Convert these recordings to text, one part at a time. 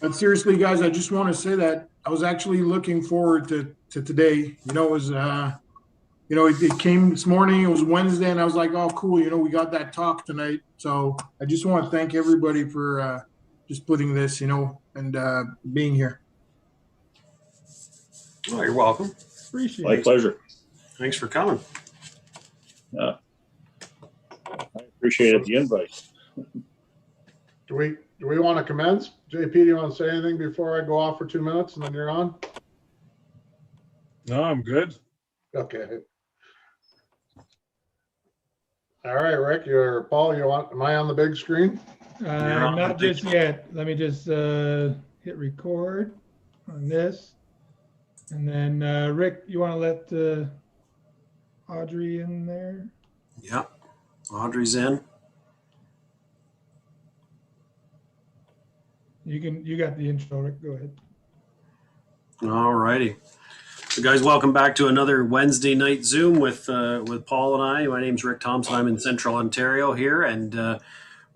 But seriously, guys, I just want to say that I was actually looking forward to today. It was, it came this morning. It was Wednesday, and I was like, oh, cool. We got that talk tonight. So I just want to thank everybody for just putting this, and being here. Oh, you're welcome. Appreciate My it. pleasure. Thanks for coming. I appreciate the invite. Do we want to commence? JP, do you want to say anything before I go off for 2 minutes and then you're on? No, I'm good. Okay. All right, Rick, Paul, am I on the big screen? Not just yet. Let me just hit record on this. And then Rick, you want to let Audrey in there? Yeah, Audrey's in. You got the intro, Rick. Go ahead. All righty. So guys, welcome back to another Wednesday night Zoom with Paul and I. My name's Rick Thompson. I'm in Central Ontario here, and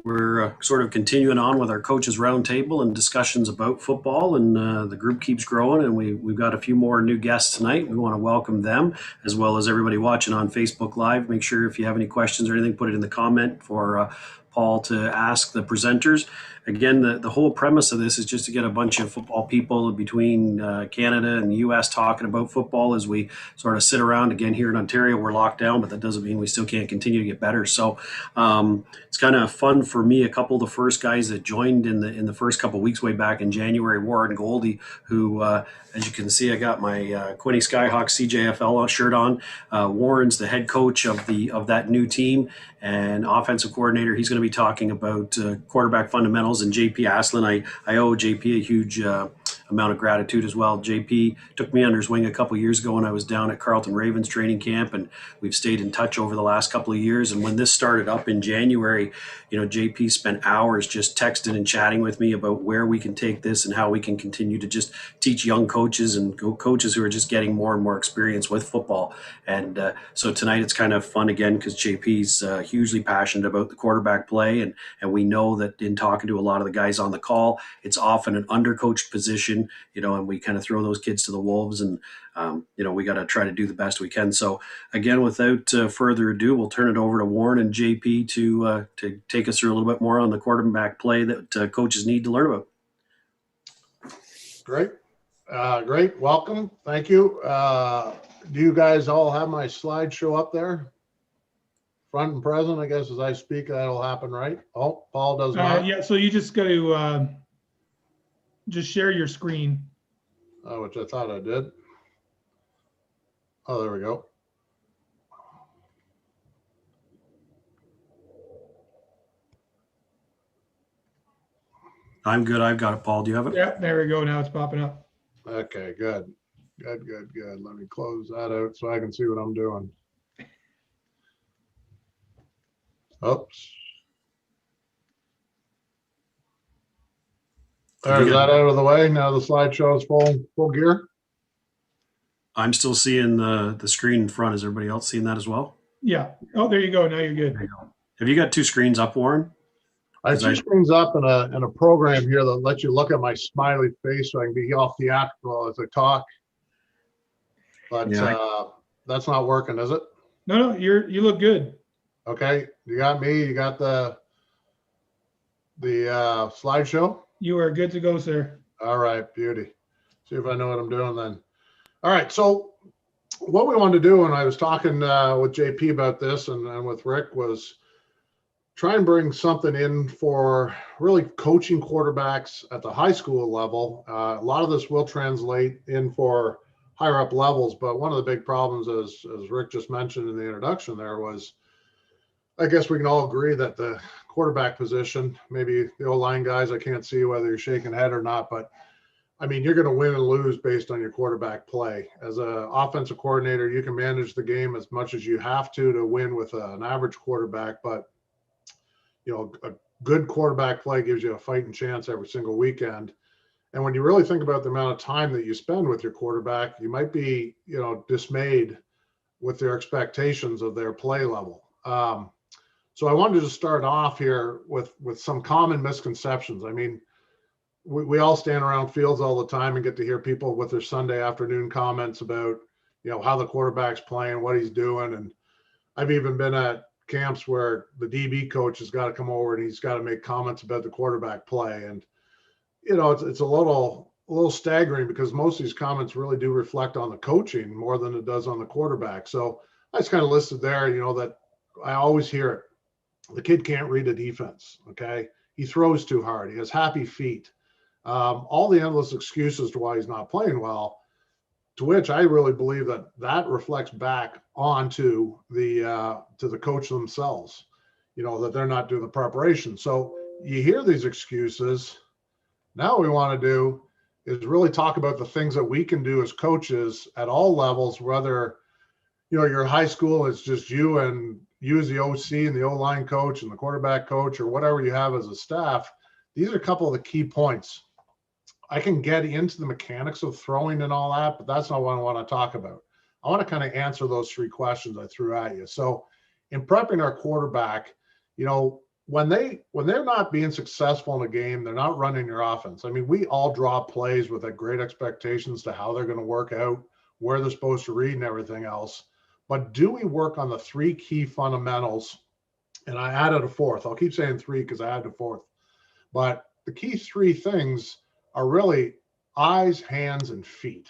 we're sort of continuing on with our coaches roundtable and discussions about football, and the group keeps growing, and we've got a few more new guests tonight. We want to welcome them, as well as everybody watching on Facebook Live. Make sure if you have any questions or anything, put it in the comment for Paul to ask the presenters. Again, the whole premise of this is just to get a bunch of football people between Canada and the U.S. talking about football as we sort of sit around. Again, here in Ontario, we're locked down, but that doesn't mean we still can't continue to get better. So it's kind of fun for me. A couple of the first guys that joined in the first couple of weeks way back in January, Warren Goldie, who, as you can see, I got my Quinny Skyhawk CJFL shirt on. Warren's the head coach of that new team and offensive coordinator. He's going to be talking about quarterback fundamentals. And JP Asselin, I owe JP a huge amount of gratitude as well. JP took me under his wing a couple of years ago when I was down at Carleton Ravens training camp, and we've stayed in touch over the last couple of years. And when this started up in January, JP spent hours just texting and chatting with me about where we can take this and how we can continue to just teach young coaches and coaches who are just getting more and more experience with football. And so tonight it's kind of fun again because JP's hugely passionate about the quarterback play, and we know that in talking to a lot of the guys on the call, it's often an undercoached position, and we kind of throw those kids to the wolves, and we got to try to do the best we can. So again, without further ado, we'll turn it over to Warren and JP to take us through a little bit more on the quarterback play that coaches need to learn about. Great. Great. Welcome. Thank you. Do you guys all have my slideshow up there? Front and present, I guess, as I speak, that'll happen, right? Oh, Paul does not. Yeah, so you just got to just share your screen. Oh, which I thought I did. Oh, there we go. I'm good. I've got it, Paul. Do you have it? Yeah, there we go. Now it's popping up. Okay, good. Good. Let me close that out so I can see what I'm doing. Oops. There's that out of the way. Now the slideshow is full gear. I'm still seeing the screen in front. Is everybody else seeing that as well? Yeah. Oh, there you go. Now you're good. There you go. Have you got two screens up, Warren? I have two screens up in a program here that lets you look at my smiley face so I can be all theatrical as I talk. But that's not working, is it? No, you look good. Okay, you got me. You got the slideshow. You are good to go, sir. All right, beauty. See if I know what I'm doing then. All right, so what we wanted to do, and I was talking with JP about this and with Rick, was try and bring something in for really coaching quarterbacks at the high school level. A lot of this will translate in for higher up levels, but one of the big problems, as Rick just mentioned in the introduction there, was I guess we can all agree that the quarterback position, maybe the O-line guys, I can't see whether you're shaking head or not, but I mean, you're going to win and lose based on your quarterback play. As an offensive coordinator, you can manage the game as much as you have to win with an average quarterback, but a good quarterback play gives you a fighting chance every single weekend. And when you really think about the amount of time that you spend with your quarterback, you might be, dismayed with their expectations of their play level. So I wanted to start off here with some common misconceptions. I mean, we all stand around fields all the time and get to hear people with their Sunday afternoon comments about, how the quarterback's playing, what he's doing. And I've even been at camps where the DB coach has got to come over and he's got to make comments about the quarterback play. And, it's a little staggering because most of these comments really do reflect on the coaching more than it does on the quarterback. So I just kind of listed there, that I always hear it. The kid can't read a defense. Okay. He throws too hard. He has happy feet. All the endless excuses to why he's not playing well, to which I really believe that reflects back onto to the coach themselves, that they're not doing the preparation. So you hear these excuses. Now what we want to do is really talk about the things that we can do as coaches at all levels, whether, your high school is just you as the OC and the O-line coach and the quarterback coach or whatever you have as a staff. These are a couple of the key points. I can get into the mechanics of throwing and all that, but that's not what I want to talk about. I want to kind of answer those 3 questions I threw at you. So in prepping our quarterback, when they're not being successful in a game, they're not running your offense. I mean, we all draw plays with that great expectations to how they're going to work out, where they're supposed to read and everything else. But do we work on the 3 key fundamentals? And I added a 4th. I'll keep saying 3 because I added a 4th. But the key 3 things are really eyes, hands, and feet.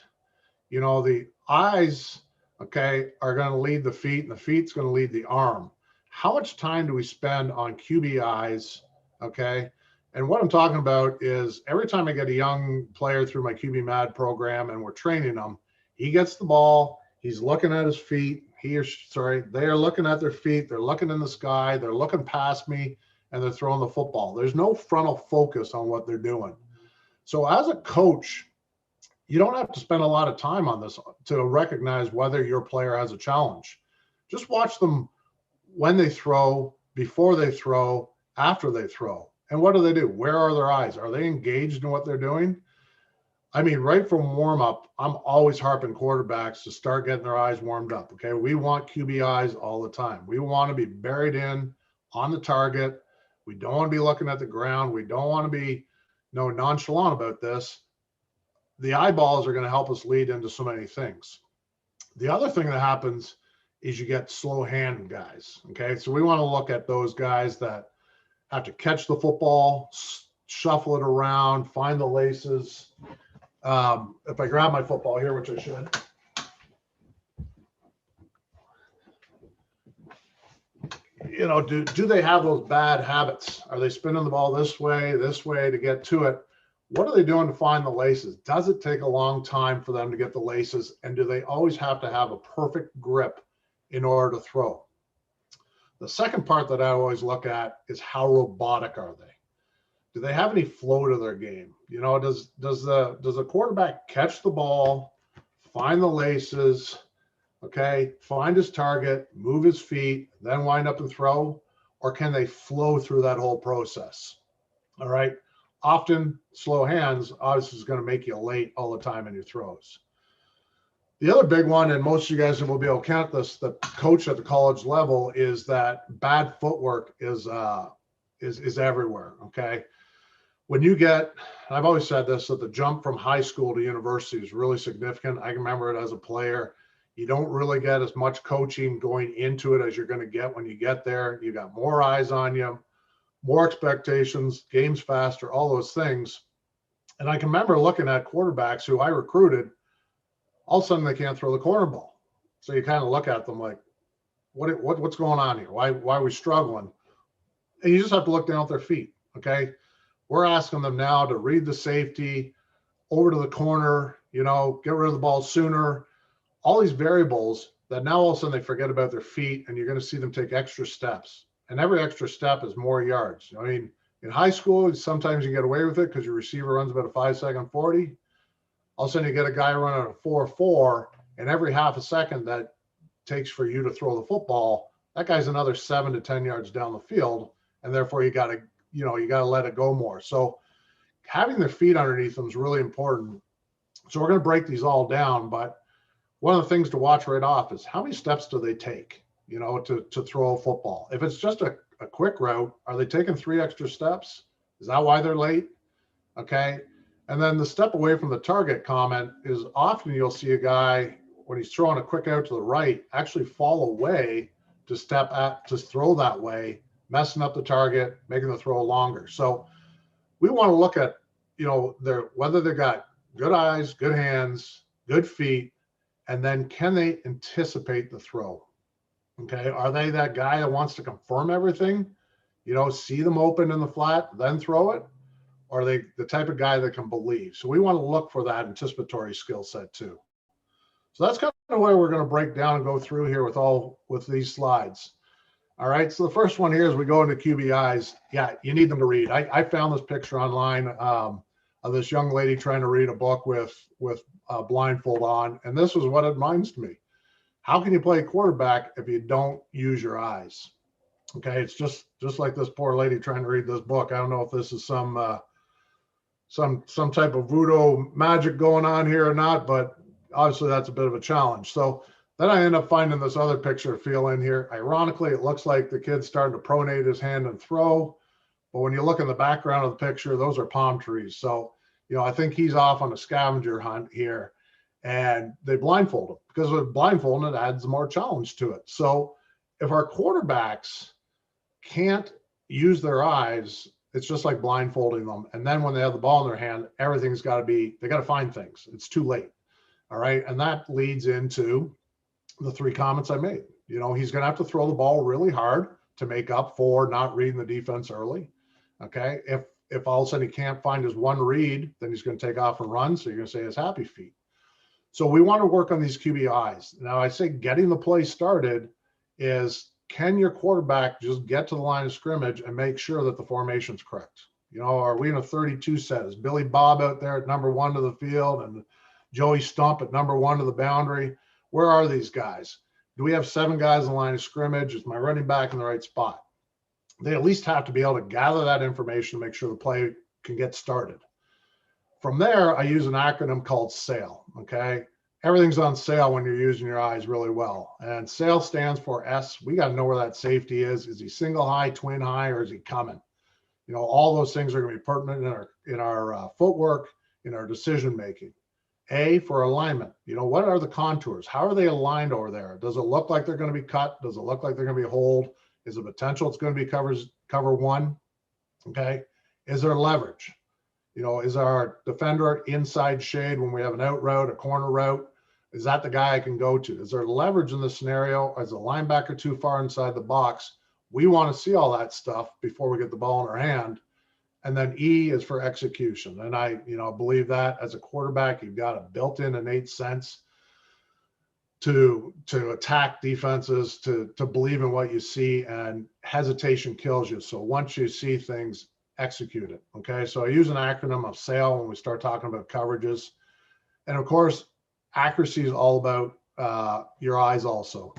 The eyes, okay, are going to lead the feet, and the feet's going to lead the arm. How much time do we spend on QB eyes, okay? And what I'm talking about is every time I get a young player through my QB MAD program and we're training them, he gets the ball, he's looking at his feet, they are looking at their feet, they're looking in the sky, they're looking past me, and they're throwing the football. There's no frontal focus on what they're doing. So as a coach, you don't have to spend a lot of time on this to recognize whether your player has a challenge. Just watch them when they throw, before they throw, after they throw. And what do? Where are their eyes? Are they engaged in what they're doing? I mean, right from warm up, I'm always harping quarterbacks to start getting their eyes warmed up. Okay. We want QB eyes all the time. We want to be buried in on the target. We don't want to be looking at the ground. We don't want to be nonchalant about this. The eyeballs are going to help us lead into so many things. The other thing that happens is you get slow hand guys. Okay. So we want to look at those guys that have to catch the football, shuffle it around, find the laces. If I grab my football here, which I should. Do they have those bad habits? Are they spinning the ball this way to get to it? What are they doing to find the laces? Does it take a long time for them to get the laces? And do they always have to have a perfect grip in order to throw? The second part that I always look at is how robotic are they? Do they have any flow to their game? Does the quarterback catch the ball, find the laces, okay, find his target, move his feet, then wind up and throw? Or can they flow through that whole process? All right. Often slow hands obviously is going to make you late all the time in your throws. The other big one, and most of you guys will be able to count this, the coach at the college level, is that bad footwork is everywhere. Okay. When you get, I've always said this, that the jump from high school to university is really significant. I can remember it as a player. You don't really get as much coaching going into it as you're going to get when you get there. You got more eyes on you, more expectations, games faster, all those things. And I can remember looking at quarterbacks who I recruited, all of a sudden they can't throw the corner ball. So you kind of look at them like, what's going on here? Why are we struggling? And you just have to look down at their feet. Okay. We're asking them now to read the safety, over to the corner, get rid of the ball sooner. All these variables that now all of a sudden they forget about their feet, and you're going to see them take extra steps. And every extra step is more yards. I mean, in high school, sometimes you get away with it because your receiver runs about a 5-second 40. All of a sudden you get a guy running a 4.4, and every half a second that takes for you to throw the football, that guy's another 7 to 10 yards down the field. And therefore you got to let it go more. So having their feet underneath them is really important. So we're going to break these all down, but one of the things to watch right off is how many steps do they take, to throw a football. If it's just a quick route, are they taking 3 extra steps? Is that why they're late? Okay. And then the step away from the target comment is often you'll see a guy when he's throwing a quick out to the right actually fall away to throw that way, messing up the target, making the throw longer. So we want to look at, whether they've got good eyes, good hands, good feet, and then can they anticipate the throw? Okay. Are they that guy that wants to confirm everything, see them open in the flat, then throw it? Or are they the type of guy that can believe? So we want to look for that anticipatory skill set too. So that's kind of where we're going to break down and go through here with these slides. All right. So the first one here is we go into QBIs. Yeah, you need them to read. I found this picture online of this young lady trying to read a book with a blindfold on. And this was what it reminds me. How can you play quarterback if you don't use your eyes? Okay. It's just like this poor lady trying to read this book. I don't know if this is some type of voodoo magic going on here or not, but obviously that's a bit of a challenge. So then I end up finding this other picture of Phil in here. Ironically, it looks like the kid's starting to pronate his hand and throw. But when you look in the background of the picture, those are palm trees. So, I think he's off on a scavenger hunt here, and they blindfold him because with blindfolding, it adds more challenge to it. So if our quarterbacks can't use their eyes, it's just like blindfolding them. And then when they have the ball in their hand, everything's got to they got to find things. It's too late. All right. And that leads into the 3 comments I made. He's going to have to throw the ball really hard to make up for not reading the defense early. Okay. If all of a sudden he can't find his one read, then he's going to take off and run. So you're going to say his happy feet. So we want to work on these QBIs. Now I say getting the play started is, can your quarterback just get to the line of scrimmage and make sure that the formation's correct? Are we in a 32 set? Is Billy Bob out there at number 1 to the field and Joey Stump at number 1 to the boundary? Where are these guys? Do we have 7 guys in the line of scrimmage? Is my running back in the right spot? They at least have to be able to gather that information to make sure the play can get started. From there, I use an acronym called SAIL. Okay. Everything's on sale when you're using your eyes really well. And SAIL stands for S. We got to know where that safety is. Is he single high, twin high, or is he coming? All those things are going to be pertinent in our footwork, in our decision making. A, for alignment. What are the contours? How are they aligned over there? Does it look like they're going to be cut? Does it look like they're going to be hold? Is the potential it's going to be cover 1? Okay. Is there leverage? Is our defender inside shade when we have an out route, a corner route? Is that the guy I can go to? Is there leverage in the scenario? Is the linebacker too far inside the box? We want to see all that stuff before we get the ball in our hand. And then E is for execution. And I believe that as a quarterback, you've got a built-in innate sense to attack defenses, to believe in what you see, and hesitation kills you. So once you see things, execute it. Okay. So I use an acronym of SAIL when we start talking about coverages. And of course, accuracy is all about your eyes also.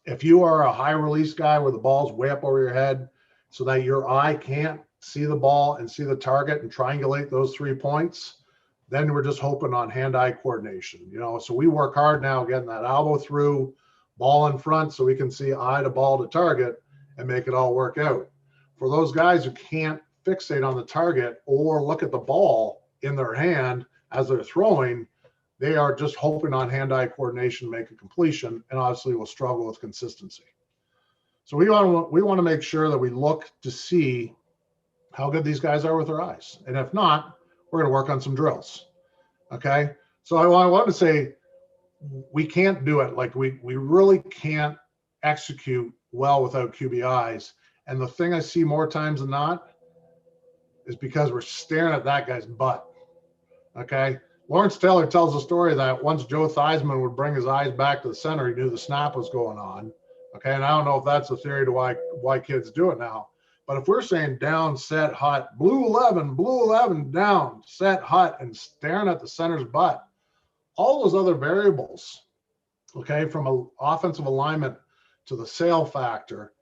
If you are a high release guy where the ball's way up over your head so that your eye can't see the ball and see the target and triangulate those 3 points, then we're just hoping on hand-eye coordination. So we work hard now getting that elbow through, ball in front so we can see eye to ball to target and make it all work out. For those guys who can't fixate on the target or look at the ball in their hand as they're throwing, they are just hoping on hand-eye coordination to make a completion, and obviously will struggle with consistency. So we want to make sure that we look to see how good these guys are with their eyes. And if not, we're going to work on some drills. Okay. So I want to say we can't do it. Like we really can't execute well without QBIs. And the thing I see more times than not is because we're staring at that guy's butt. Okay. Lawrence Taylor tells a story that once Joe Theismann would bring his eyes back to the center, he knew the snap was going on. Okay. And I don't know if that's a theory to why kids do it now. But if we're saying down, set, hut, blue 11, down, set, hut, and staring at the center's butt, all those other variables, okay, from an offensive alignment to the SAIL factor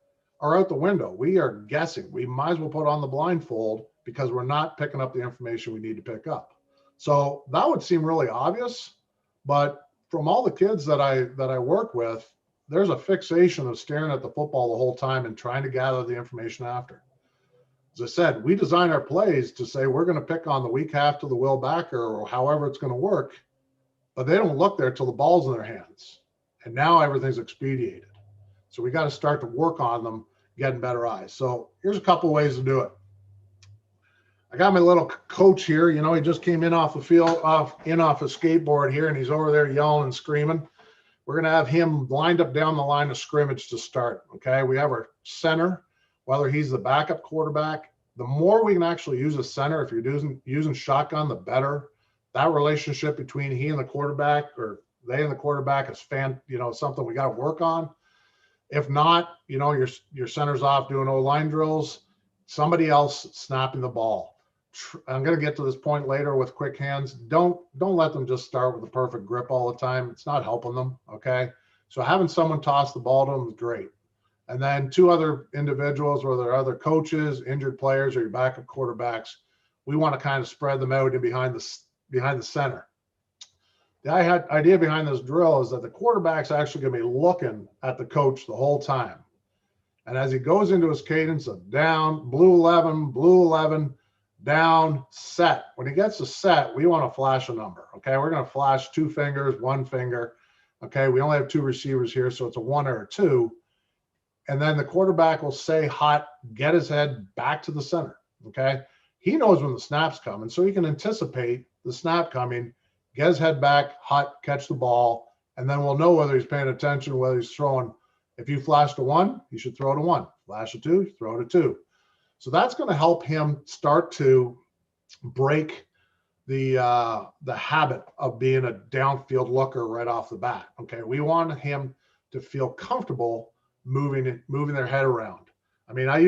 are out the window. We are guessing. We might as well put on the blindfold because we're not picking up the information we need to pick up. So that would seem really obvious, but from all the kids that I work with, there's a fixation of staring at the football the whole time and trying to gather the information after. As I said, we design our plays to say we're going to pick on the weak half to the will backer or however it's going to work, but they don't look there till the ball's in their hands. And now everything's expedited. So we got to start to work on them getting better eyes. So here's a couple ways to do it. I got my little coach here. You know, he just came in off the field, off a skateboard here, and he's over there yelling and screaming. We're going to have him lined up down the line of scrimmage to start. Okay. We have our center, whether he's the backup quarterback. The more we can actually use a center, if you're using shotgun, the better. That relationship between he and the quarterback, or they and the quarterback, is something we got to work on. If not, you know, your center's off doing O-line drills, somebody else snapping the ball. I'm going to get to this point later with quick hands. Don't let them just start with a perfect grip all the time. It's not helping them. Okay. So having someone toss the ball to them is great. And then two other individuals, whether they're other coaches, injured players, or your backup quarterbacks, we want to kind of spread them out behind the center. The idea behind this drill is that the quarterback's actually going to be looking at the coach the whole time. And as he goes into his cadence of down, blue 11, down, set. When he gets to set, we want to flash a number. Okay. We're going to flash 2 fingers, 1 finger. Okay. We only have 2 receivers here, so it's a 1 or a 2. And then the quarterback will say hot, get his head back to the center. Okay. He knows when the snap's coming, so he can anticipate the snap coming, get his head back, hot, catch the ball, and then we'll know whether he's paying attention, whether he's throwing. If you flash to 1, you should throw to 1. Flash to 2, throw to 2. So that's going to help him start to break the habit of being a downfield looker right off the bat. Okay, we want him to feel comfortable moving their head around. I mean, I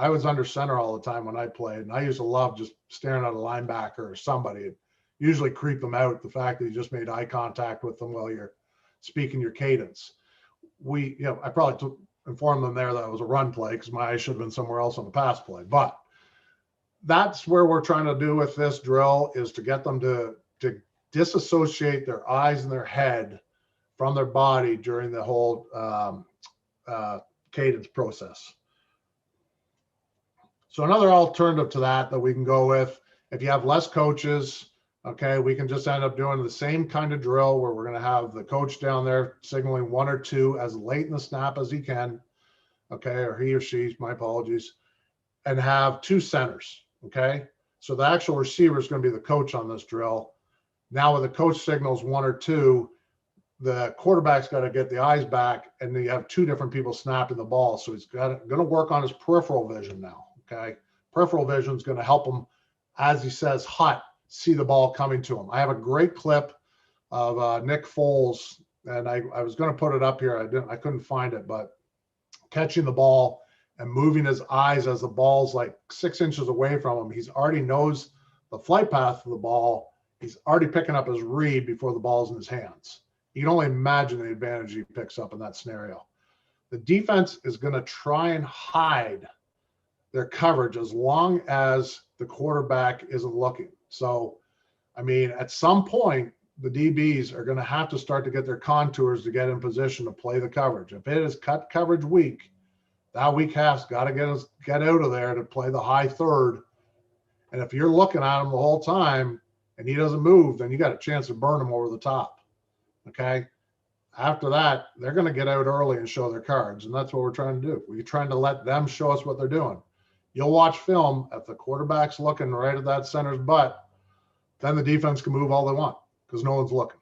was under center all the time when I played, and I used to love just staring at a linebacker or somebody. It usually creep them out, the fact that you just made eye contact with them while you're speaking your cadence. I probably informed them there that it was a run play because my eyes should have been somewhere else on the pass play. But that's where we're trying to do with this drill, is to get them to disassociate their eyes and their head from their body during the whole cadence process. So another alternative to that we can go with, if you have less coaches, okay, we can just end up doing the same kind of drill where we're going to have the coach down there signaling 1 or 2 as late in the snap as he can, okay, or he or she, my apologies, and have 2 centers, okay? So the actual receiver is going to be the coach on this drill. Now when the coach signals 1 or 2, the quarterback's got to get the eyes back, and then you have 2 different people snapping the ball. So he's going to work on his peripheral vision now, okay? Peripheral vision is going to help him, as he says, hot, see the ball coming to him. I have a great clip of Nick Foles, and I was going to put it up here. I couldn't find it, but catching the ball and moving his eyes as the ball's like 6 inches away from him. He's already knows the flight path of the ball. He's already picking up his read before the ball's in his hands. You can only imagine the advantage he picks up in that scenario. The defense is going to try and hide their coverage as long as the quarterback isn't looking. So, I mean, at some point, the DBs are going to have to start to get their contours to get in position to play the coverage. If it is cut coverage weak, that weak half's got to get out of there to play the high third. And if you're looking at him the whole time and he doesn't move, then you got a chance to burn him over the top. Okay. After that, they're going to get out early and show their cards. And that's what we're trying to do. We're trying to let them show us what they're doing. You'll watch film. If the quarterback's looking right at that center's butt, then the defense can move all they want because no one's looking.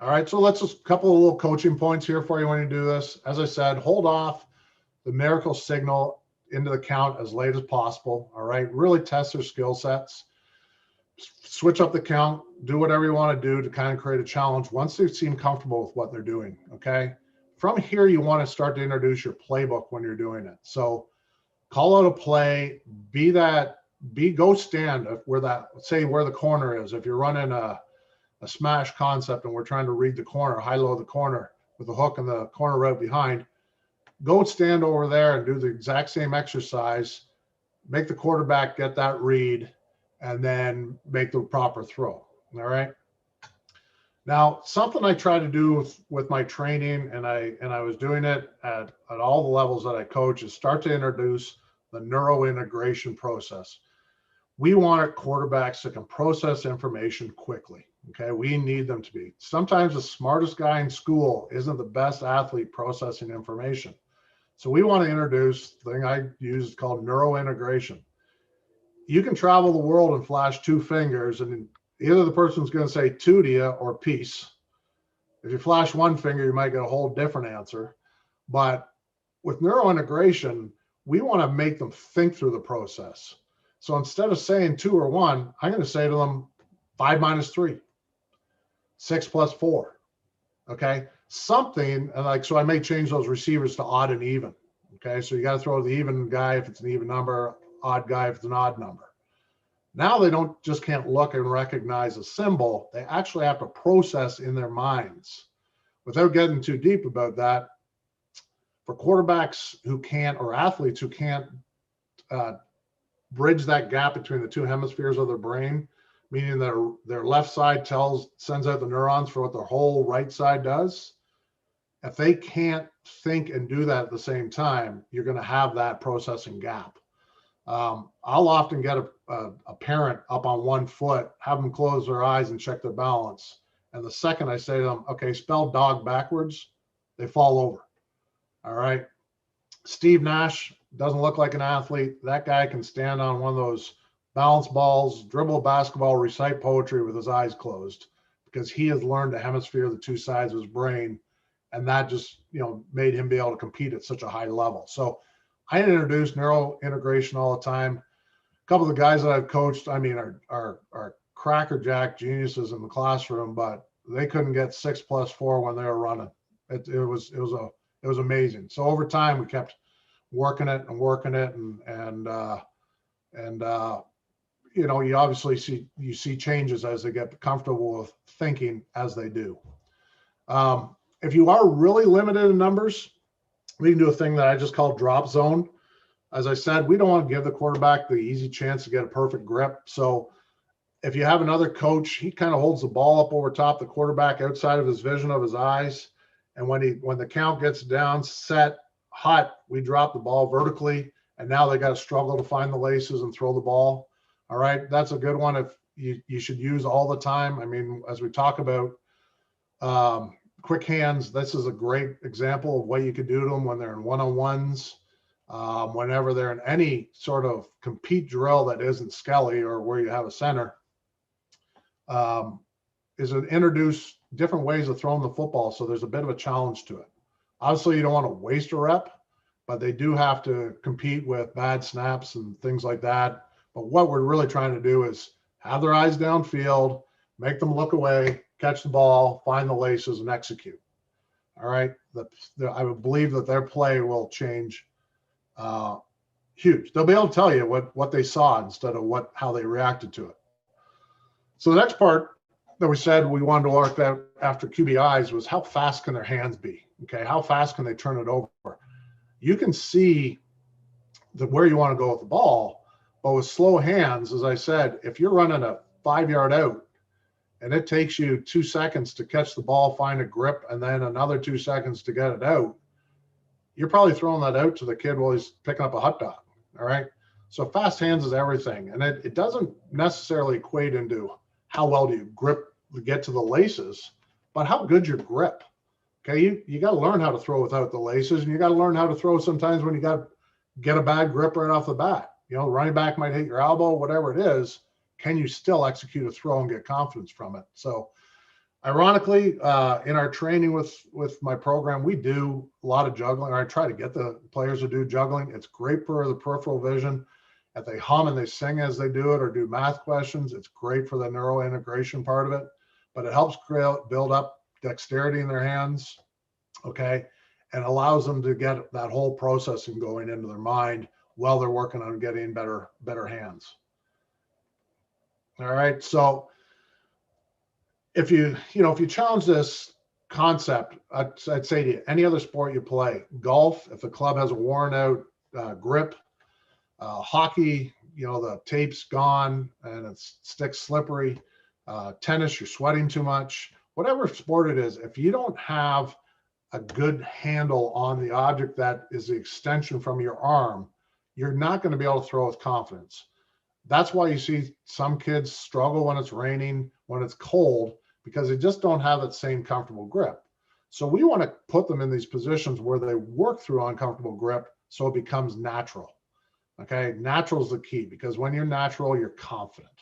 All right, so let's just a couple of little coaching points here for you when you do this. As I said, hold off the miracle signal into the count as late as possible. All right, really test their skill sets. Switch up the count, do whatever you want to do to kind of create a challenge once they seem comfortable with what they're doing, okay? From here, you want to start to introduce your playbook when you're doing it. So call out a play, go stand where the corner is. If you're running a smash concept and we're trying to read the corner, high-low the corner with the hook in the corner right behind, go stand over there and do the exact same exercise. Make the quarterback get that read and then make the proper throw. All right. Now, something I try to do with my training, and I was doing it at all the levels that I coach, is start to introduce the neurointegration process. We want quarterbacks that can process information quickly. Okay, we need them to be. Sometimes the smartest guy in school isn't the best athlete processing information. So we want to introduce the thing I use called neurointegration. You can travel the world and flash 2 fingers, and either the person's going to say to you or peace. If you flash 1 finger, you might get a whole different answer. But with neurointegration, we want to make them think through the process. So instead of saying 2 or 1, I'm going to say to them 5 minus 3, 6 plus 4. Okay, something, and like, so I may change those receivers to odd and even. Okay, so you got to throw the even guy if it's an even number, odd guy if it's an odd number. Now they don't just can't look and recognize a symbol. They actually have to process in their minds. Without getting too deep about that, for quarterbacks who can't, or athletes who can't bridge that gap between the 2 hemispheres of their brain, meaning their left side sends out the neurons for what their whole right side does. If they can't think and do that at the same time, you're going to have that processing gap. I'll often get a parent up on 1 foot, have them close their eyes and check their balance. And the second I say to them, okay, spell dog backwards, they fall over. All right. Steve Nash doesn't look like an athlete. That guy can stand on one of those balance balls, dribble a basketball, recite poetry with his eyes closed, because he has learned to hemisphere the 2 sides of his brain. And that just, made him be able to compete at such a high level. So I introduce neurointegration all the time. A couple of the guys that I've coached, are crackerjack geniuses in the classroom, but they couldn't get 6 plus 4 when they were running. It was amazing. So over time, we kept working it, and you obviously see changes as they get comfortable with thinking as they do. If you are really limited in numbers, we can do a thing that I just call drop zone. As I said, we don't want to give the quarterback the easy chance to get a perfect grip. So if you have another coach, he kind of holds the ball up over top the quarterback outside of his vision of his eyes. And when the count gets down, set, hot, we drop the ball vertically. And now they got to struggle to find the laces and throw the ball. All right, that's a good one. If you should use all the time. As we talk about quick hands, this is a great example of what you could do to them when they're in one-on-ones, whenever they're in any sort of compete drill that isn't skelly or where you have a center, is to introduce different ways of throwing the football. So there's a bit of a challenge to it. Obviously, you don't want to waste a rep, but they do have to compete with bad snaps and things like that. But what we're really trying to do is have their eyes downfield, make them look away, catch the ball, find the laces, and execute. All right. I would believe that their play will change huge. They'll be able to tell you what they saw instead of how they reacted to it. So the next part that we said we wanted to work out after QBIs was how fast can their hands be? Okay. How fast can they turn it over? You can see where you want to go with the ball, but with slow hands, as I said, if you're running a 5-yard out, and it takes you 2 seconds to catch the ball, find a grip, and then another 2 seconds to get it out, you're probably throwing that out to the kid while he's picking up a hot dog. All right. So fast hands is everything. And it doesn't necessarily equate into how well do you grip to get to the laces, but how good your grip. Okay. You got to learn how to throw without the laces, and you got to learn how to throw sometimes when you got to get a bad grip right off the bat. The running back might hit your elbow, whatever it is. Can you still execute a throw and get confidence from it? So ironically, in our training with my program, we do a lot of juggling, or I try to get the players to do juggling. It's great for the peripheral vision. If they hum and they sing as they do it or do math questions, it's great for the neurointegration part of it, but it helps build up dexterity in their hands, okay, and allows them to get that whole processing going into their mind while they're working on getting better hands. All right. So if you challenge this concept, I'd say to you, any other sport you play, golf, if the club has a worn out grip, hockey, the tape's gone and it's stick slippery. Tennis, you're sweating too much. Whatever sport it is, if you don't have a good handle on the object that is the extension from your arm, you're not going to be able to throw with confidence. That's why you see some kids struggle when it's raining, when it's cold, because they just don't have that same comfortable grip. So we want to put them in these positions where they work through uncomfortable grip so it becomes natural. Okay, natural is the key, because when you're natural, you're confident.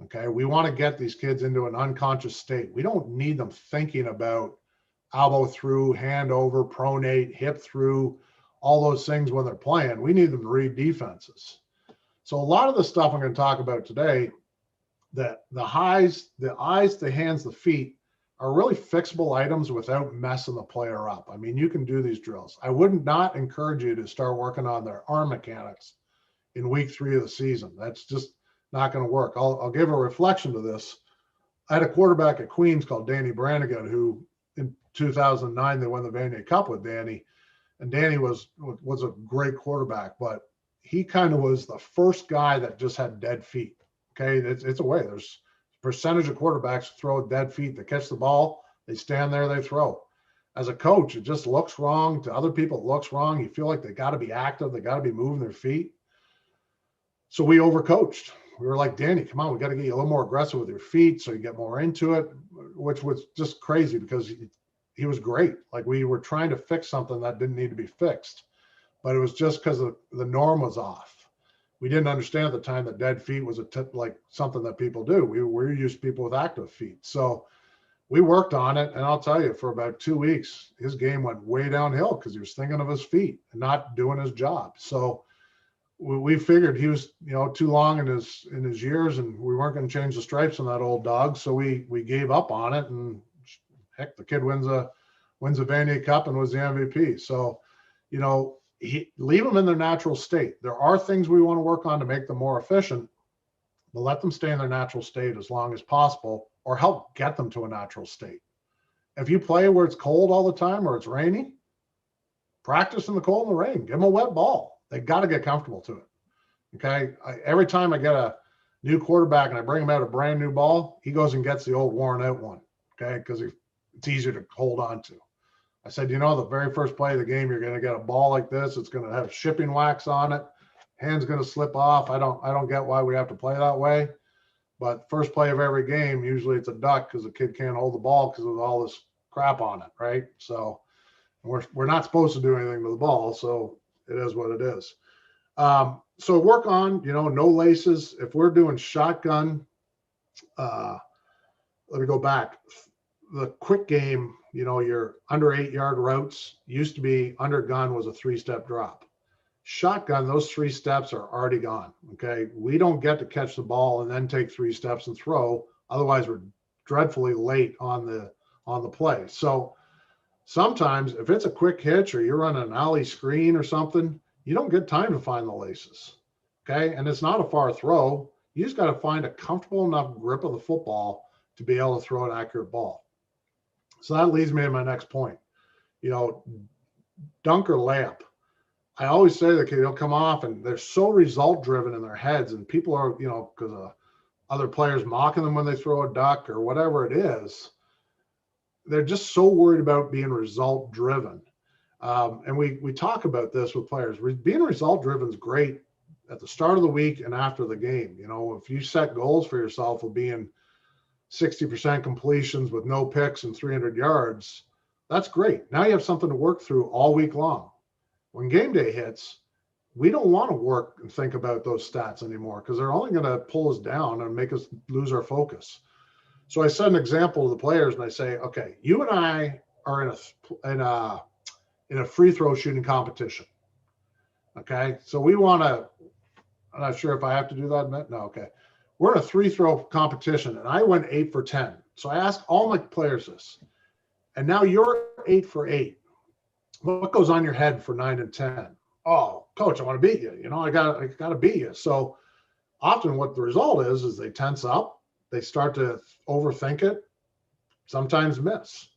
Okay, we want to get these kids into an unconscious state. We don't need them thinking about elbow through, hand over, pronate, hip through, all those things when they're playing. We need them to read defenses. So a lot of the stuff I'm going to talk about today, that the eyes, the hands, the feet are really fixable items without messing the player up. I mean, you can do these drills. I would not encourage you to start working on their arm mechanics in week 3 of the season. That's just not going to work. I'll give a reflection to this. I had a quarterback at Queens called Danny Brannigan, who in 2009, they won the Vanier Cup with Danny. And Danny was a great quarterback, but he kind of was the first guy that just had dead feet. Okay, it's a way. There's a percentage of quarterbacks throw dead feet. They catch the ball, they stand there, they throw. As a coach, it just looks wrong. To other people, it looks wrong. You feel like they got to be active. They got to be moving their feet. So we overcoached. We were like, Danny, come on, we got to get you a little more aggressive with your feet so you get more into it, which was just crazy because he was great. Like, we were trying to fix something that didn't need to be fixed, but it was just because the norm was off. We didn't understand at the time that dead feet was like something that people do. We're used to people with active feet. So we worked on it, and I'll tell you, for about 2 weeks, his game went way downhill because he was thinking of his feet and not doing his job. So we figured he was, too long in his years, and we weren't going to change the stripes on that old dog. So we gave up on it, and heck, the kid wins a Vanier Cup and was the MVP. So, leave them in their natural state. There are things we want to work on to make them more efficient, but let them stay in their natural state as long as possible, or help get them to a natural state. If you play where it's cold all the time or it's rainy, practice in the cold and the rain. Give them a wet ball. They got to get comfortable to it. Okay. Every time I get a new quarterback and I bring him out a brand new ball, he goes and gets the old worn out one. Okay. Because it's easier to hold on to. I said, the very first play of the game, you're going to get a ball like this. It's going to have shipping wax on it. Hand's going to slip off. I don't get why we have to play that way. But first play of every game, usually it's a duck because the kid can't hold the ball because of all this crap on it, right? So we're not supposed to do anything to the ball. So it is what it is. So work on, no laces. If we're doing shotgun, let me go back. The quick game, your under 8-yard routes used to be under gun was a 3-step drop. Shotgun, those 3 steps are already gone. Okay. We don't get to catch the ball and then take 3 steps and throw. Otherwise we're dreadfully late on the play. So sometimes if it's a quick hitch or you're running an alley screen or something, you don't get time to find the laces. Okay. And it's not a far throw. You just got to find a comfortable enough grip of the football to be able to throw an accurate ball. So that leads me to my next point. Dunk or layup. I always say the kid, they'll come off and they're so result driven in their heads, and people are, because other players mocking them when they throw a duck or whatever it is. They're just so worried about being result driven. And we talk about this with players. Being result driven is great at the start of the week and after the game. If you set goals for yourself of being 60% completions with no picks and 300 yards, that's great. Now you have something to work through all week long. When game day hits, we don't want to work and think about those stats anymore because they're only going to pull us down and make us lose our focus. So I set an example to the players and I say, okay, you and I are in a free throw shooting competition. Okay. So we want to, I'm not sure if I have to do that. No. Okay. We're in a 3-throw competition and I went 8 for 10. So I asked all my players this, and now you're 8 for 8. What goes on your head for 9 and 10? Oh, coach, I want to beat you. I got to beat you. So often what the result is they tense up. They start to overthink it, sometimes miss.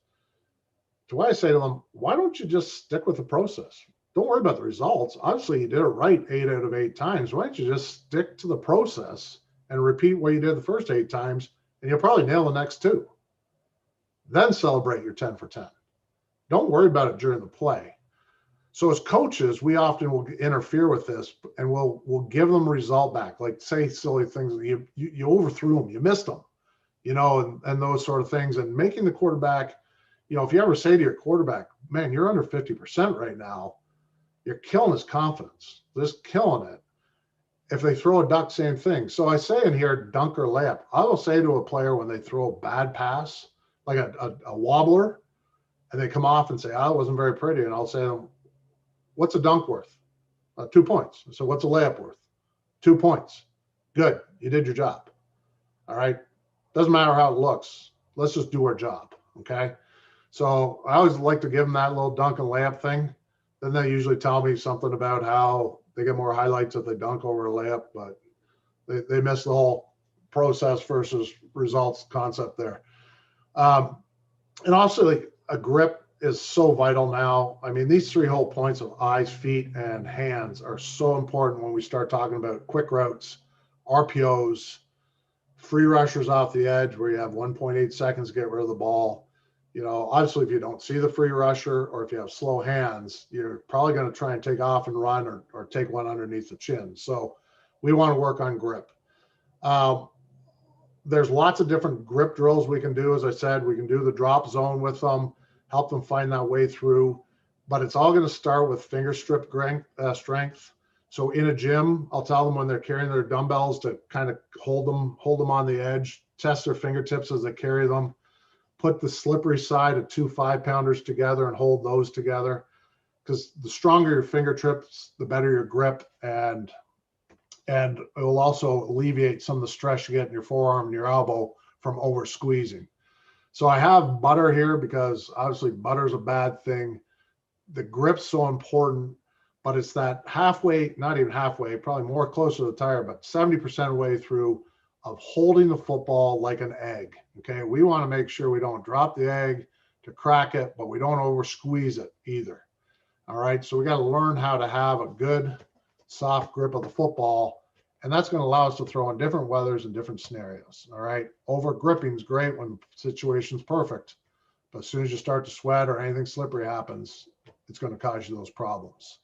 So I say to them, why don't you just stick with the process? don't worry about the results. Obviously, you did it right 8 out of 8 times. Why don't you just stick to the process and repeat what you did the first 8 times, and you'll probably nail the next 2. Then celebrate your 10 for 10. Don't worry about it during the play. So as coaches, we often will interfere with this, and we'll give them a result back, like say silly things. You overthrew them, you missed them, and those sort of things. And making the quarterback, if you ever say to your quarterback, man, you're under 50% right now, you're killing his confidence, just killing it. If they throw a duck, same thing. So I say in here, dunk or layup. I will say to a player when they throw a bad pass, like a wobbler, and they come off and say, it wasn't very pretty. And I'll say to them, what's a dunk worth? 2 points. So what's a layup worth? 2 points. Good. You did your job. All right. Doesn't matter how it looks. Let's just do our job. Okay. So I always like to give them that little dunk and layup thing. Then they usually tell me something about how they get more highlights if they dunk over a layup, but they miss the whole process versus results concept there. And also, like, a grip is so vital now. I mean, these 3 whole points of eyes, feet, and hands are so important when we start talking about quick routes, RPOs, free rushers off the edge where you have 1.8 seconds to get rid of the ball. Obviously, if you don't see the free rusher or if you have slow hands, you're probably going to try and take off and run or take one underneath the chin. So we want to work on grip. There's lots of different grip drills we can do. As I said, we can do the drop zone with them, help them find that way through, but it's all going to start with finger strip strength. So in a gym, I'll tell them when they're carrying their dumbbells to kind of hold them on the edge, test their fingertips as they carry them, put the slippery side of 2 5-pounders together and hold those together, because the stronger your fingertips, the better your grip, and it will also alleviate some of the stress you get in your forearm and your elbow from over squeezing. So I have butter here because obviously butter is a bad thing. The grip's so important, but it's that halfway, not even halfway, probably more closer to the tire, but 70% way through of holding the football like an egg. Okay. We want to make sure we don't drop the egg to crack it, but we don't over squeeze it either. All right. So we got to learn how to have a good soft grip of the football. And that's going to allow us to throw in different weathers and different scenarios. All right. Over gripping is great when the situation's perfect, but as soon as you start to sweat or anything slippery happens, it's going to cause you those problems.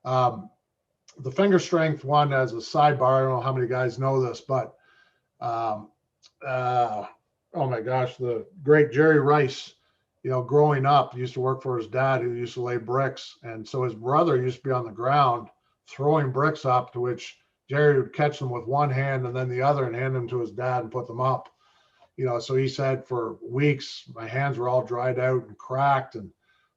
The finger strength one as a sidebar, I don't know how many guys know this, but oh my gosh, the great Jerry Rice, growing up, used to work for his dad who used to lay bricks. And so his brother used to be on the ground throwing bricks up, to which Jerry would catch them with one hand and then the other and hand them to his dad and put them up. So he said for weeks, my hands were all dried out and cracked.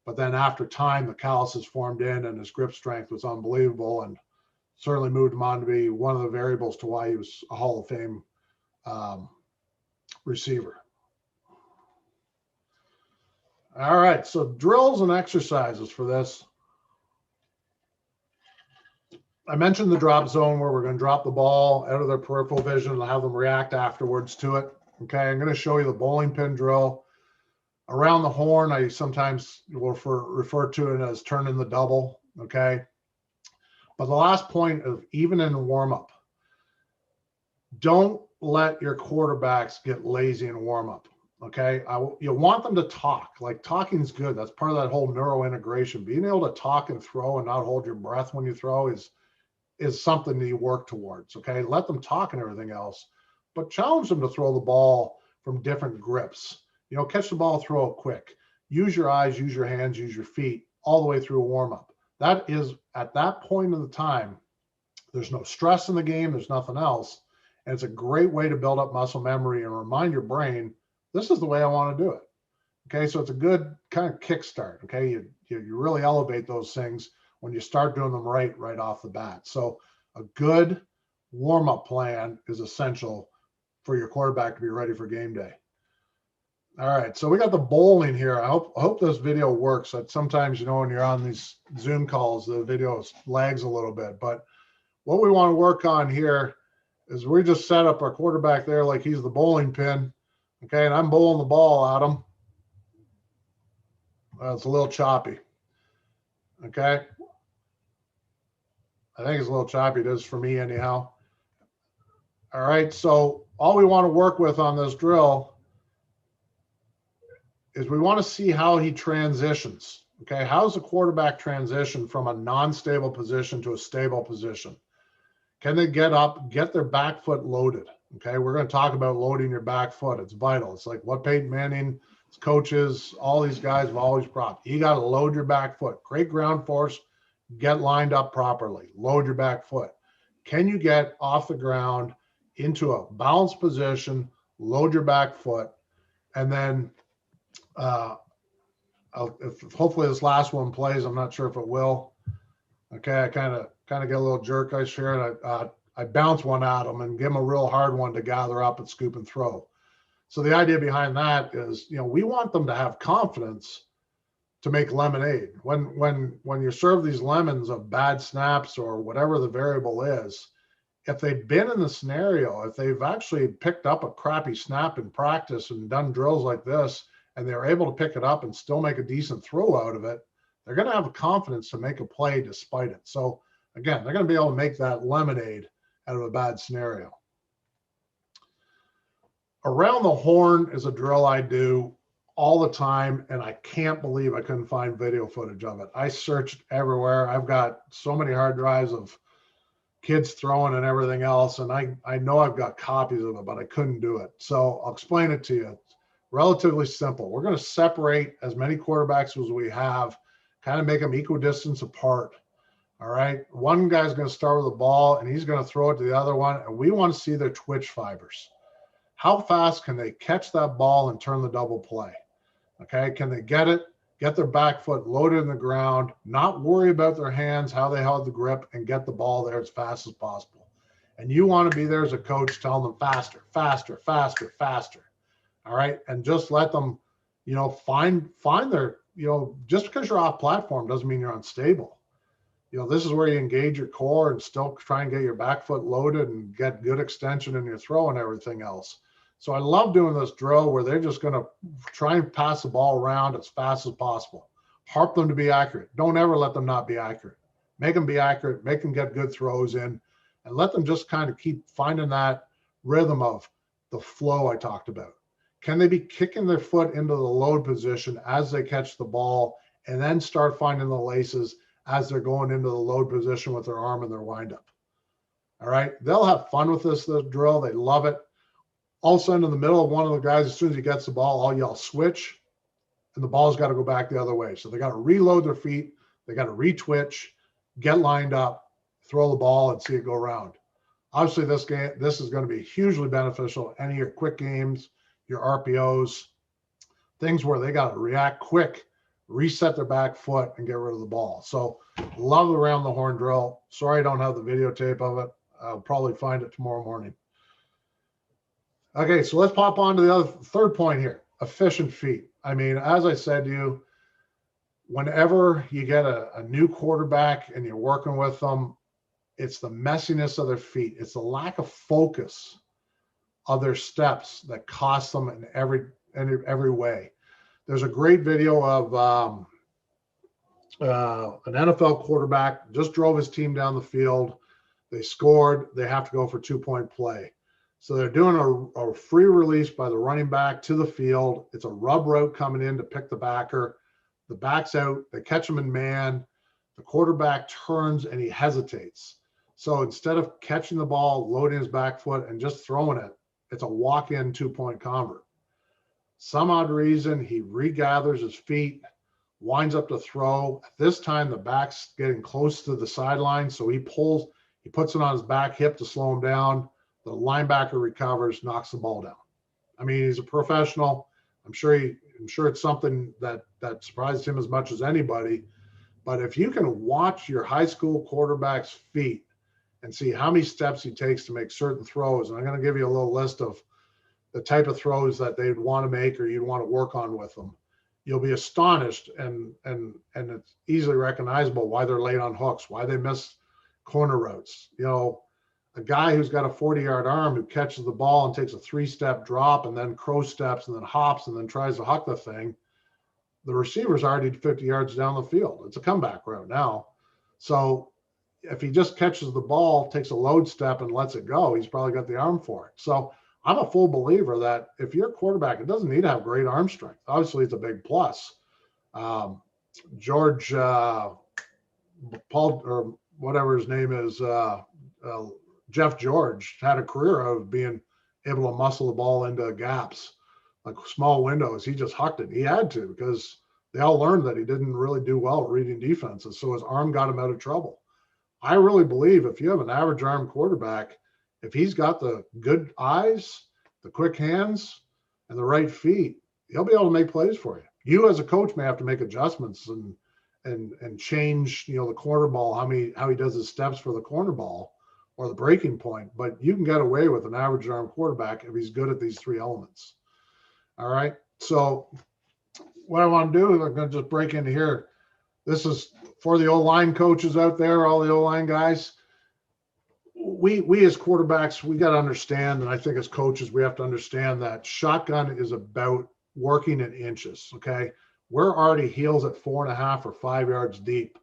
But then after time, the calluses formed in and his grip strength was unbelievable, and certainly moved him on to be one of the variables to why he was a Hall of Fame receiver. All right, so drills and exercises for this. I mentioned the drop zone where we're going to drop the ball out of their peripheral vision and have them react afterwards to it. Okay, I'm going to show you the bowling pin drill. Around the horn, I sometimes will refer to it as turning the double. Okay, but the last point of even in the warm-up, don't let your quarterbacks get lazy in warm-up. Okay, you want them to talk. Like, talking is good. That's part of that whole neuro integration. Being able to talk and throw and not hold your breath when you throw is something that you work towards. Okay, let them talk and everything else, but challenge them to throw the ball from different grips. Catch the ball, throw it quick. Use your eyes, use your hands, use your feet all the way through a warm-up. That is, at that point of the time, there's no stress in the game. There's nothing else. And it's a great way to build up muscle memory and remind your brain, this is the way I want to do it. Okay, so it's a good kind of kickstart. Okay, you really elevate those things when you start doing them right off the bat. So a good warm-up plan is essential for your quarterback to be ready for game day. All right, so we got the bowling here. I hope this video works. Sometimes, when you're on these Zoom calls, the video lags a little bit. But what we want to work on here is we just set up our quarterback there like he's the bowling pin. Okay, and I'm bowling the ball at him. It's a little choppy. Okay, I think it's a little choppy. It is for me anyhow. All right, so all we want to work with on this drill is we want to see how he transitions. Okay, how does the quarterback transition from a non-stable position to a stable position? Can they get up, get their back foot loaded? Okay, we're going to talk about loading your back foot. It's vital. It's like what Peyton Manning, his coaches, all these guys have always propped. You got to load your back foot. Great ground force. Get lined up properly. Load your back foot. Can you get off the ground into a balanced position, load your back foot, and then if hopefully this last one plays. I'm not sure if it will. Okay, I kind of get a little jerkish here, and I bounce one at him and give him a real hard one to gather up and scoop and throw. So the idea behind that is, we want them to have confidence to make lemonade. When you serve these lemons of bad snaps or whatever the variable is, if they've been in the scenario, if they've actually picked up a crappy snap in practice and done drills like this, and they're able to pick it up and still make a decent throw out of it, they're going to have confidence to make a play despite it. So again, they're going to be able to make that lemonade out of a bad scenario. Around the horn is a drill I do all the time, and I can't believe I couldn't find video footage of it. I searched everywhere. I've got so many hard drives of kids throwing and everything else, and I know I've got copies of it, but I couldn't do it. So I'll explain it to you. It's relatively simple. We're going to separate as many quarterbacks as we have, kind of make them equidistance apart. All right. One guy's going to start with the ball, and he's going to throw it to the other one, and we want to see their twitch fibers. How fast can they catch that ball and turn the double play? Okay. Can they get it, get their back foot loaded in the ground, not worry about their hands, how they held the grip, and get the ball there as fast as possible? And you want to be there as a coach telling them faster, faster, faster, faster. All right. And just let them, find their, just because you're off platform doesn't mean you're unstable. This is where you engage your core and still try and get your back foot loaded and get good extension in your throw and everything else. So I love doing this drill where they're just going to try and pass the ball around as fast as possible. Harp them to be accurate. Don't ever let them not be accurate. Make them be accurate, make them get good throws in, and let them just kind of keep finding that rhythm of the flow I talked about. Can they be kicking their foot into the load position as they catch the ball and then start finding the laces as they're going into the load position with their arm and their windup? All right. They'll have fun with this drill. They love it. All of a sudden, in the middle of one of the guys, as soon as he gets the ball, I'll yell switch, and the ball's got to go back the other way. So they got to reload their feet. They got to re-twitch, get lined up, throw the ball, and see it go around. Obviously, this is going to be hugely beneficial. Any of your quick games, your RPOs, things where they got to react quick, reset their back foot, and get rid of the ball. So love the around the horn drill. Sorry I don't have the videotape of it. I'll probably find it tomorrow morning. Okay, so let's pop on to the third point here, efficient feet. I mean, as I said to you, whenever you get a new quarterback and you're working with them, it's the messiness of their feet. It's the lack of focus of their steps that costs them in every way. There's a great video of an NFL quarterback just drove his team down the field. They scored. They have to go for 2-point play. So they're doing a free release by the running back to the field. It's a rub route coming in to pick the backer. The back's out. They catch him in man. The quarterback turns and he hesitates. So instead of catching the ball, loading his back foot, and just throwing it, it's a walk-in 2-point convert. Some odd reason, he regathers his feet, winds up to throw. At this time, the back's getting close to the sideline, so he puts it on his back hip to slow him down. The linebacker recovers, knocks the ball down. I mean, he's a professional. I'm sure it's something that surprised him as much as anybody. But if you can watch your high school quarterback's feet and see how many steps he takes to make certain throws, and I'm going to give you a little list of the type of throws that they'd want to make or you'd want to work on with them, you'll be astonished, and it's easily recognizable why they're late on hooks, why they miss corner routes. A guy who's got a 40-yard arm who catches the ball and takes a 3-step drop and then crow steps and then hops and then tries to huck the thing, the receiver's already 50 yards down the field. It's a comeback route now. So if he just catches the ball, takes a load step and lets it go, he's probably got the arm for it. So I'm a full believer that if you're a quarterback, it doesn't need to have great arm strength. Obviously, it's a big plus. George Paul, or whatever his name is, Jeff George, had a career of being able to muscle the ball into gaps, like small windows. He just hucked it. He had to, because they all learned that he didn't really do well at reading defenses. So his arm got him out of trouble. I really believe if you have an average arm quarterback, if he's got the good eyes, the quick hands, and the right feet, he'll be able to make plays for you. You as a coach may have to make adjustments and change, the corner ball, how he does his steps for the corner ball or the breaking point, but you can get away with an average arm quarterback if he's good at these three elements. All right. So what I want to do is I'm going to just break into here. This is for the O-line coaches out there, all the O-line guys. We as quarterbacks, we got to understand, and I think as coaches, we have to understand that shotgun is about working in inches. Okay. We're already heels at 4.5 or 5 yards deep.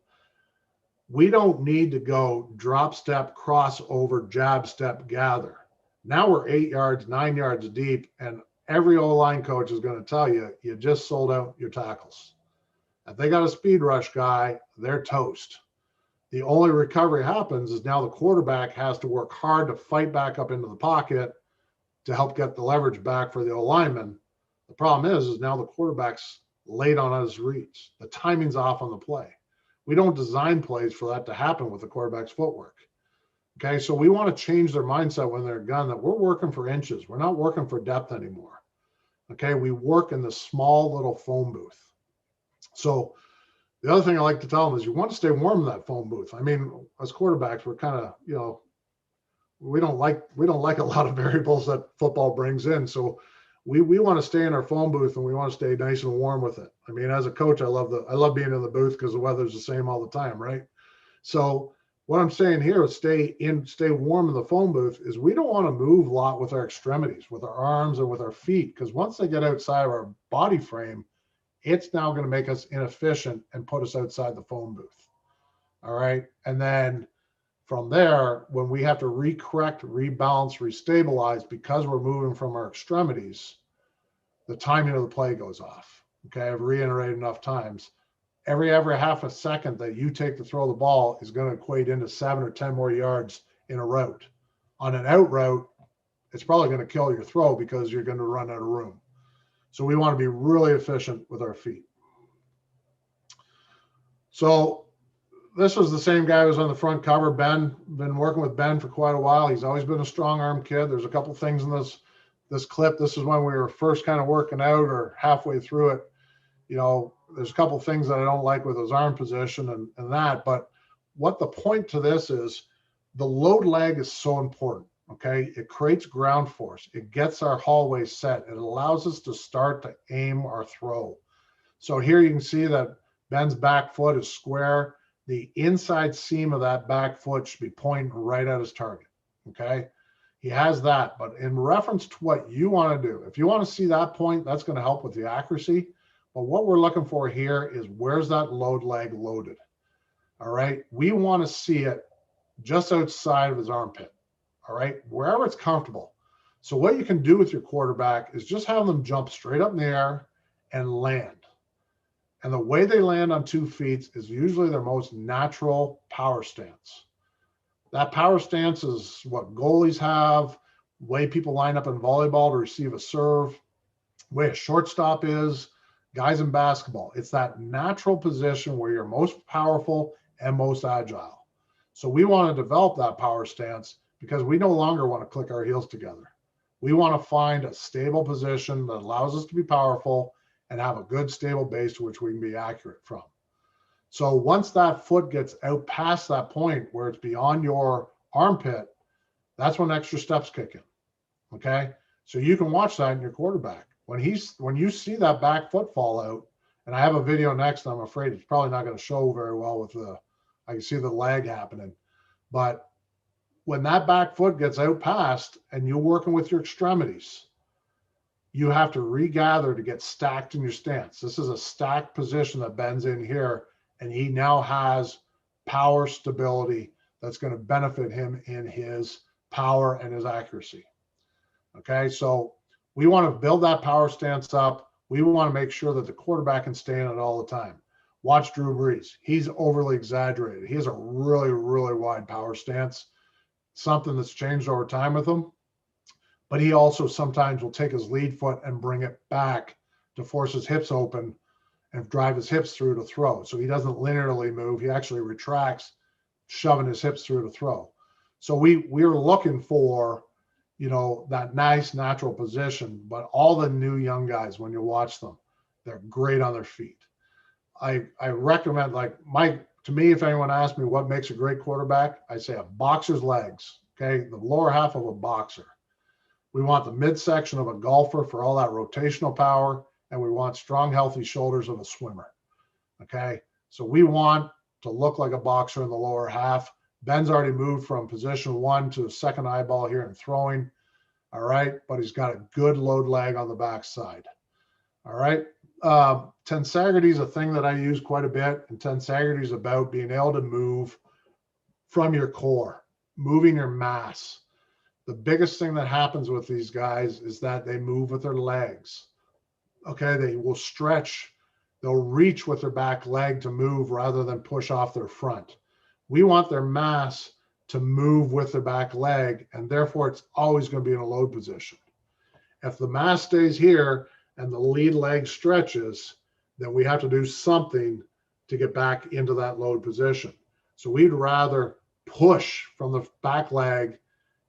We don't need to go drop step, crossover, jab step, gather. Now we're 8 yards, 9 yards deep, and every O-line coach is going to tell you, you just sold out your tackles. If they got a speed rush guy, they're toast. The only recovery happens is now the quarterback has to work hard to fight back up into the pocket to help get the leverage back for the O-lineman. The problem is now the quarterback's late on his reads. The timing's off on the play. We don't design plays for that to happen with the quarterback's footwork. Okay, so we want to change their mindset when they're a gun, that we're working for inches. We're not working for depth anymore. Okay, we work in the small little phone booth. So the other thing I like to tell them is you want to stay warm in that phone booth. I mean, as quarterbacks, we're kind of, we don't like a lot of variables that football brings in. So we want to stay in our phone booth, and we want to stay nice and warm with it. I mean, as a coach, I love being in the booth because the weather's the same all the time, right? So what I'm saying here is stay warm in the phone booth is we don't want to move a lot with our extremities, with our arms or with our feet, because once they get outside of our body frame, it's now going to make us inefficient and put us outside the phone booth. All right. And then from there, when we have to recorrect, rebalance, restabilize, because we're moving from our extremities, the timing of the play goes off. Okay. I've reiterated enough times. Every half a second that you take to throw the ball is going to equate into 7 or 10 more yards in a route. On an out route, it's probably going to kill your throw because you're going to run out of room. So we want to be really efficient with our feet. So this was the same guy who was on the front cover. Ben, been working with Ben for quite a while. He's always been a strong arm kid. There's a couple things in this clip. This is when we were first kind of working out or halfway through it. There's a couple things that I don't like with his arm position and that, but what the point to this is, the load leg is so important. Okay. It creates ground force. It gets our hallway set. It allows us to start to aim our throw. So here you can see that Ben's back foot is square. The inside seam of that back foot should be pointing right at his target. Okay. He has that, but in reference to what you want to do, if you want to see that point, that's going to help with the accuracy. But what we're looking for here is, where's that load leg loaded? All right. We want to see it just outside of his armpit. All right. Wherever it's comfortable. So what you can do with your quarterback is just have them jump straight up in the air and land. And the way they land on 2 feet is usually their most natural power stance. That power stance is what goalies have, the way people line up in volleyball to receive a serve, the way a shortstop is, guys in basketball. It's that natural position where you're most powerful and most agile. So we want to develop that power stance because we no longer want to click our heels together. We want to find a stable position that allows us to be powerful and have a good stable base to which we can be accurate from. So once that foot gets out past that point where it's beyond your armpit, that's when extra steps kick in. Okay. So you can watch that in your quarterback. When you see that back foot fall out, and I have a video next, I'm afraid it's probably not going to show very well with I can see the lag happening, but when that back foot gets out past and you're working with your extremities, you have to regather to get stacked in your stance. This is a stacked position that Ben's in here, and he now has power stability that's going to benefit him in his power and his accuracy. Okay, so we want to build that power stance up. We want to make sure that the quarterback can stay in it all the time. Watch Drew Brees. He's overly exaggerated. He has a really, really wide power stance, something that's changed over time with him. But he also sometimes will take his lead foot and bring it back to force his hips open and drive his hips through to throw. So he doesn't linearly move. He actually retracts, shoving his hips through to throw. So we're looking for, you know, that nice natural position. But all the new young guys, when you watch them, they're great on their feet. I recommend, like, to me, if anyone asks me what makes a great quarterback, I say a boxer's legs, okay? The lower half of a boxer. We want the midsection of a golfer for all that rotational power, and we want strong, healthy shoulders of a swimmer, okay? So we want to look like a boxer in the lower half. Ben's already moved from position 1 to a second eyeball here and throwing, all right? But he's got a good load leg on the backside, all right? Tensegrity is a thing that I use quite a bit, and tensegrity is about being able to move from your core, moving your mass. The biggest thing that happens with these guys is that they move with their legs. Okay, they will stretch, they'll reach with their back leg to move rather than push off their front. We want their mass to move with their back leg, and therefore it's always going to be in a load position. If the mass stays here and the lead leg stretches, then we have to do something to get back into that load position. So we'd rather push from the back leg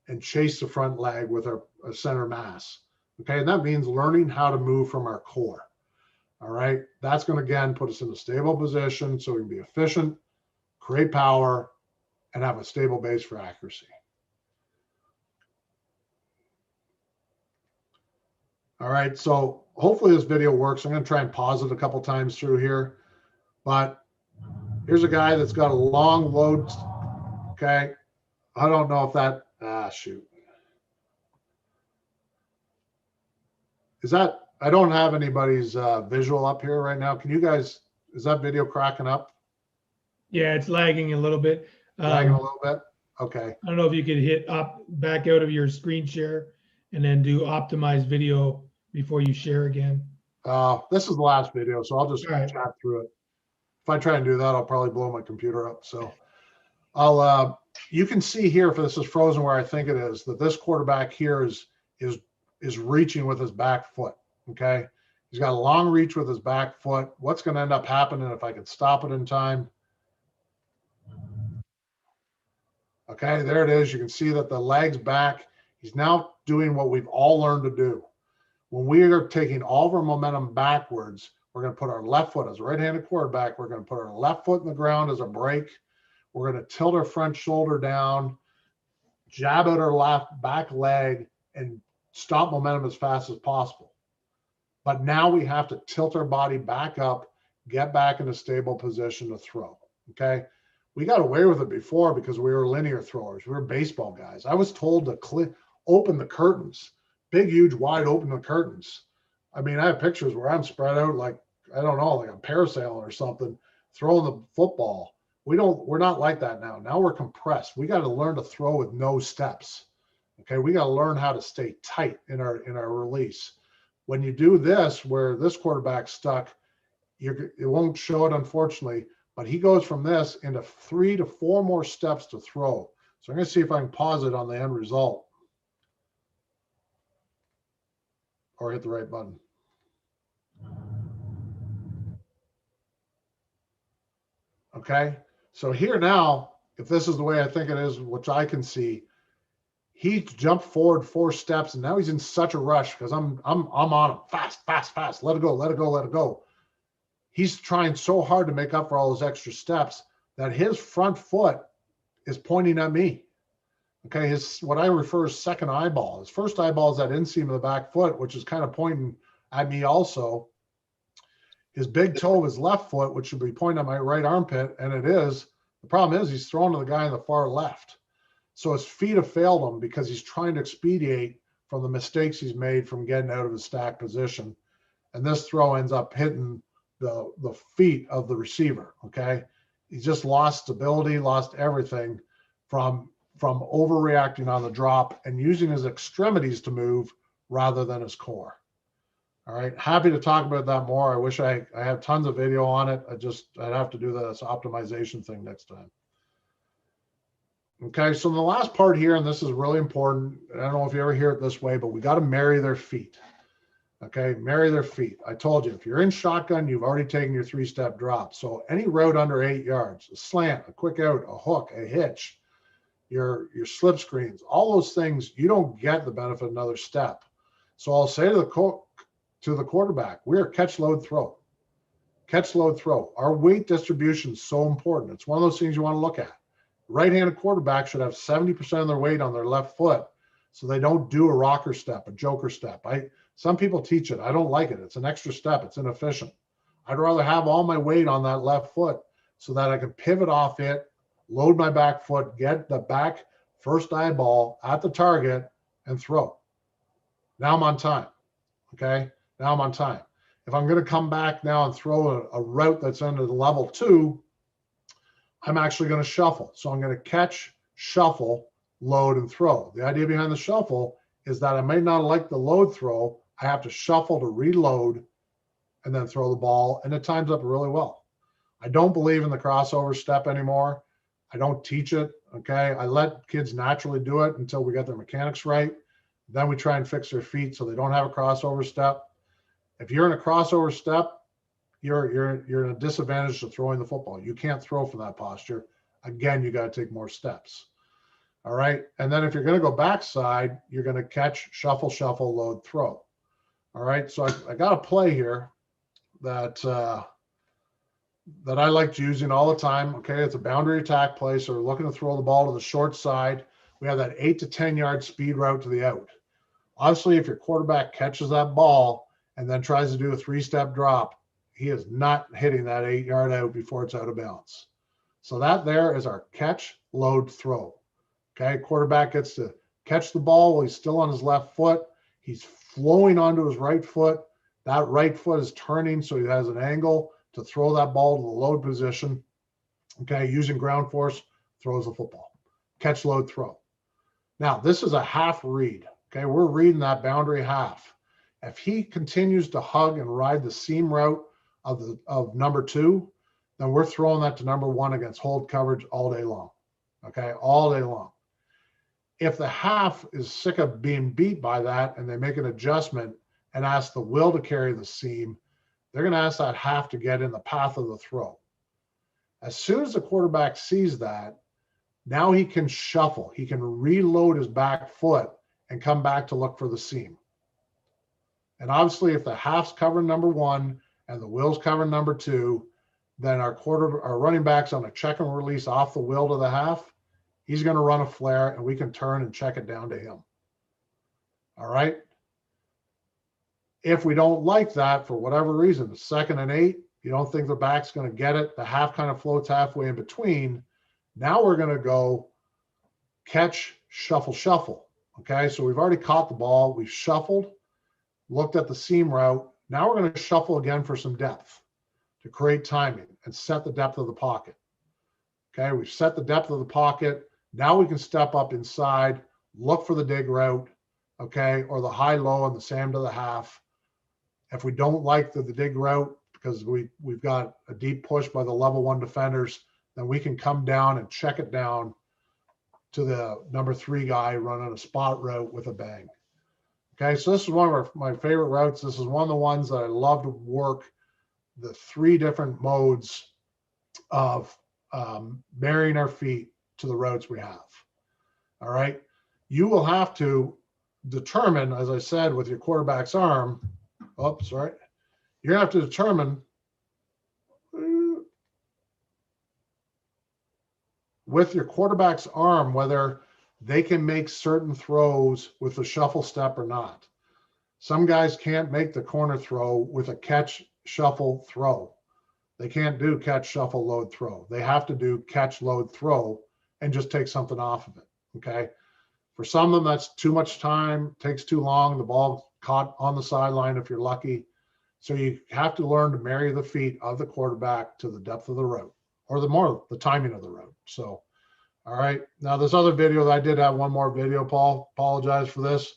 and chase the front leg with our center mass. Okay, and that means learning how to move from our core. All right, that's going to, again, put us in a stable position so we can be efficient, create power, and have a stable base for accuracy. All right, so hopefully this video works. I'm going to try and pause it a couple times through here, but here's a guy that's got a long load. Okay, I don't know if that, shoot. Is that, I don't have anybody's visual up here right now. Can you guys, is that video cracking up? Yeah, it's lagging a little bit. Lagging a little bit? Okay. I don't know if you could hit back out of your screen share and then do optimize video before you share again. This is the last video, so I'll just All right. chat through it. If I try and do that, I'll probably blow my computer up. So you can see here, if this is frozen where I think it is, that this quarterback here is reaching with his back foot, okay? He's got a long reach with his back foot. What's going to end up happening if I can stop it in time? Okay, there it is. You can see that the leg's back. He's now doing what we've all learned to do. When we are taking all of our momentum backwards, we're going to put our left foot as a right-handed quarterback. We're going to put our left foot in the ground as a break. We're going to tilt our front shoulder down, jab out our left back leg, and stop momentum as fast as possible. But now we have to tilt our body back up, get back in a stable position to throw, okay? We got away with it before because we were linear throwers. We were baseball guys. I was told to open the curtains, big, huge, wide open the curtains. I mean, I have pictures where I'm spread out like, I don't know, like a parasailing or something, throwing the football. We're not like that now. Now we're compressed. We got to learn to throw with no steps. Okay, we got to learn how to stay tight in our release. When you do this, where this quarterback's stuck, it won't show it, unfortunately, but he goes from this into 3 to 4 more steps to throw. So I'm going to see if I can pause it on the end result or hit the right button. Okay, so here now, if this is the way I think it is, which I can see, he jumped forward 4 steps, and now he's in such a rush because I'm on him fast. Let it go. He's trying so hard to make up for all those extra steps that his front foot is pointing at me. Okay, his what I refer as second eyeball. His first eyeball is that inseam of the back foot, which is kind of pointing at me also. His big toe of his left foot, which should be pointing at my right armpit, and it is. The problem is he's throwing to the guy on the far left. So his feet have failed him because he's trying to expedite from the mistakes he's made from getting out of his stack position. And this throw ends up hitting the feet of the receiver, okay? He just lost stability, lost everything from overreacting on the drop and using his extremities to move rather than his core. All right, happy to talk about that more. I wish I have tons of video on it. I'd have to do this optimization thing next time. Okay, so the last part here, and this is really important. I don't know if you ever hear it this way, but we got to marry their feet. Okay, marry their feet. I told you, if you're in shotgun, you've already taken your 3-step drop. So any route under 8 yards, a slant, a quick out, a hook, a hitch, your slip screens, all those things, you don't get the benefit of another step. So I'll say to the quarterback, we're catch, load, throw. Catch, load, throw. Our weight distribution is so important. It's one of those things you want to look at. Right-handed quarterback should have 70% of their weight on their left foot so they don't do a rocker step, a joker step. Some people teach it. I don't like it. It's an extra step. It's inefficient. I'd rather have all my weight on that left foot so that I can pivot off it, load my back foot, get the back first eyeball at the target, and throw. Now I'm on time. Okay? Now I'm on time. If I'm going to come back now and throw a route that's under the level 2, I'm actually going to shuffle. So I'm going to catch, shuffle, load, and throw. The idea behind the shuffle is that I may not like the load throw. I have to shuffle to reload and then throw the ball, and it times up really well. I don't believe in the crossover step anymore. I don't teach it, okay? I let kids naturally do it until we get their mechanics right. Then we try and fix their feet so they don't have a crossover step. If you're in a crossover step, you're in a disadvantage to throwing the football. You can't throw from that posture. Again, you got to take more steps. All right. And then if you're going to go backside, you're going to catch, shuffle, shuffle, load, throw. All right. So I got a play here that I like using all the time. Okay. It's a boundary attack play. So we're looking to throw the ball to the short side. We have that 8 to 10 yard speed route to the out. Obviously, if your quarterback catches that ball and then tries to do a 3-step drop, he is not hitting that 8 yard out before it's out of bounds. So that there is our catch, load, throw. Okay, quarterback gets to catch the ball while he's still on his left foot. He's flowing onto his right foot. That right foot is turning, so he has an angle to throw that ball to the load position. Okay, using ground force, throws the football. Catch, load, throw. Now, this is a half read. Okay, we're reading that boundary half. If he continues to hug and ride the seam route of number 2, then we're throwing that to number 1 against hold coverage all day long. Okay, all day long. If the half is sick of being beat by that and they make an adjustment and ask the will to carry the seam, they're going to ask that half to get in the path of the throw. As soon as the quarterback sees that, now he can shuffle. He can reload his back foot and come back to look for the seam. And obviously, if the half's covering number 1 and the will's covering number 2, then our running back's on a check and release off the will to the half. He's going to run a flare, and we can turn and check it down to him. All right. If we don't like that for whatever reason, 2nd and 8, you don't think the back's going to get it, the half kind of floats halfway in between. Now we're going to go catch, shuffle, shuffle. Okay, so we've already caught the ball. We've shuffled, looked at the seam route. Now we're going to shuffle again for some depth to create timing and set the depth of the pocket. Okay, we've set the depth of the pocket. Now we can step up inside, look for the dig route, okay, or the high-low and the Sam to the half. If we don't like the dig route because we've got a deep push by the level 1 defenders, then we can come down and check it down to the number 3 guy running a spot route with a bang. Okay, so this is one of my favorite routes. This is one of the ones that I love to work, the 3 different modes of marrying our feet to the routes we have. All right, you will have to determine, as I said, with your quarterback's arm, you're gonna have to determine with your quarterback's arm whether they can make certain throws with the shuffle step or not. Some guys can't make the corner throw with a catch, shuffle, throw. They can't do catch, shuffle, load, throw. They have to do catch, load, throw, and just take something off of it, okay? For some of them, that's too much time, takes too long, the ball caught on the sideline if you're lucky. So you have to learn to marry the feet of the quarterback to the depth of the route, or the timing of the route. So All right. Now this other video, I did have one more video, Paul. Apologize for this.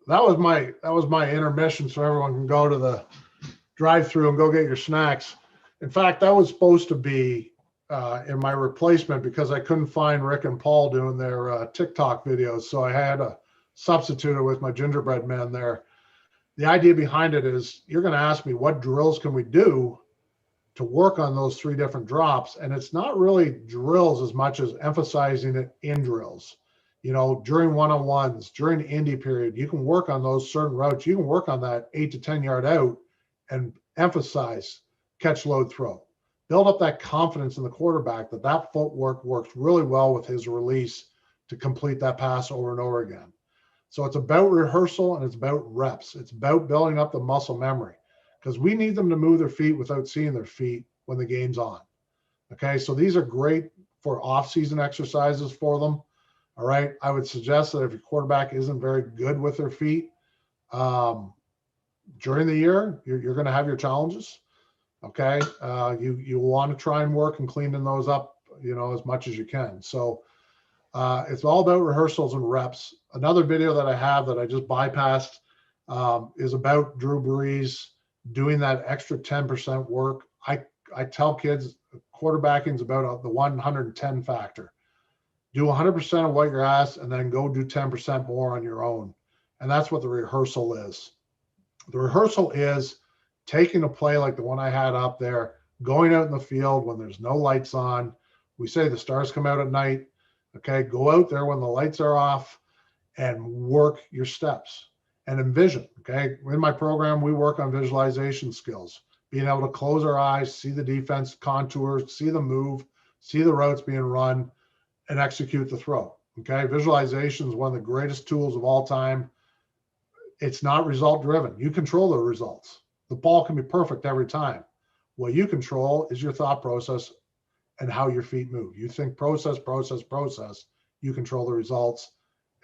That was my intermission, so everyone can go to the drive-through and go get your snacks. In fact, that was supposed to be in my replacement because I couldn't find Rick and Paul doing their TikTok videos, so I had to substitute it with my gingerbread man there. The idea behind it is you're going to ask me what drills can we do to work on those 3 different drops, and it's not really drills as much as emphasizing it in drills. You know, during one-on-ones, during the indie period, you can work on those certain routes. You can work on that 8 to 10 yard out and emphasize catch, load, throw. Build up that confidence in the quarterback that that footwork works really well with his release to complete that pass over and over again. So it's about rehearsal and it's about reps. It's about building up the muscle memory because we need them to move their feet without seeing their feet when the game's on. Okay, so these are great for off-season exercises for them. All right. I would suggest that if your quarterback isn't very good with their feet during the year, you're going to have your challenges. Okay. You want to try and work and cleaning those up, you know, as much as you can. So it's all about rehearsals and reps. Another video that I have that I just bypassed is about Drew Brees doing that extra 10% work. I tell kids quarterbacking is about the 110 factor. Do 100% of what you're asked and then go do 10% more on your own. And that's what the rehearsal is. The rehearsal is taking a play like the one I had up there, going out in the field when there's no lights on. We say the stars come out at night. Okay, go out there when the lights are off and work your steps and envision. Okay, in my program, we work on visualization skills, being able to close our eyes, see the defense contours, see the move, see the routes being run, and execute the throw. Okay, visualization is one of the greatest tools of all time. It's not result driven. You control the results. The ball can be perfect every time. What you control is your thought process and how your feet move. You think process. You control the results.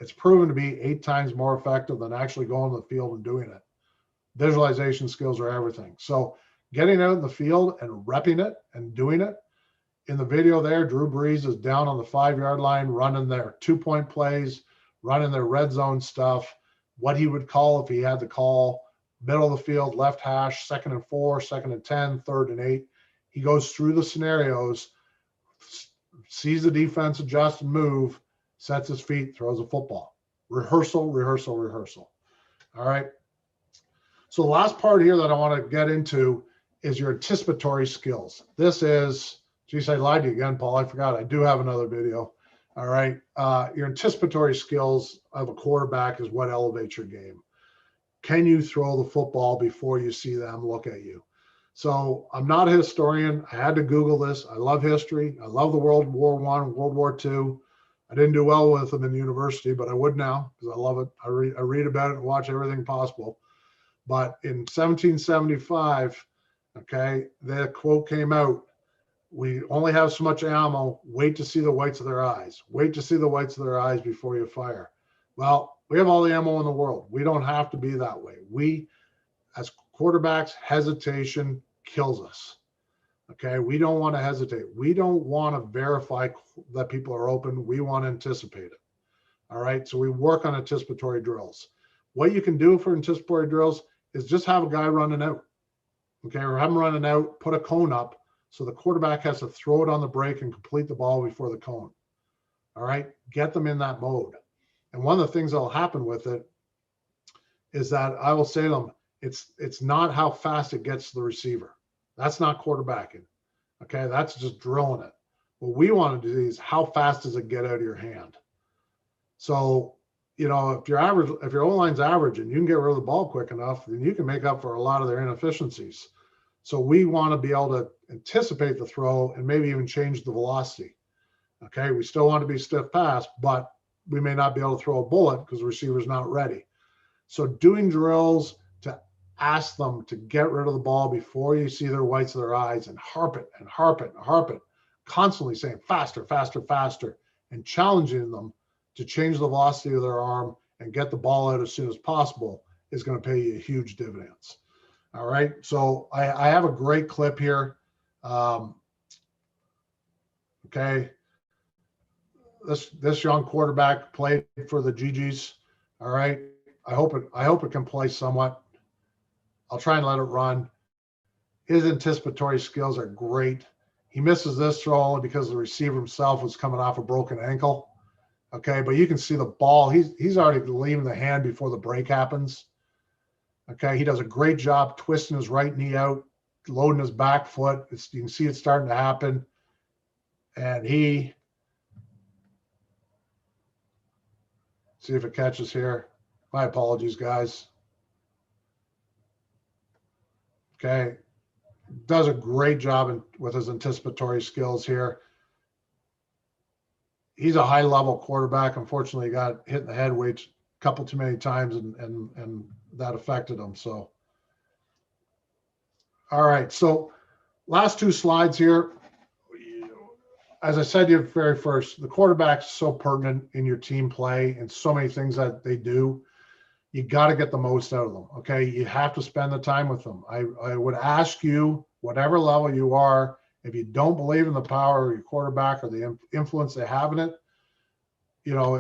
It's proven to be 8 times more effective than actually going to the field and doing it. Visualization skills are everything. So getting out in the field and repping it and doing it. In the video there, Drew Brees is down on the 5 yard line, running their 2-point plays, running their red zone stuff, what he would call if he had to call middle of the field, left hash, 2nd and 4, 2nd and 10, 3rd and 8. He goes through the scenarios, sees the defense adjust and move, sets his feet, throws a football. Rehearsal. All right. So the last part here that I want to get into is your anticipatory skills. This is, geez, I lied to you again, Paul. I forgot. I do have another video. All right. Your anticipatory skills of a quarterback is what elevates your game. Can you throw the football before you see them look at you? So I'm not a historian. I had to Google this. I love history. I love the World War I, World War II. I didn't do well with them in university, but I would now because I love it. I read about it and watch everything possible. But in 1775, okay, the quote came out, we only have so much ammo. Wait to see the whites of their eyes. Wait to see the whites of their eyes before you fire. Well, we have all the ammo in the world. We don't have to be that way. We, as quarterbacks, hesitation kills us. Okay, we don't want to hesitate. We don't want to verify that people are open. We want to anticipate it. All right, so we work on anticipatory drills. What you can do for anticipatory drills is just have a guy running out. Okay, or have him running out, put a cone up, so the quarterback has to throw it on the break and complete the ball before the cone. All right, get them in that mode. And one of the things that will happen with it is that I will say to them, it's not how fast it gets to the receiver. That's not quarterbacking. Okay, that's just drilling it. What we want to do is how fast does it get out of your hand? So, you know, if your O-line's average and you can get rid of the ball quick enough, then you can make up for a lot of their inefficiencies. So we want to be able to anticipate the throw and maybe even change the velocity. Okay, we still want to be stiff pass, but we may not be able to throw a bullet because the receiver's not ready. So doing drills to ask them to get rid of the ball before you see their whites of their eyes, and harp it and harp it and harp it, constantly saying faster, faster, faster, and challenging them to change the velocity of their arm and get the ball out as soon as possible is going to pay you huge dividends. All right. So I have a great clip here. Okay. This young quarterback played for the GGs. All right. I hope it can play somewhat. I'll try and let it run. His anticipatory skills are great. He misses this throw only because the receiver himself was coming off a broken ankle. Okay, but you can see the ball. He's already leaving the hand before the break happens. Okay, he does a great job twisting his right knee out, loading his back foot. You can see it starting to happen. And see if it catches here. My apologies, guys. Okay, does a great job with his anticipatory skills here. He's a high-level quarterback. Unfortunately, he got hit in the head a couple too many times, and that affected him. So, all right. So, last two slides here. As I said to you very first, the quarterback's so pertinent in your team play and so many things that they do. You got to get the most out of them. Okay, you have to spend the time with them. I would ask you, whatever level you are, if you don't believe in the power of your quarterback or the influence they have in it,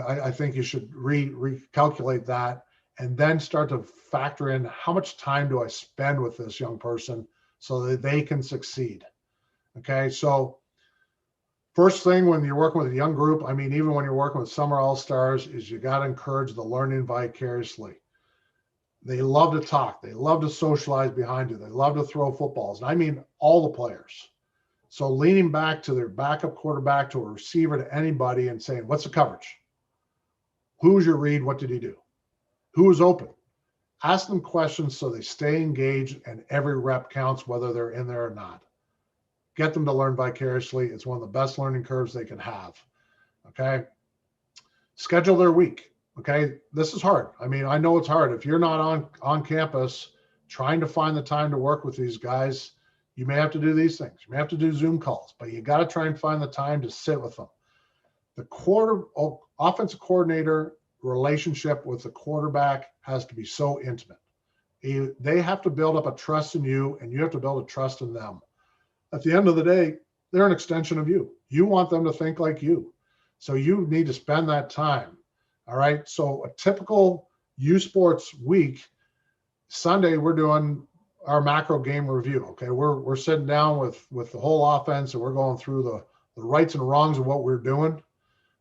I think you should recalculate that and then start to factor in how much time do I spend with this young person so that they can succeed. Okay, so first thing when you're working with a young group, I mean, even when you're working with summer all-stars, is you got to encourage the learning vicariously. They love to talk. They love to socialize behind you. They love to throw footballs. And I mean all the players. So leaning back to their backup quarterback, to a receiver, to anybody and saying, what's the coverage? Who's your read? What did he do? Who is open? Ask them questions so they stay engaged and every rep counts, whether they're in there or not. Get them to learn vicariously. It's one of the best learning curves they can have. Okay. Schedule their week. Okay. This is hard. I mean, I know it's hard. If you're not on campus trying to find the time to work with these guys, you may have to do these things. You may have to do Zoom calls, but you got to try and find the time to sit with them. The offensive coordinator relationship with the quarterback has to be so intimate. They have to build up a trust in you, and you have to build a trust in them. At the end of the day, they're an extension of you. You want them to think like you. So you need to spend that time. All right. So a typical U Sports week, Sunday, we're doing our macro game review. Okay. We're sitting down with the whole offense and we're going through the rights and wrongs of what we're doing.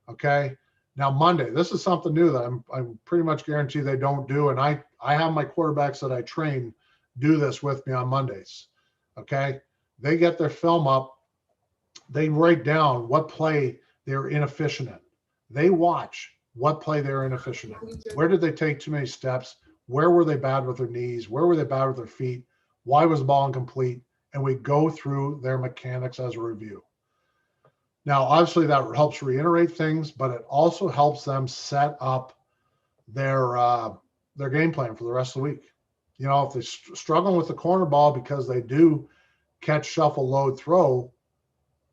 Okay. Now Monday, this is something new that I'm pretty much guaranteed they don't do. And I have my quarterbacks that I train do this with me on Mondays. Okay. They get their film up. They write down what play they're inefficient in. They watch what play they're inefficient in. Where did they take too many steps? Where were they bad with their knees? Where were they bad with their feet? Why was the ball incomplete? And we go through their mechanics as a review. Now, obviously that helps reiterate things, but it also helps them set up their game plan for the rest of the week. If they're struggling with the corner ball because they do catch, shuffle, load, throw,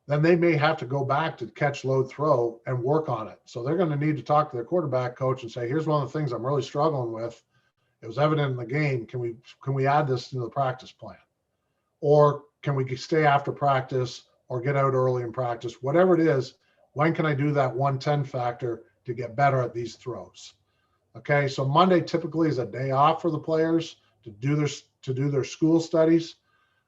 then they may have to go back to catch, load, throw and work on it. So they're going to need to talk to their quarterback coach and say, here's one of the things I'm really struggling with. It was evident in the game. Can we add this into the practice plan? Or can we stay after practice or get out early in practice? Whatever it is, when can I do that 110 factor to get better at these throws? Okay, so Monday typically is a day off for the players to do their school studies.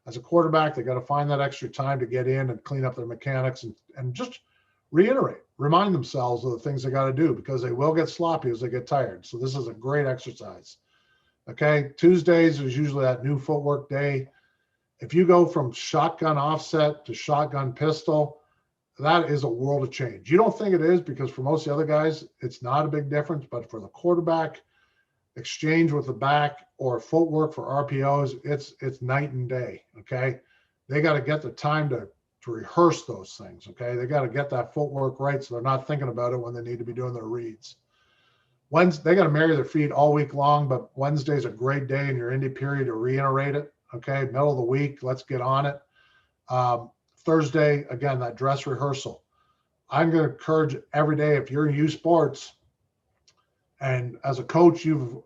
As a quarterback, they got to find that extra time to get in and clean up their mechanics and just remind themselves of the things they got to do, because they will get sloppy as they get tired. So this is a great exercise. Okay, Tuesdays is usually that new footwork day. If you go from shotgun offset to shotgun pistol, that is a world of change. You don't think it is, because for most of the other guys, it's not a big difference. But for the quarterback, exchange with the back or footwork for RPOs, it's night and day. Okay, they got to get the time to rehearse those things. Okay, they got to get that footwork right so they're not thinking about it when they need to be doing their reads. Wednesday, they got to marry their feet all week long, but Wednesday's a great day in your indie period to reiterate it. Okay, middle of the week, let's get on it. Thursday, again, that dress rehearsal. I'm going to encourage every day, if you're in youth sports and as a coach, you've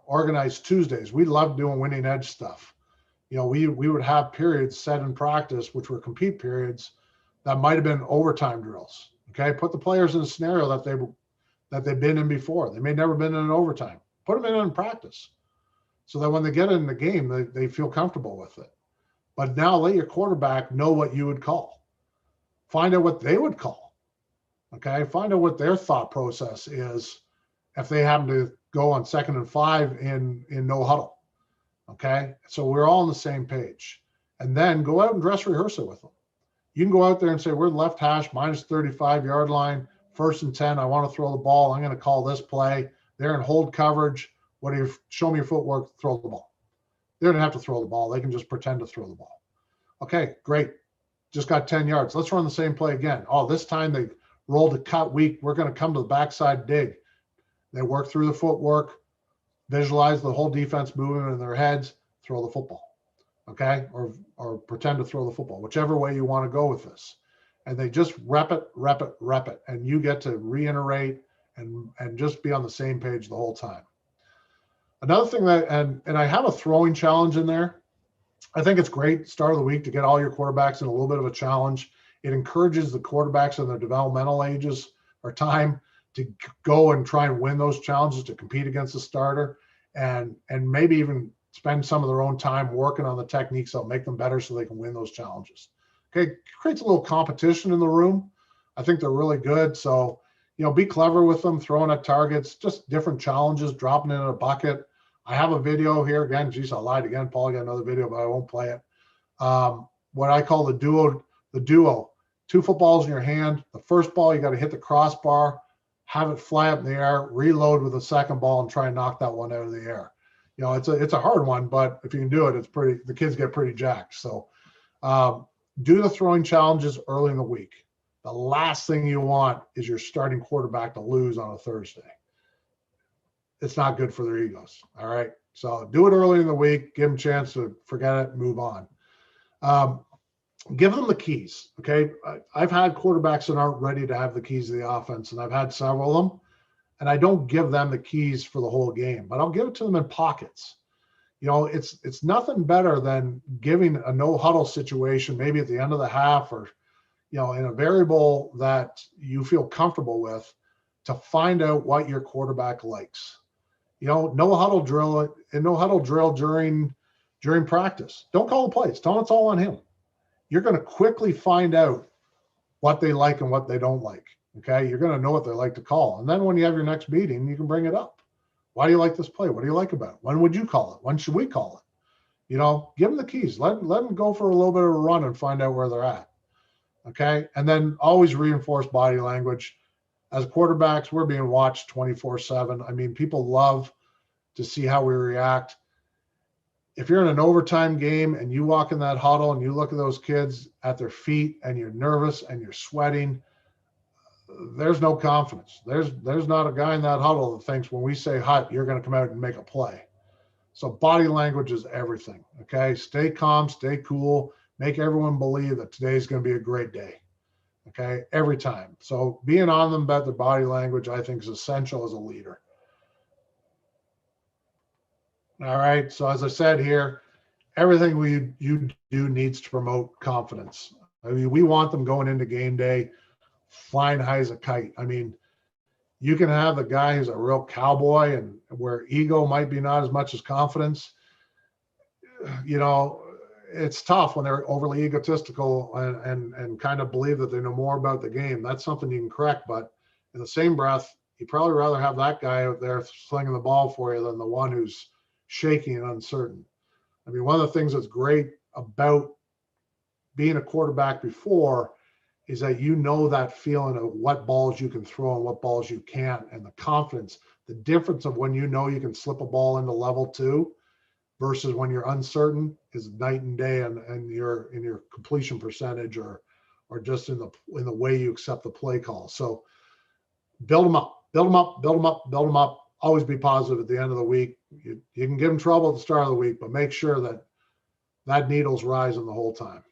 organized Tuesdays. We love doing winning edge stuff. You know, we would have periods set in practice, which were compete periods that might've been overtime drills. Okay, put the players in a scenario that they've been in before. They may never been in an overtime. Put them in practice so that when they get in the game, they feel comfortable with it. But now let your quarterback know what you would call. Find out what they would call. Okay, find out what their thought process is if they happen to go on 2nd and 5 in no huddle. Okay, so we're all on the same page. And then go out and dress rehearsal with them. You can go out there and say, we're left hash, minus 35-yard line, 1st and 10. I want to throw the ball. I'm going to call this play. They're in hold coverage. What do you show me your footwork? Throw the ball. They don't have to throw the ball. They can just pretend to throw the ball. Okay, great. Just got 10 yards. Let's run the same play again. Oh, this time they rolled a cut weak. We're going to come to the backside dig. They work through the footwork, visualize the whole defense moving in their heads, throw the football. Okay, or pretend to throw the football, whichever way you want to go with this. And they just rep it, and you get to reiterate and just be on the same page the whole time. Another thing that, and I have a throwing challenge in there. I think it's great, start of the week, to get all your quarterbacks in a little bit of a challenge. It encourages the quarterbacks in their developmental ages or time to go and try and win those challenges, to compete against the starter, and maybe even spend some of their own time working on the techniques that'll make them better so they can win those challenges. Okay, creates a little competition in the room. I think they're really good. So, you know, be clever with them, throwing at targets, just different challenges, dropping it in a bucket. I have a video here. Again, geez, I lied again. Paul got another video, but I won't play it. What I call the duo. 2 footballs in your hand. The first ball, you got to hit the crossbar, have it fly up in the air, reload with the second ball, and try and knock that one out of the air. You know, it's a hard one, but if you can do it, it's pretty. The kids get pretty jacked. So do the throwing challenges early in the week. The last thing you want is your starting quarterback to lose on a Thursday. It's not good for their egos. All right. So do it early in the week, give them a chance to forget it, move on. Give them the keys. Okay. I've had quarterbacks that aren't ready to have the keys to the offense, and I've had several of them, and I don't give them the keys for the whole game, but I'll give it to them in pockets. You know, it's nothing better than giving a no huddle situation, maybe at the end of the half, or, you know, in a variable that you feel comfortable with, to find out what your quarterback likes. You know, no huddle drill during practice. Don't call the plays. Tell them it's all on him. You're going to quickly find out what they like and what they don't like. Okay. You're going to know what they like to call. And then when you have your next meeting, you can bring it up. Why do you like this play? What do you like about it? When would you call it? When should we call it? You know, give them the keys. Let them go for a little bit of a run and find out where they're at. Okay. And then always reinforce body language. As quarterbacks, we're being watched 24/7. I mean, people love to see how we react. If you're in an overtime game and you walk in that huddle and you look at those kids at their feet and you're nervous and you're sweating, there's no confidence. There's not a guy in that huddle that thinks when we say hut, you're going to come out and make a play. So body language is everything. Okay. Stay calm, stay cool, make everyone believe that today's going to be a great day. Okay. Every time. So being on them about their body language, I think, is essential as a leader. All right. So as I said here, everything you do needs to promote confidence. I mean, we want them going into game day flying high as a kite. I mean, you can have the guy who's a real cowboy and where ego might be not as much as confidence. You know, it's tough when they're overly egotistical and kind of believe that they know more about the game. That's something you can correct. But in the same breath, you'd probably rather have that guy out there slinging the ball for you than the one who's shaky and uncertain. I mean, one of the things that's great about being a quarterback before is that you know that feeling of what balls you can throw and what balls you can't, and the confidence, the difference of when you know you can slip a ball into level 2 versus when you're uncertain is night and day, and in your completion percentage or just in the way you accept the play call. So build them up. build them up, build them up, build them up. Always be positive at the end of the week. You can give them trouble at the start of the week, but make sure that that needle's rising the whole time.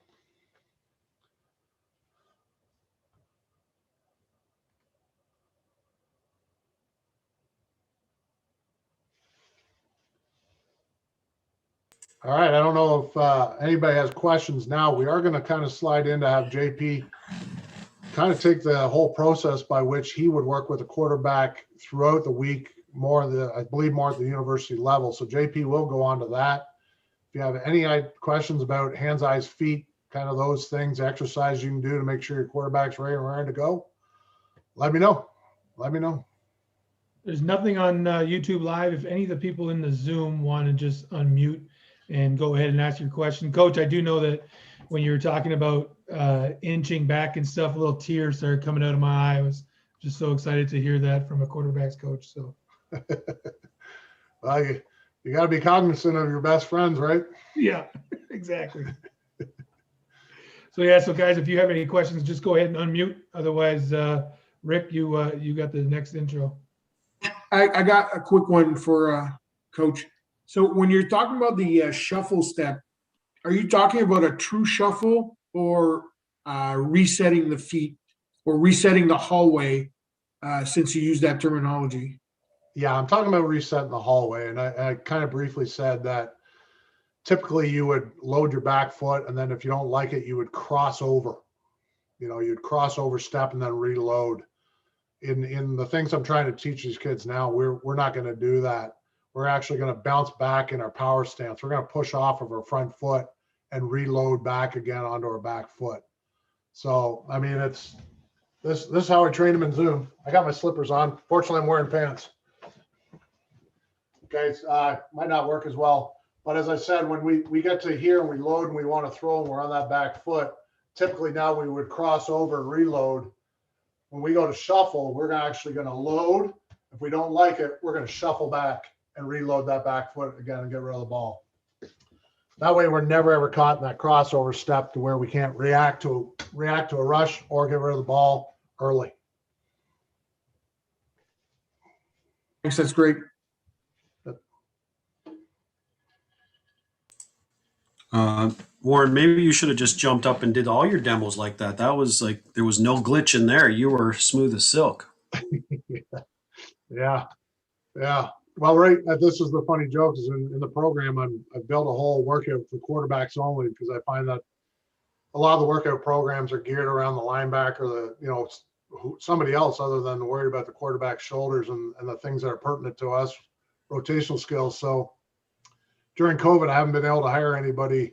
All right. I don't know if anybody has questions now. We are going to kind of slide in to have JP kind of take the whole process by which he would work with a quarterback throughout the week, I believe more at the university level. So JP will go on to that. If you have any questions about hands, eyes, feet, kind of those things, exercise you can do to make sure your quarterback's ready and raring to go, let me know. Let me know. There's nothing on YouTube Live. If any of the people in the Zoom want to just unmute and go ahead and ask your question. Coach, I do know that when you were talking about inching back and stuff, a little tears started coming out of my eye. I was just so excited to hear that from a quarterback's coach. So, well, you got to be cognizant of your best friends, right? Yeah, exactly. So yeah, so guys, if you have any questions, just go ahead and unmute. Otherwise, Rick, you got the next intro. I got a quick one for Coach. So when you're talking about the shuffle step, are you talking about a true shuffle or resetting the feet or resetting the hallway since you use that terminology? Yeah, I'm talking about resetting the hallway. And I kind of briefly said that typically you would load your back foot, and then if you don't like it, you would cross over. You'd cross over step and then reload. In the things I'm trying to teach these kids now, we're not going to do that. We're actually going to bounce back in our power stance. We're going to push off of our front foot and reload back again onto our back foot. So, I mean, it's this is how I train them in Zoom. I got my slippers on. Fortunately, I'm wearing pants. Okay, might not work as well. But as I said, when we get to here and we load and we want to throw and we're on that back foot, typically now we would cross over and reload. When we go to shuffle, we're actually going to load. If we don't like it, we're going to shuffle back and reload that back foot again and get rid of the ball. That way we're never ever caught in that crossover step to where we can't react to a rush or get rid of the ball early. Thanks, that's great. Warren, maybe you should have just jumped up and did all your demos like that. That was like, there was no glitch in there. You were smooth as silk. Yeah. Well, right. This is the funny joke is in the program, I've built a whole workout for quarterbacks only because I find that a lot of the workout programs are geared around the linebacker, somebody else other than worried about the quarterback's shoulders and the things that are pertinent to us, rotational skills. So during COVID, I haven't been able to hire anybody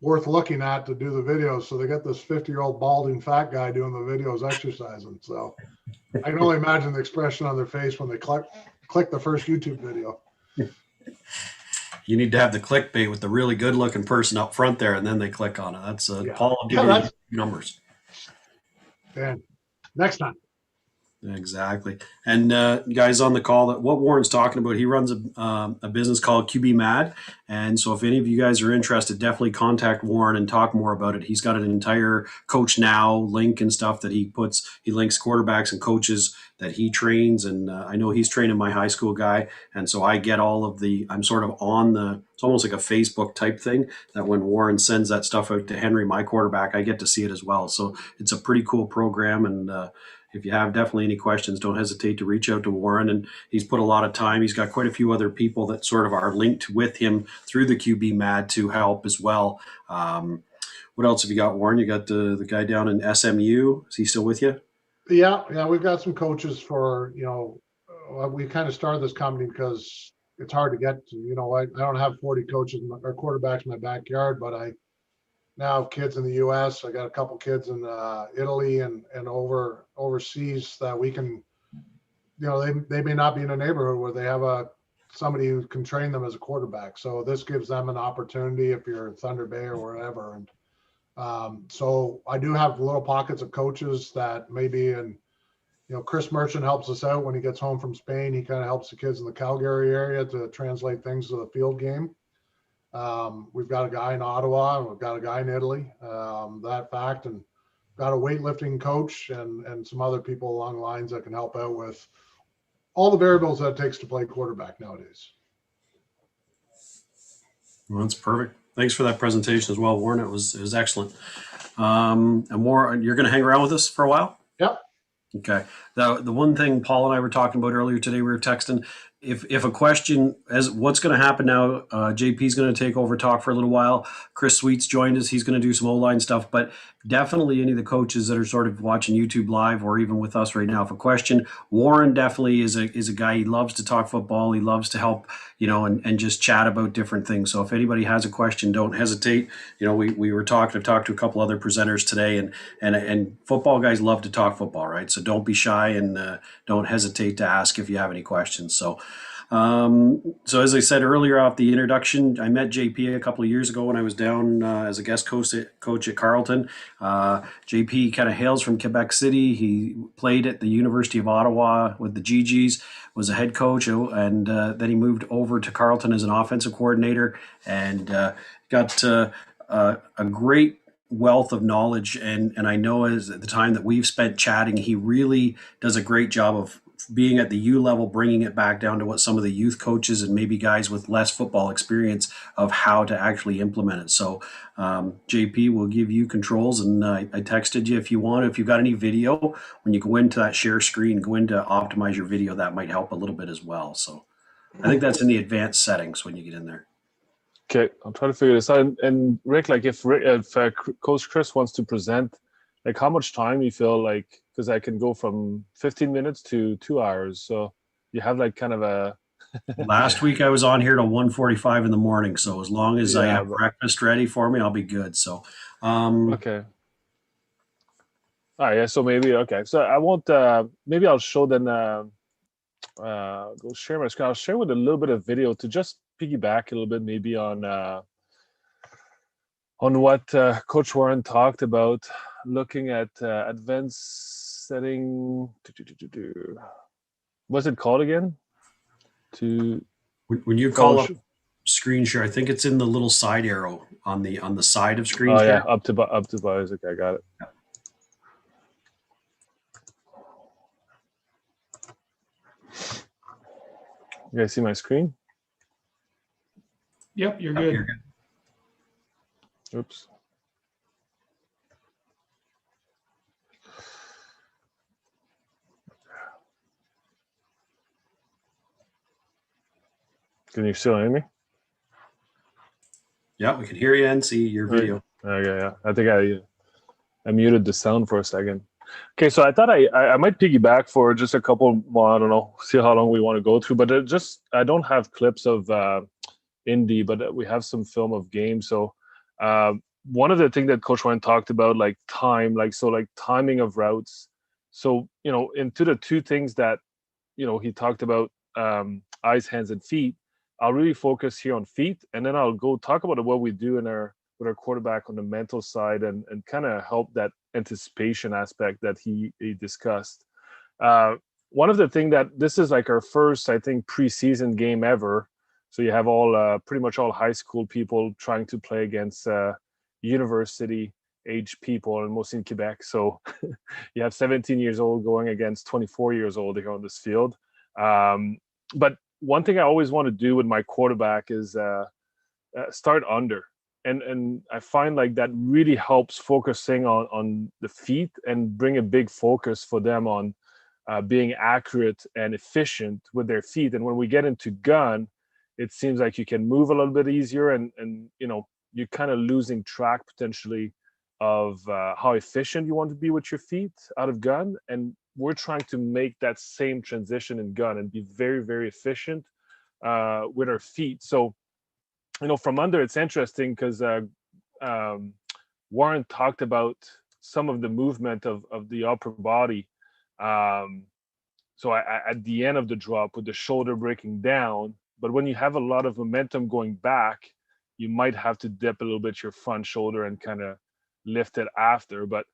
worth looking at to do the videos. So they got this 50-year-old balding fat guy doing the videos exercising. So I can only imagine the expression on their face when they click the first YouTube video. You need to have the clickbait with the really good looking person up front there, and then they click on it. That's Paul will give you numbers. And next time. Exactly. And guys on the call, that what Warren's talking about, he runs a business called QB Mad. And so if any of you guys are interested, definitely contact Warren and talk more about it. He's got an entire Coach Now link and stuff that he links quarterbacks and coaches that he trains. And I know he's training my high school guy. And so I get I'm sort of it's almost like a Facebook type thing that when Warren sends that stuff out to Henry, my quarterback, I get to see it as well. So it's a pretty cool program. And if you have definitely any questions, don't hesitate to reach out to Warren. And he's put a lot of time. He's got quite a few other people that sort of are linked with him through the QB Mad to help as well. What else have you got, Warren? You got the guy down in SMU. Is he still with you? Yeah. We've got some coaches for, we kind of started this company because it's hard to get to, I don't have 40 coaches or quarterbacks in my backyard, but I now have kids in the US. I got a couple kids in Italy and overseas that we can, they may not be in a neighborhood where they have somebody who can train them as a quarterback. So this gives them an opportunity if you're in Thunder Bay or wherever. And so I do have little pockets of coaches that maybe, and Chris Merchant helps us out when he gets home from Spain. He kind of helps the kids in the Calgary area to translate things to the field game. We've got a guy in Ottawa and we've got a guy in Italy, and got a weightlifting coach and some other people along the lines that can help out with all the variables that it takes to play quarterback nowadays. Well, that's perfect. Thanks for that presentation as well, Warren. It was excellent. And more, you're going to hang around with us for a while? Yep. Okay. The one thing Paul and I were talking about earlier today, we were texting. If a question as what's going to happen now, JP's going to take over talk for a little while. Kris Sweet's joined us. He's going to do some O-line stuff, but definitely any of the coaches that are sort of watching YouTube live or even with us right now, if a question, Warren definitely is a guy. He loves to talk football. He loves to help, and just chat about different things. So if anybody has a question, don't hesitate. We were talking. I've talked to a couple other presenters today, and football guys love to talk football, right? So don't be shy and don't hesitate to ask if you have any questions. So as I said earlier off the introduction, I met JP a couple of years ago when I was down as a guest coach at Carleton. JP kind of hails from Quebec City. He played at the University of Ottawa with the GGs, was a head coach, and then he moved over to Carleton as an offensive coordinator and got a great wealth of knowledge. And I know as at the time that we've spent chatting, he really does a great job of being at the U level, bringing it back down to what some of the youth coaches and maybe guys with less football experience of how to actually implement it. So JP will give you controls, and I texted you if you've got any video, when you go into that share screen, go into optimize your video, that might help a little bit as well. So I think that's in the advanced settings when you get in there. Okay, I'll try to figure this out. And Rick, like if Coach Kris wants to present, like how much time you feel like, because I can go from 15 minutes to 2 hours. So you have like kind of a. Last week I was on here till 1:45 in the morning. So as long as I have breakfast ready for me, I'll be good. So. Okay. All right. Yeah. So maybe, okay. So I won't, maybe I'll show then, go share my screen. I'll share with a little bit of video to just piggyback a little bit maybe on what Coach Warren talked about, looking at advanced setting. What's it called again? When you call up screen share, I think it's in the little side arrow on the side of screen share. Yeah, up to bars. Okay, I got it. Yeah. You guys see my screen? Yep, you're good. Oops. Can you still hear me? Yeah, we can hear you and see your video. Yeah. I think I muted the sound for a second. Okay, so I thought I might piggyback for just a couple more, I don't know, see how long we want to go through, but I don't have clips of Indy, but we have some film of games. So one of the things that Coach Warren talked about, like time, timing of routes. So, into the two things that, he talked about, eyes, hands, and feet, I'll really focus here on feet, and then I'll go talk about what we do with our quarterback on the mental side and kind of help that anticipation aspect that he discussed. One of the things that this is like our first, I think, preseason game ever. So you have all pretty much all high school people trying to play against university age people, and mostly in Quebec. So you have 17 years old going against 24 years old here on this field. But one thing I always want to do with my quarterback is start under. And I find like that really helps focusing on the feet and bring a big focus for them on being accurate and efficient with their feet. And when we get into gun, it seems like you can move a little bit easier and you're kind of losing track potentially of how efficient you want to be with your feet out of gun. And we're trying to make that same transition in gun and be very, very efficient with our feet. So, from under, it's interesting because Warren talked about some of the movement of the upper body. So at the end of the drop with the shoulder breaking down, but when you have a lot of momentum going back, you might have to dip a little bit your front shoulder and kind of lift it after. But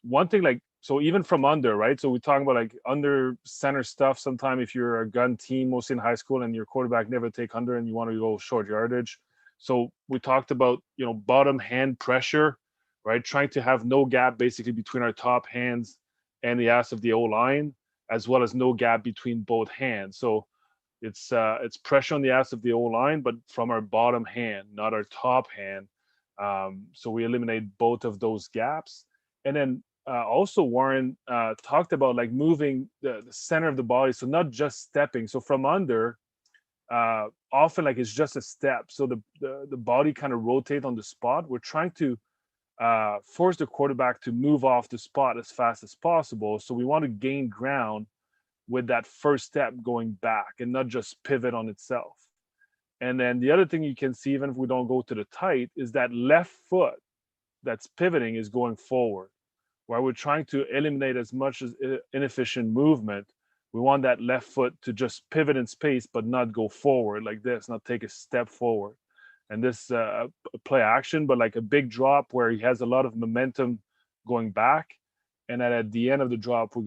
one thing, so even from under, right? So we're talking about like under center stuff. Sometime if you're a gun team, mostly in high school, and your quarterback never take under and you want to go short yardage. So we talked about, bottom hand pressure, right? Trying to have no gap basically between our top hands and the ass of the O-line. as well as no gap between both hands. So it's pressure on the ass of the O-line, but from our bottom hand, not our top hand. So we eliminate both of those gaps. And then also Warren talked about like moving the center of the body, so not just stepping. So from under, often like it's just a step. So the body kind of rotate on the spot. We're trying to force the quarterback to move off the spot as fast as possible. So we want to gain ground with that first step going back and not just pivot on itself. And then the other thing you can see, even if we don't go to the tight, is that left foot that's pivoting is going forward, where we're trying to eliminate as much as inefficient movement. We want that left foot to just pivot in space, but not go forward like this, not take a step forward. And this play action, but like a big drop where he has a lot of momentum going back. And then at the end of the drop, we're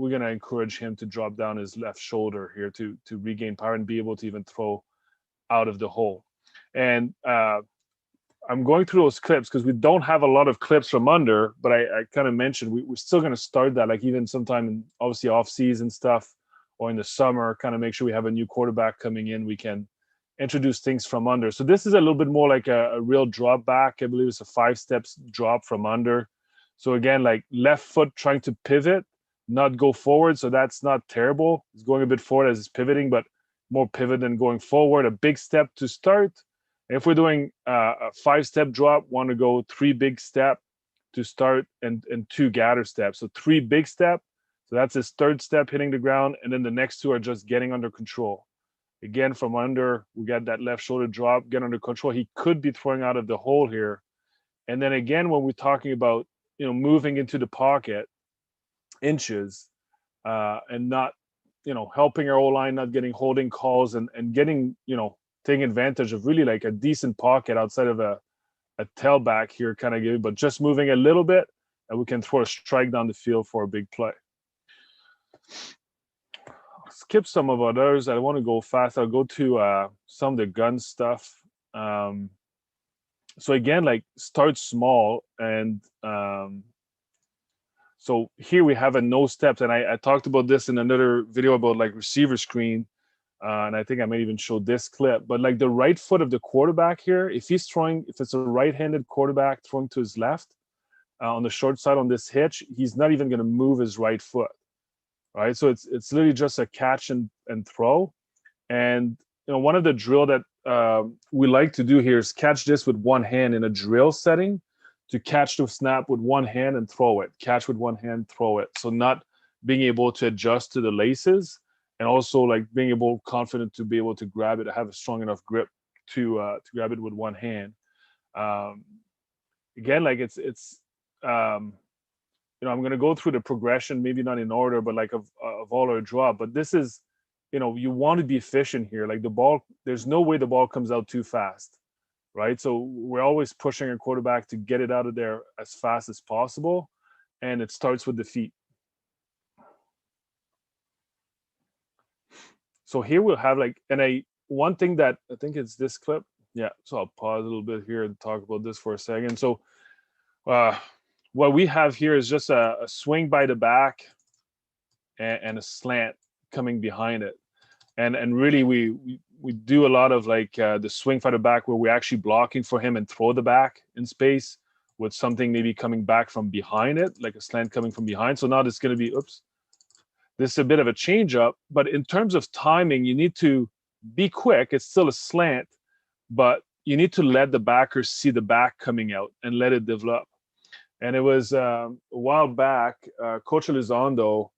gonna encourage him to drop down his left shoulder here to regain power and be able to even throw out of the hole. And I'm going through those clips because we don't have a lot of clips from under, but I kind of mentioned we're still going to start that, like even sometime in obviously off-season stuff or in the summer, kind of make sure we have a new quarterback coming in, we can introduce things from under. So this is a little bit more like a real drop back. I believe it's a 5 steps drop from under. So again, like left foot trying to pivot, not go forward. So that's not terrible. It's going a bit forward as it's pivoting, but more pivot than going forward. A big step to start. If we're doing a 5-step drop, want to go 3 big step to start and 2 gather steps. So 3 big step. So that's his 3rd step hitting the ground. And then the next 2 are just getting under control. Again, from under, we got that left shoulder drop, get under control. He could be throwing out of the hole here. And then again, when we're talking about, moving into the pocket inches and not, helping our O-line, not getting holding calls and getting, taking advantage of really like a decent pocket outside of a tailback here kind of give, but just moving a little bit and we can throw a strike down the field for a big play. Skip some of others. I want to go fast. I'll go to some of the gun stuff. So again, like start small. And so here we have a no steps. And I talked about this in another video about like receiver screen. And I think I may even show this clip. But like the right foot of the quarterback here, if it's a right-handed quarterback throwing to his left on the short side on this hitch, he's not even going to move his right foot. Right, so it's literally just a catch and throw. And one of the drill that we like to do here is catch this with one hand in a drill setting, to catch the snap with one hand and throw it, catch with one hand, throw it. So not being able to adjust to the laces, and also like being confident to be able to grab it, have a strong enough grip to grab it with one hand. Again, like it's I'm going to go through the progression, maybe not in order, but like of all our drop. But this is, you want to be efficient here. Like the ball, there's no way the ball comes out too fast, right? So we're always pushing our quarterback to get it out of there as fast as possible. And it starts with the feet. So here we'll have like, one thing that I think it's this clip. Yeah, so I'll pause a little bit here and talk about this for a second. So what we have here is just a swing by the back and a slant coming behind it. And really we do a lot of like the swing by the back where we're actually blocking for him and throw the back in space with something maybe coming back from behind it, like a slant coming from behind. So now this is going to be, this is a bit of a change up, but in terms of timing, you need to be quick. It's still a slant, but you need to let the backers see the back coming out and let it develop. And it was a while back, Coach Elizondo,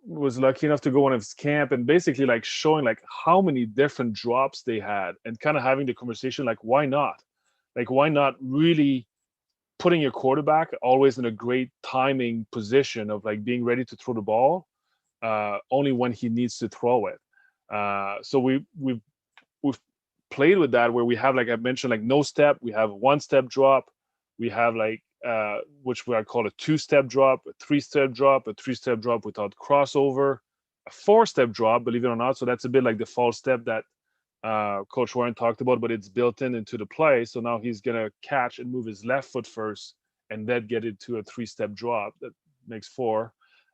was lucky enough to go on his camp and basically like showing like how many different drops they had and kind of having the conversation like, why not? Like, why not really putting your quarterback always in a great timing position of like being ready to throw the ball only when he needs to throw it. So we've played with that where we have, like I mentioned, like no step, we have 1-step drop. We have like, which I call a 2-step drop, a 3-step drop, a 3-step drop without crossover, a 4-step drop, believe it or not. So that's a bit like the false step that Coach Warren talked about, but it's built into the play. So now he's going to catch and move his left foot first and then get it to a 3-step drop. That makes 4.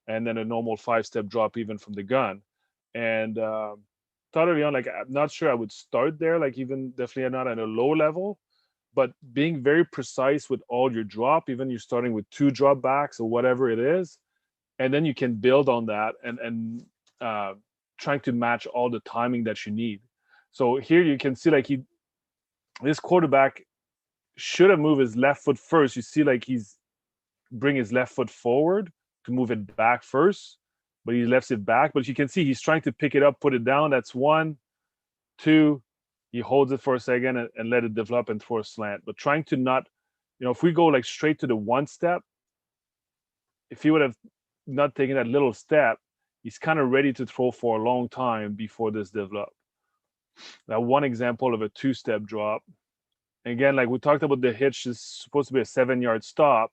and then a normal 5-step drop even from the gun. And thought early on, like, I'm not sure I would start there, like even definitely not at a low level, but being very precise with all your drop, even you're starting with 2 drop backs or whatever it is, and then you can build on that and trying to match all the timing that you need. So here you can see like this quarterback should have moved his left foot first. You see like he's bring his left foot forward to move it back first, but he left it back. But you can see he's trying to pick it up, put it down. That's 1, 2. He holds it for a second and let it develop and throw a slant. But trying to not, if we go like straight to the 1 step, if he would have not taken that little step, he's kind of ready to throw for a long time before this develop. Now, one example of a 2-step drop. Again, like we talked about, the hitch is supposed to be a 7-yard stop.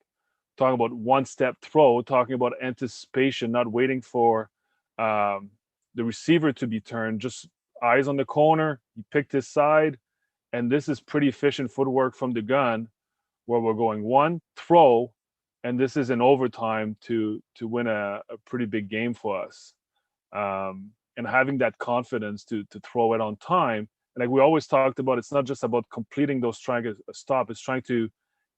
Talking about 1-step throw, talking about anticipation, not waiting for the receiver to be turned, just eyes on the corner. He picked his side, and this is pretty efficient footwork from the gun, where we're going 1, throw, and this is in overtime to win a pretty big game for us. And having that confidence to throw it on time. And like we always talked about, it's not just about completing those trying to stop, it's trying to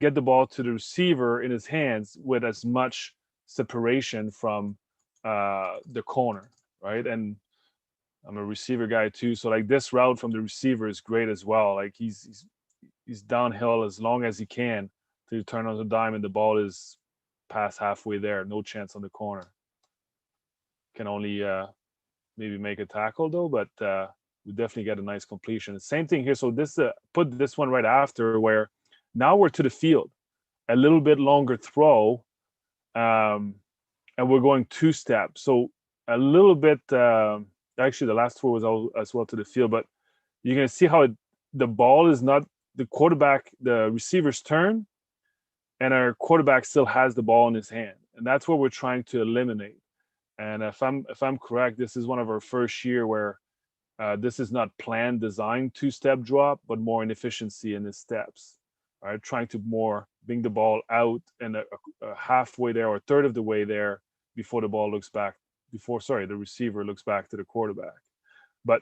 get the ball to the receiver in his hands with as much separation from the corner, right? And I'm a receiver guy too, so like this route from the receiver is great as well. Like he's downhill as long as he can to turn on the dime, and the ball is past halfway there. No chance on the corner. Can only maybe make a tackle though, but we definitely get a nice completion. Same thing here. So this put this one right after, where now we're to the field, a little bit longer throw, and we're going 2 steps. So a little bit. Actually, the last throw was all as well to the field, but you're gonna see how the ball is not the quarterback, the receiver's turn, and our quarterback still has the ball in his hand, and that's what we're trying to eliminate. And if I'm correct, this is one of our first year where this is not planned, designed 2-step drop, but more inefficiency in the steps. All right, trying to more bring the ball out and a halfway there or a third of the way there before the ball looks back. The receiver looks back to the quarterback. But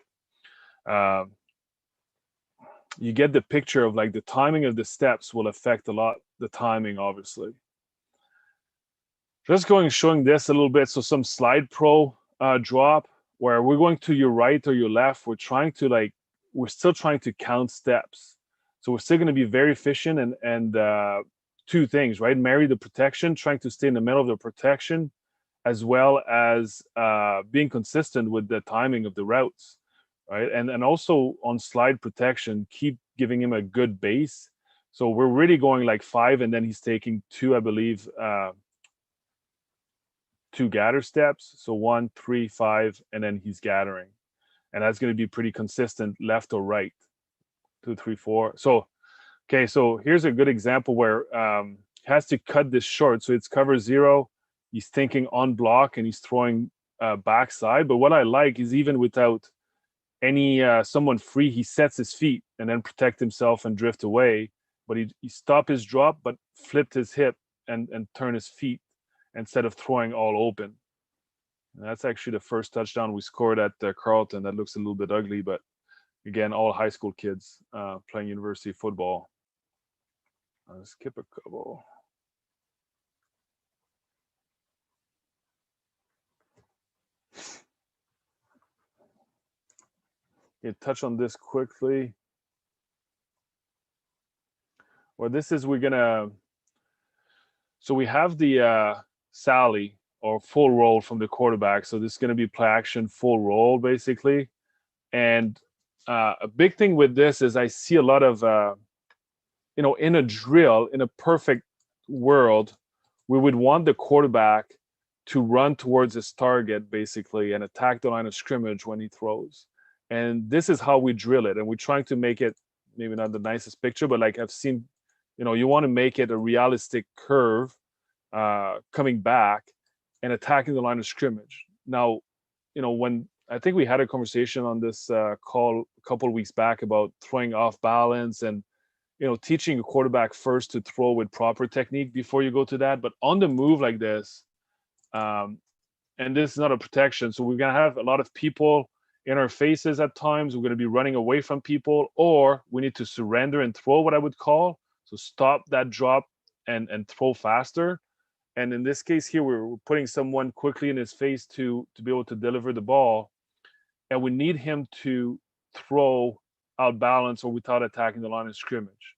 you get the picture of like the timing of the steps will affect a lot the timing, obviously. Just showing this a little bit. So some slide pro drop where we're going to your right or your left. We're still trying to count steps. So we're still going to be very efficient and 2 things, right? Marry the protection, trying to stay in the middle of the protection, as well as being consistent with the timing of the routes, right? And also on slide protection, keep giving him a good base. So we're really going like 5, and then he's taking 2, I believe, 2 gather steps. So 1, 3, 5, and then he's gathering. And that's going to be pretty consistent, left or right. 2, 3, 4. So, okay, so here's a good example where he has to cut this short. So it's cover 0. He's thinking on block, and he's throwing backside. But what I like is even without any someone free, he sets his feet and then protect himself and drift away. But he stopped his drop, but flipped his hip and turned his feet instead of throwing all open. And that's actually the first touchdown we scored at Carleton. That looks a little bit ugly, but again, all high school kids playing university football. I'll skip a couple. Touch on this quickly. Well, this is so we have the Sally or full roll from the quarterback. So this is going to be play action, full roll, basically. And a big thing with this is I see a lot of, in a drill, in a perfect world, we would want the quarterback to run towards his target, basically, and attack the line of scrimmage when he throws. And this is how we drill it. And we're trying to make it maybe not the nicest picture, but like I've seen, you want to make it a realistic curve coming back and attacking the line of scrimmage. Now, when I think we had a conversation on this call a couple of weeks back about throwing off balance and, teaching a quarterback first to throw with proper technique before you go to that. But on the move like this, and this is not a protection. So we're going to have a lot of people in our faces at times. We're going to be running away from people, or we need to surrender and throw, what I would call. So stop that drop and throw faster. And in this case here, we're putting someone quickly in his face to be able to deliver the ball. And we need him to throw out balance or without attacking the line of scrimmage.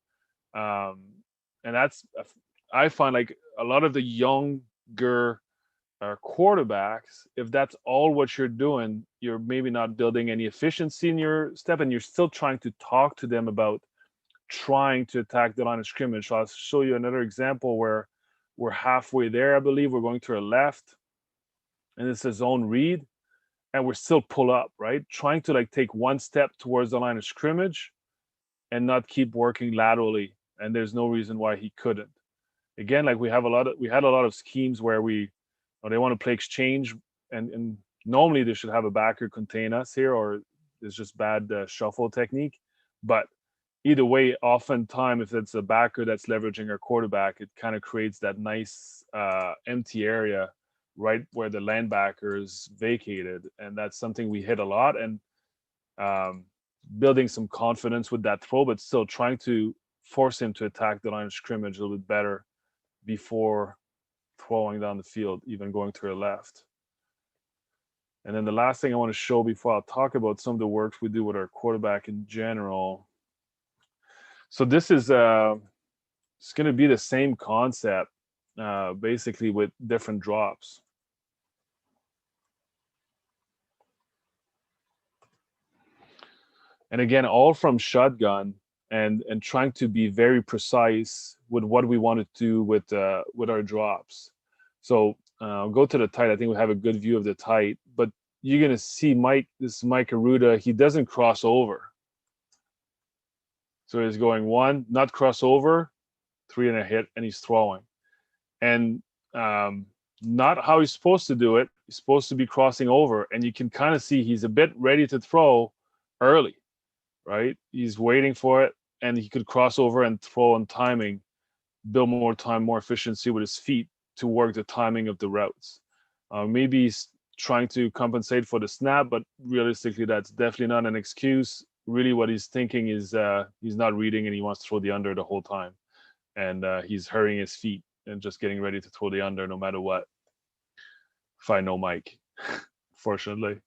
And that's, I find like a lot of the younger quarterbacks, if that's all what you're doing, you're maybe not building any efficiency in your step, and you're still trying to talk to them about trying to attack the line of scrimmage. So I'll show you another example where we're halfway there, I believe. We're going to our left, and it's a zone read, and we're still pull up, right? Trying to like take one step towards the line of scrimmage and not keep working laterally. And there's no reason why he couldn't. Again, like we had a lot of schemes where they want to play exchange, and normally they should have a backer contain us here, or it's just bad shuffle technique. But either way, oftentimes if it's a backer that's leveraging our quarterback, it kind of creates that nice empty area right where the linebacker is vacated, and that's something we hit a lot. And building some confidence with that throw, but still trying to force him to attack the line of scrimmage a little bit better before throwing down the field, even going to our left. And then the last thing I want to show before I'll talk about some of the work we do with our quarterback in general. So this is it's going to be the same concept, basically with different drops. And again, all from shotgun, and trying to be very precise with what we want to do with our drops. So go to the tight. I think we have a good view of the tight, but you're going to see Mike Aruda, he doesn't cross over. So he's going one, not cross over, 3 and a hit, and he's throwing. And not how he's supposed to do it. He's supposed to be crossing over, and you can kind of see he's a bit ready to throw early, right? He's waiting for it, and he could cross over and throw on timing, build more time, more efficiency with his feet to work the timing of the routes. Maybe he's trying to compensate for the snap, but realistically, that's definitely not an excuse. Really what he's thinking is he's not reading, and he wants to throw the under the whole time. And he's hurrying his feet and just getting ready to throw the under no matter what. If I know Mike, fortunately,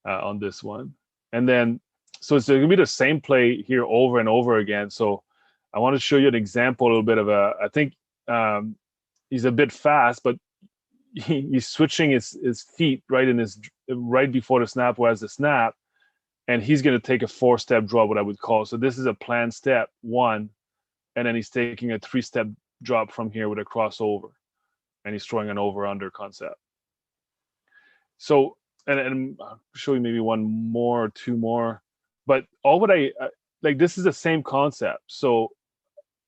on this one. And then, so it's going to be the same play here over and over again. So I want to show you an example, a little bit of I think he's a bit fast, but he's switching his feet right before the snap, whereas the snap, and he's going to take a 4-step drop, what I would call. So this is a planned step 1, and then he's taking a 3-step drop from here with a crossover, and he's throwing an over-under concept. So, and I'll show you maybe one more or two more, but all what I like, this is the same concept. So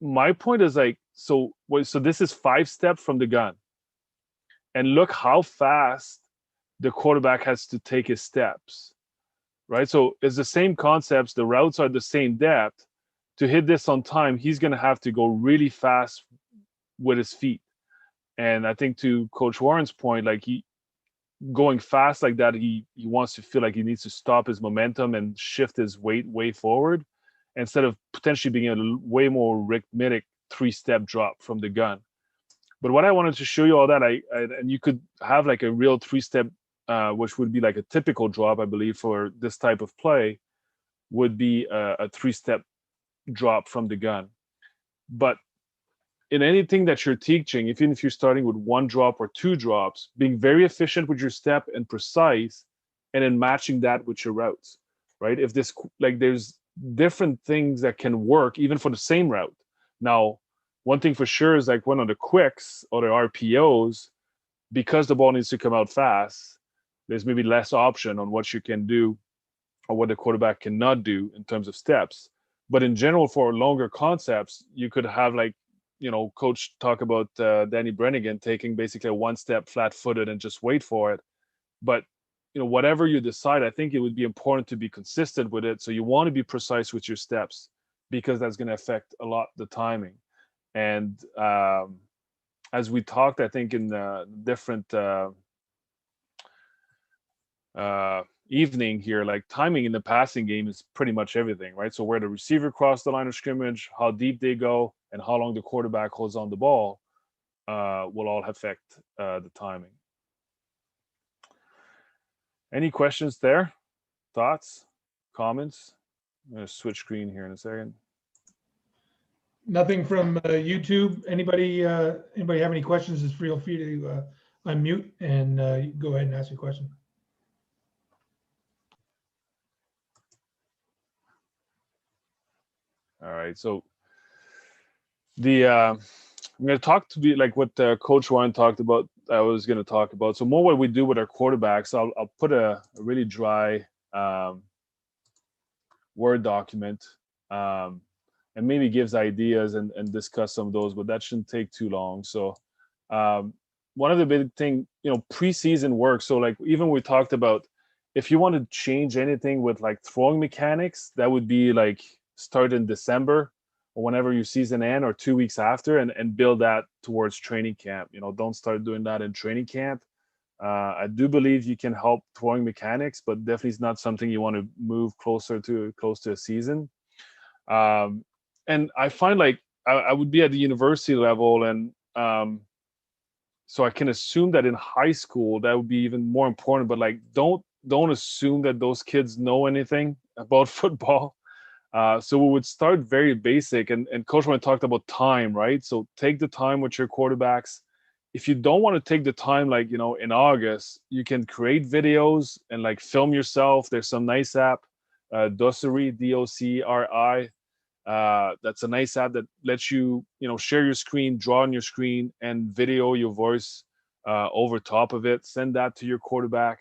my point is like, so this is 5 steps from the gun, and look how fast the quarterback has to take his steps, right? So it's the same concepts. The routes are the same depth. To hit this on time, he's going to have to go really fast with his feet. And I think to Coach Warren's point, like going fast like that, he wants to feel like he needs to stop his momentum and shift his weight way forward instead of potentially being a way more rhythmic 3-step drop from the gun. But what I wanted to show you all that, and you could have like a real 3-step, which would be like a typical drop, I believe, for this type of play, would be a 3-step drop from the gun. But in anything that you're teaching, even if you're starting with 1 drop or 2 drops, being very efficient with your step and precise, and then matching that with your routes, right? If this, like, there's different things that can work even for the same route. Now, one thing for sure is like one of the quicks or the RPOs, because the ball needs to come out fast, there's maybe less option on what you can do or what the quarterback cannot do in terms of steps. But in general, for longer concepts, you could have like, Coach talk about Danny Brennigan taking basically a 1-step flat-footed and just wait for it. But, whatever you decide, I think it would be important to be consistent with it. So you want to be precise with your steps because that's going to affect a lot the timing. And as we talked, I think in different evening here, like timing in the passing game is pretty much everything, right? So where the receiver crossed the line of scrimmage, how deep they go, and how long the quarterback holds on the ball will all affect the timing. Any questions there? Thoughts? Comments? I'm going to switch screen here in a second. Nothing from YouTube. Anybody have any questions? Just feel free to unmute and go ahead and ask your question. All right, so I'm going to talk to like what Coach Warren talked about. I was going to talk about. So more what we do with our quarterbacks. I'll put a really dry Word document and maybe gives ideas and discuss some of those, but that shouldn't take too long. So one of the big thing, preseason work. So like even we talked about, if you want to change anything with like throwing mechanics, that would be like start in December or whenever your season end or 2 weeks after and build that towards training camp. Don't start doing that in training camp. I do believe you can help throwing mechanics, but definitely it's not something you want to move close to a season. And I find like I would be at the university level, and so I can assume that in high school that would be even more important. But like, don't assume that those kids know anything about football. So we would start very basic, and Coach Ryan talked about time, right? So take the time with your quarterbacks. If you don't want to take the time, like, in August, you can create videos and like film yourself. There's some nice app, Doceri, DOCRI. That's a nice app that lets you, share your screen, draw on your screen, and video your voice over top of it. Send that to your quarterback.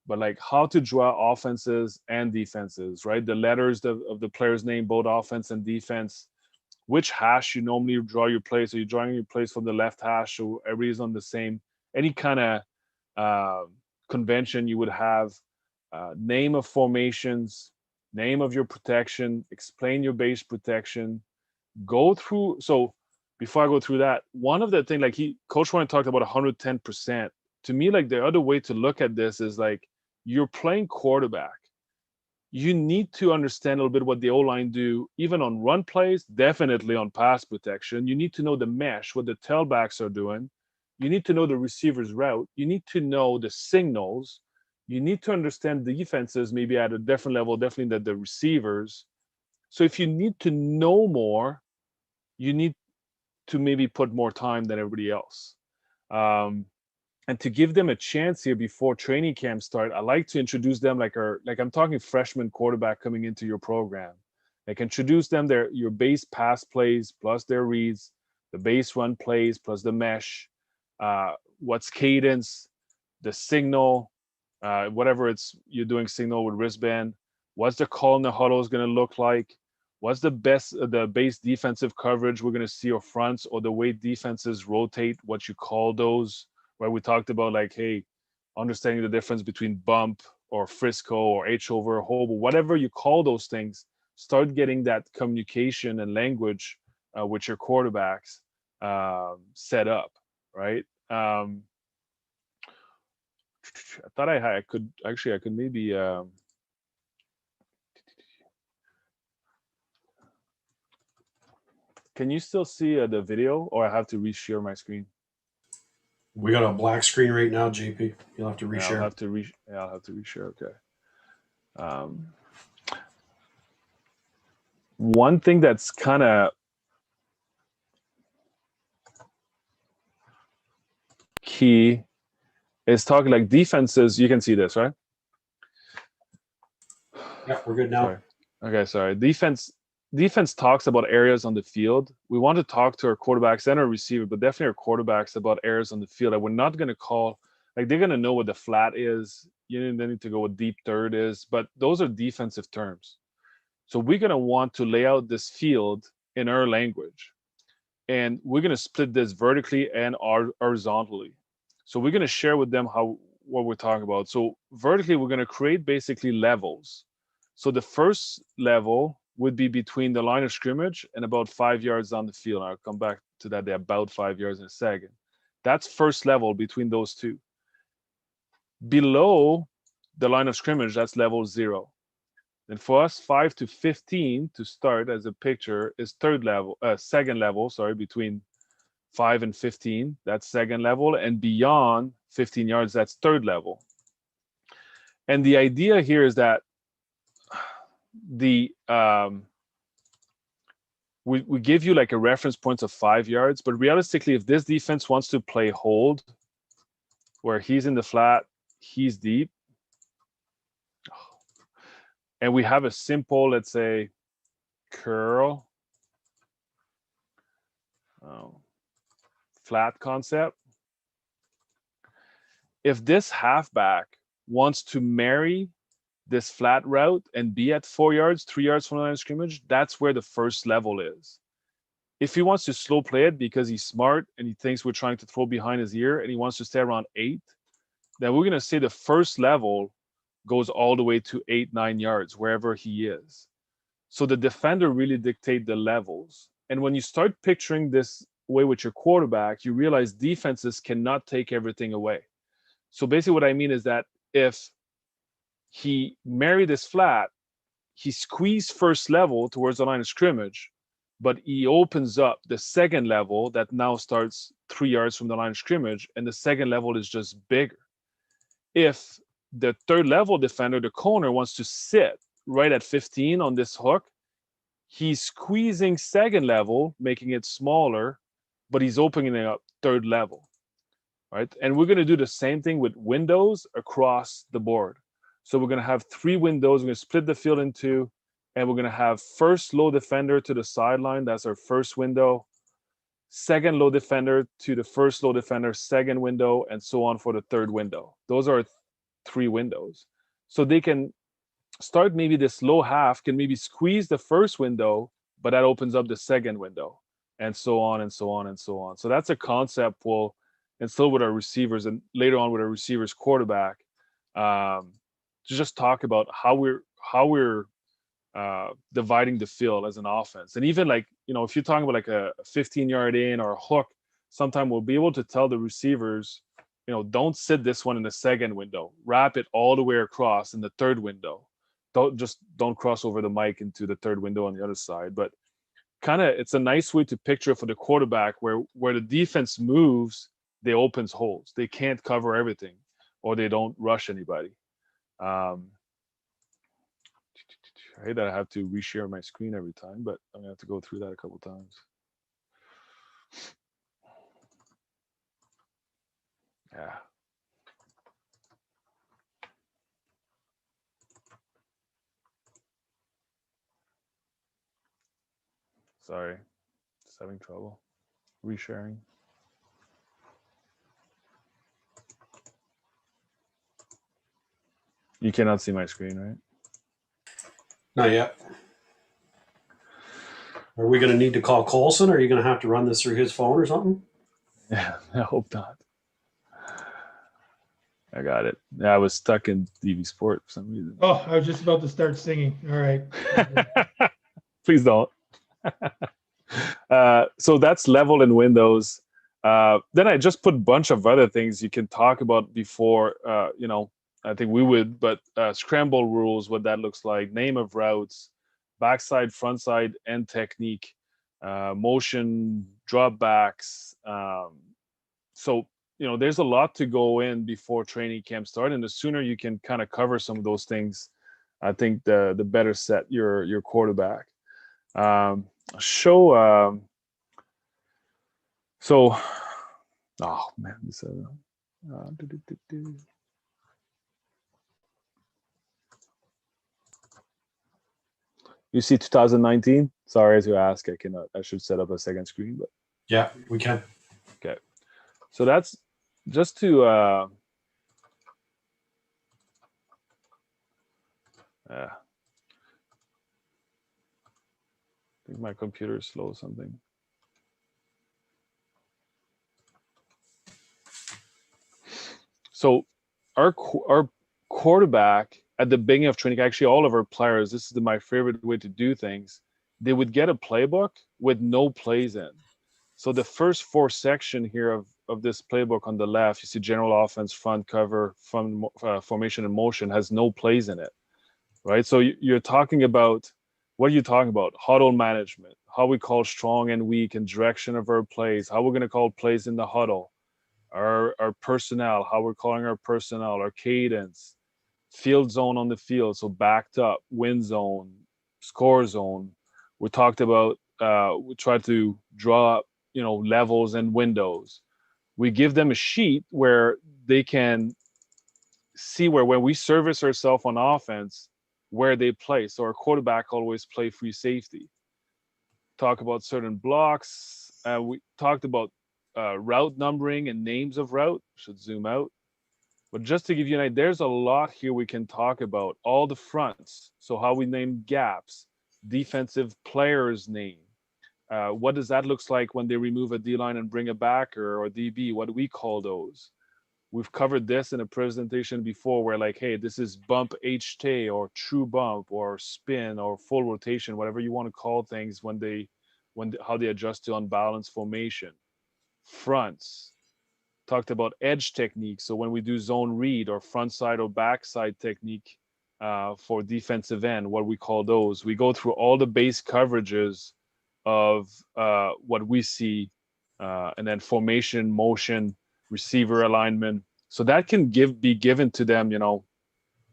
But like how to draw offenses and defenses, right? The letters of the player's name, both offense and defense. Which hash you normally draw your plays. So you're drawing your plays from the left hash, so everybody's on the same. Any kind of convention you would have. Name of formations, name of your protection, explain your base protection, go through. So before I go through that, one of the things, like Coach Warren talked about 110%. To me, like the other way to look at this is like you're playing quarterback. You need to understand a little bit what the O-line do, even on run plays, definitely on pass protection. You need to know the mesh, what the tailbacks are doing. You need to know the receiver's route. You need to know the signals. You need to understand the defenses maybe at a different level, definitely than the receivers. So if you need to know more, you need to maybe put more time than everybody else. And to give them a chance here before training camp start, I like to introduce them like I'm talking freshman quarterback coming into your program. Like introduce them your base pass plays plus their reads, the base run plays plus the mesh, what's cadence, the signal, whatever you're doing signal with wristband, what's the call in the huddle is going to look like, what's the base defensive coverage we're going to see, or fronts, or the way defenses rotate, what you call those. Where we talked about like, hey, understanding the difference between bump or Frisco or H over Hobo, whatever you call those things, start getting that communication and language with your quarterbacks set up, right? I thought I could maybe. Can you still see the video, or I have to reshare my screen? We got a black screen right now, JP. You'll have to reshare. Yeah, I'll have to reshare. Okay. One thing that's kind of key is talking like defenses. You can see this, right? Yeah, we're good now. Sorry. Okay, sorry. Defense talks about areas on the field. We want to talk to our quarterbacks and our receiver, but definitely our quarterbacks about areas on the field that we're not going to call, like they're going to know what the flat is. They need to go what deep third is, but those are defensive terms. So we're going to want to lay out this field in our language, and we're going to split this vertically and horizontally. So we're going to share with them what we're talking about. So vertically, we're going to create basically levels. So the first level would be between the line of scrimmage and about 5 yards on the field. I'll come back to that. They're about 5 yards in a second. That's first level between those two. Below the line of scrimmage, that's level 0. And for us, 5 to 15 to start as a picture is second level, sorry, between 5 and 15, that's second level, and beyond 15 yards, that's third level. And the idea here is that we give you like a reference point of 5 yards, but realistically, if this defense wants to play hold, where he's in the flat, he's deep, and we have a simple, let's say, curl, flat concept. If this halfback wants to marry this flat route and be at 4 yards, 3 yards from the line of scrimmage, that's where the first level is. If he wants to slow play it because he's smart and he thinks we're trying to throw behind his ear and he wants to stay around 8, then we're going to say the first level goes all the way to 8, 9 yards, wherever he is. So the defender really dictates the levels. And when you start picturing this way with your quarterback, you realize defenses cannot take everything away. So basically what I mean is that if he married this flat, he squeezed first level towards the line of scrimmage, but he opens up the second level that now starts 3 yards from the line of scrimmage, and the second level is just bigger. If the third level defender, the corner, wants to sit right at 15 on this hook, he's squeezing second level, making it smaller, but he's opening up third level, right? And we're going to do the same thing with windows across the board. So we're going to have 3 windows. We're going to split the field in 2, and we're going to have first low defender to the sideline. That's our first window. Second low defender to the first low defender, second window, and so on for the third window. Those are 3 windows. So they can start, maybe this low half can maybe squeeze the first window, but that opens up the second window, and so on and so on and so on. So that's a concept we'll instill with our receivers, and later on with our receivers quarterback, to just talk about how we're dividing the field as an offense. And even like, if you're talking about like a 15-yard in or a hook, sometime we'll be able to tell the receivers, don't sit this one in the second window, wrap it all the way across in the third window. Don't cross over the mic into the third window on the other side. But kind of, it's a nice way to picture for the quarterback where the defense moves, they opens holes. They can't cover everything, or they don't rush anybody. I hate that I have to reshare my screen every time, but I'm gonna have to go through that a couple times. Yeah. Sorry, just having trouble resharing. You cannot see my screen, right? Not yet. Are we going to need to call Colson? Or are you going to have to run this through his phone or something? Yeah, I hope not. I got it. Yeah, I was stuck in DV Sport for some reason. Oh, I was just about to start singing. All right. Please don't. So that's level in Windows. Then I just put a bunch of other things you can talk about before, I think we would, but scramble rules, what that looks like, name of routes, backside, frontside, and technique, motion, drop backs. So, there's a lot to go in before training camp start, and the sooner you can kind of cover some of those things, I think the better set your quarterback. Oh man, this You see 2019? Sorry to ask, I should set up a second screen, but yeah, we can. Okay. So that's just to I think my computer is slow or something. So our quarterback at the beginning of training, actually all of our players, this is my favorite way to do things, they would get a playbook with no plays in. So the first 4 section here of of this playbook on the left, you see general offense, front cover, formation and motion has no plays in it, right? So you're talking about, what are you talking about? Huddle management, how we call strong and weak and direction of our plays, how we're going to call plays in the huddle, our personnel, how we're calling our personnel, our cadence, field zone on the field, so backed up, win zone, score zone. We talked about, we try to draw up, levels and windows. We give them a sheet where they can see where when we service ourselves on offense, where they play. So our quarterback always play free safety. Talk about certain blocks. We talked about route numbering and names of route. Should zoom out. But just to give you an idea, there's a lot here we can talk about. All the fronts. So how we name gaps, defensive players' name. What does that look like when they remove a D-line and bring a backer or DB? What do we call those? We've covered this in a presentation before where like, hey, this is bump HT or true bump or spin or full rotation, whatever you want to call things how they adjust to unbalanced formation. Fronts. Talked about edge technique. So when we do zone read or front side or back side technique for defensive end, what we call those. We go through all the base coverages of what we see, and then formation, motion, receiver alignment. So that can be given to them,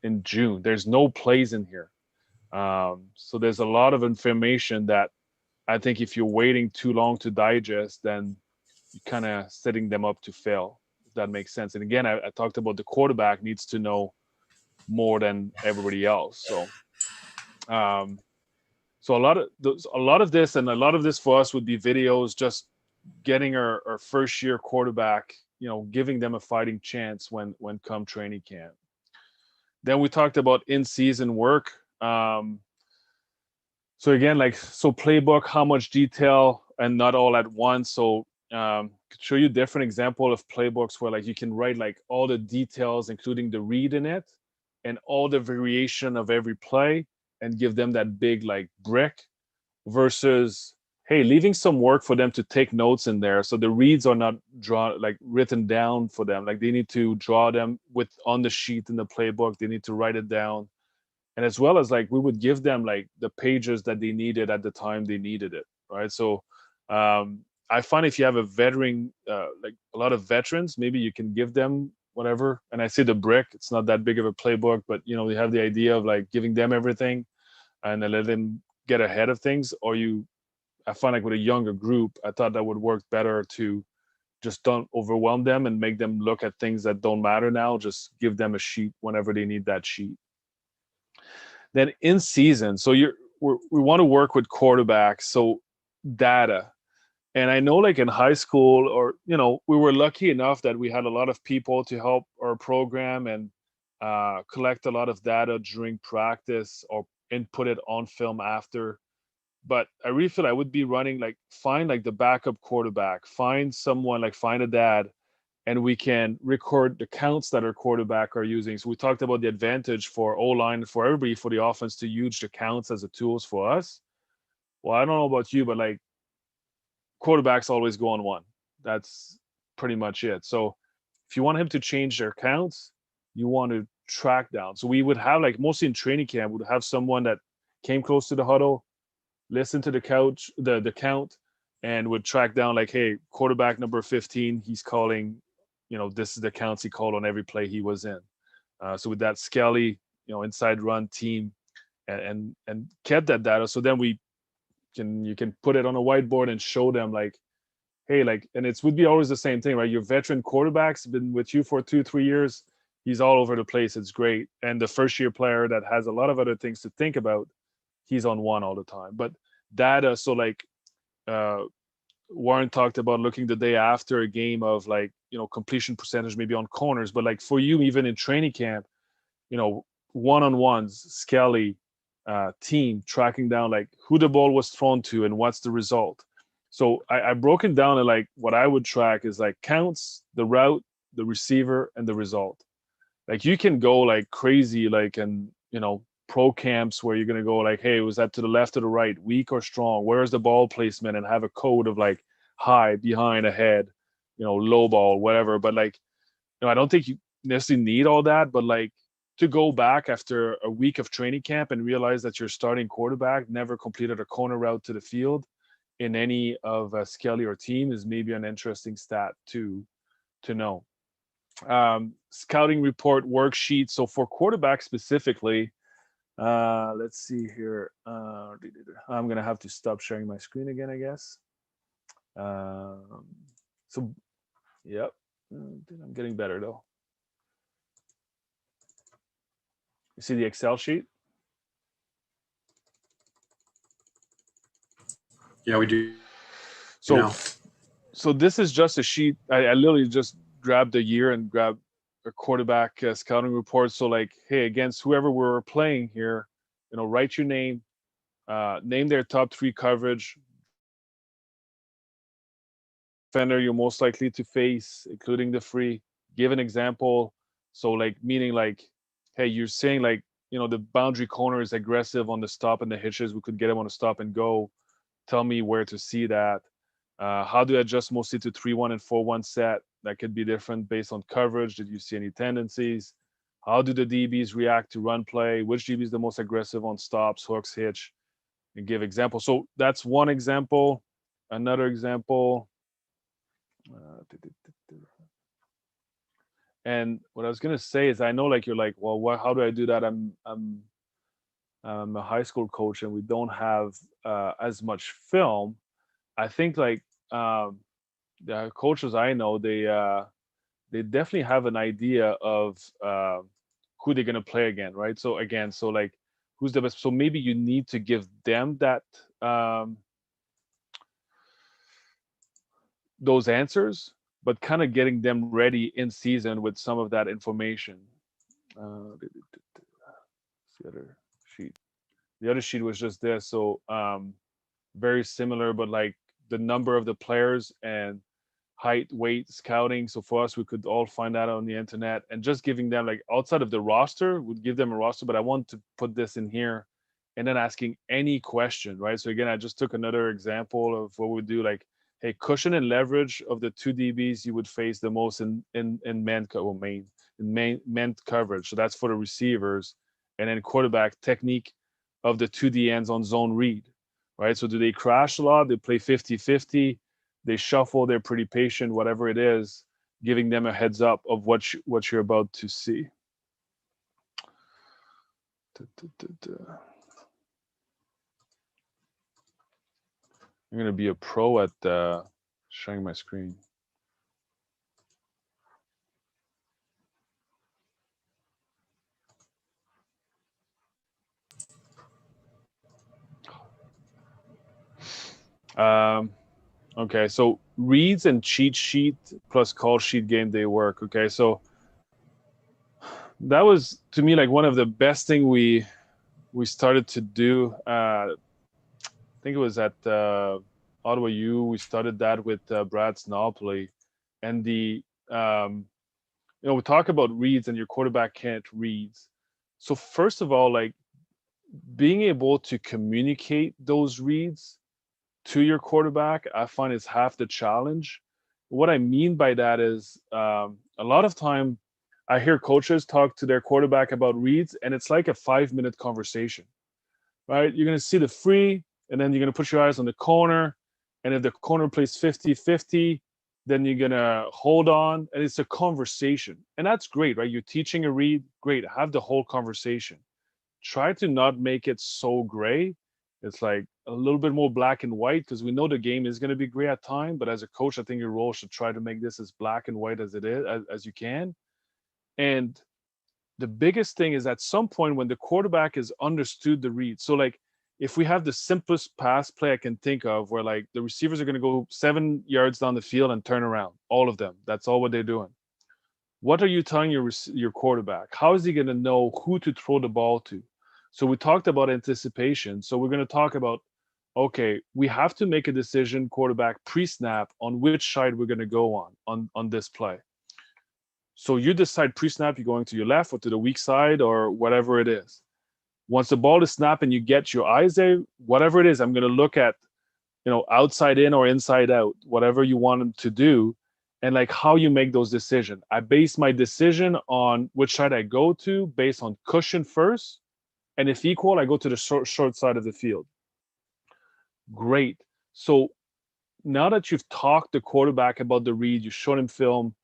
in June. There's no plays in here. So there's a lot of information that I think if you're waiting too long to digest, then you're kind of setting them up to fail, if that makes sense. And again, I talked about the quarterback needs to know more than everybody else. So a lot of this for us would be videos, just getting our first year quarterback, giving them a fighting chance when come training camp. Then we talked about in-season work. So again, playbook, how much detail and not all at once. So could show you different example of playbooks where you can write all the details, including the read in it and all the variation of every play, and give them that big brick, versus, hey, leaving some work for them to take notes in there. So the reads are not written down for them. They need to draw them on the sheet in the playbook. They need to write it down. And as well as we would give them the pages that they needed at the time they needed it. Right. So I find if you have a veteran, a lot of veterans, maybe you can give them whatever. And I see the brick, it's not that big of a playbook, but they have the idea of giving them everything and then let them get ahead of things. Or I find with a younger group, I thought that would work better to just don't overwhelm them and make them look at things that don't matter now. Just give them a sheet whenever they need that sheet. Then in season, so we want to work with quarterbacks, so data. And I know in high school, or, we were lucky enough that we had a lot of people to help our program and collect a lot of data during practice or input it on film after. But I really feel I would be running find the backup quarterback, find someone, find a dad, and we can record the counts that our quarterback are using. So we talked about the advantage for O-line, for everybody, for the offense to use the counts as the tools for us. Well, I don't know about you, but quarterbacks always go on one. That's pretty much it. So if you want him to change their counts, you want to track down. So we would have mostly in training camp, would have someone that came close to the huddle, listen to the count, and would track down hey, quarterback number 15, he's calling, this is the counts he called on every play he was in. So with that Skelly, inside run team, and kept that data. So then you can put it on a whiteboard and show them hey, and it would be always the same thing, right? Your veteran quarterback's been with you for 2-3 years. He's all over the place. It's great. And the first year player that has a lot of other things to think about, he's on one all the time. But data, so Warren talked about looking the day after a game of completion percentage, maybe on corners, but for you, even in training camp, one-on-ones, Skelly, team tracking down who the ball was thrown to and what's the result. So I broke it down to what I would track is counts, the route, the receiver, and the result. You can go crazy and pro camps where you're going to go hey, was that to the left or the right, weak or strong, where's the ball placement, and have a code of high, behind, ahead, low ball, whatever. But like, I don't think you necessarily need all that, but like to go back after a week of training camp and realize that your starting quarterback never completed a corner route to the field in any of Skelly or team is maybe an interesting stat to know. Scouting report worksheet. So for quarterback specifically, let's see here. I'm gonna have to stop sharing my screen again, I guess. So, yep, I'm getting better though. You see the Excel sheet? Yeah, we do. So this is just a sheet. I literally just grabbed a year and grabbed a quarterback scouting report. So like, hey, against whoever we're playing here, write your name, name their top 3 coverage, defender you're most likely to face, including the free. Give an example. So like, meaning like, hey, you're saying like, the boundary corner is aggressive on the stop and the hitches. We could get him on a stop and go. Tell me where to see that. How do I adjust mostly to 3-1 and 4-1 set? That could be different based on coverage. Did you see any tendencies? How do the DBs react to run play? Which DB is the most aggressive on stops, hooks, hitch? And give examples. So that's one example. Another example. And what I was gonna say is, I know like you're like, well, how do I do that? I'm a high school coach and we don't have as much film. I think like the coaches I know, they definitely have an idea of who they're gonna play again, right? So like who's the best? So maybe you need to give them that those answers, but kind of getting them ready in season with some of that information. The other sheet. The other sheet was just this. So very similar, but like the number of the players and height, weight, scouting. So for us, we could all find that on the internet, and just giving them like outside of the roster, would give them a roster, but I want to put this in here and then asking any question, right? So again, I just took another example of what we do, like, hey, cushion and leverage of the 2 DBs you would face the most in man coverage. So that's for the receivers. And then quarterback technique of the 2 D ends on zone read, right? So do they crash a lot? They play 50-50. They shuffle. They're pretty patient, whatever it is, giving them a heads up of what you're about to see. I'm going to be a pro at sharing my screen. Okay, so reads and cheat sheet plus call sheet game day work. Okay, so that was, to me, like one of the best thing we started to do. I think it was at Ottawa U. We started that with Brad Snopoli, and we talk about reads and your quarterback can't read. So first of all, like being able to communicate those reads to your quarterback, I find is half the challenge. What I mean by that is a lot of time I hear coaches talk to their quarterback about reads, and it's like a 5-minute conversation, right? You're going to see the free, and then you're going to put your eyes on the corner. And if the corner plays 50-50, then you're going to hold on. And it's a conversation. And that's great, right? You're teaching a read. Great. Have the whole conversation. Try to not make it so gray. It's like a little bit more black and white, because we know the game is going to be gray at time. But as a coach, I think your role should try to make this as black and white as it is, as you can. And the biggest thing is at some point when the quarterback has understood the read. So like if we have the simplest pass play I can think of, where like the receivers are going to go 7 yards down the field and turn around, all of them. That's all what they're doing. What are you telling your quarterback? How is he going to know who to throw the ball to? So we talked about anticipation. So we're going to talk about, okay, we have to make a decision, quarterback pre-snap, on which side we're going to go on this play. So you decide pre-snap, you're going to your left or to the weak side or whatever it is. Once the ball is snapped and you get your eyes there, whatever it is, I'm going to look at, outside in or inside out, whatever you want them to do. and like how you make those decisions. I base my decision on which side I go to based on cushion first, and if equal, I go to the short side of the field. Great. So now that you've talked the quarterback about the read, you've shown him film,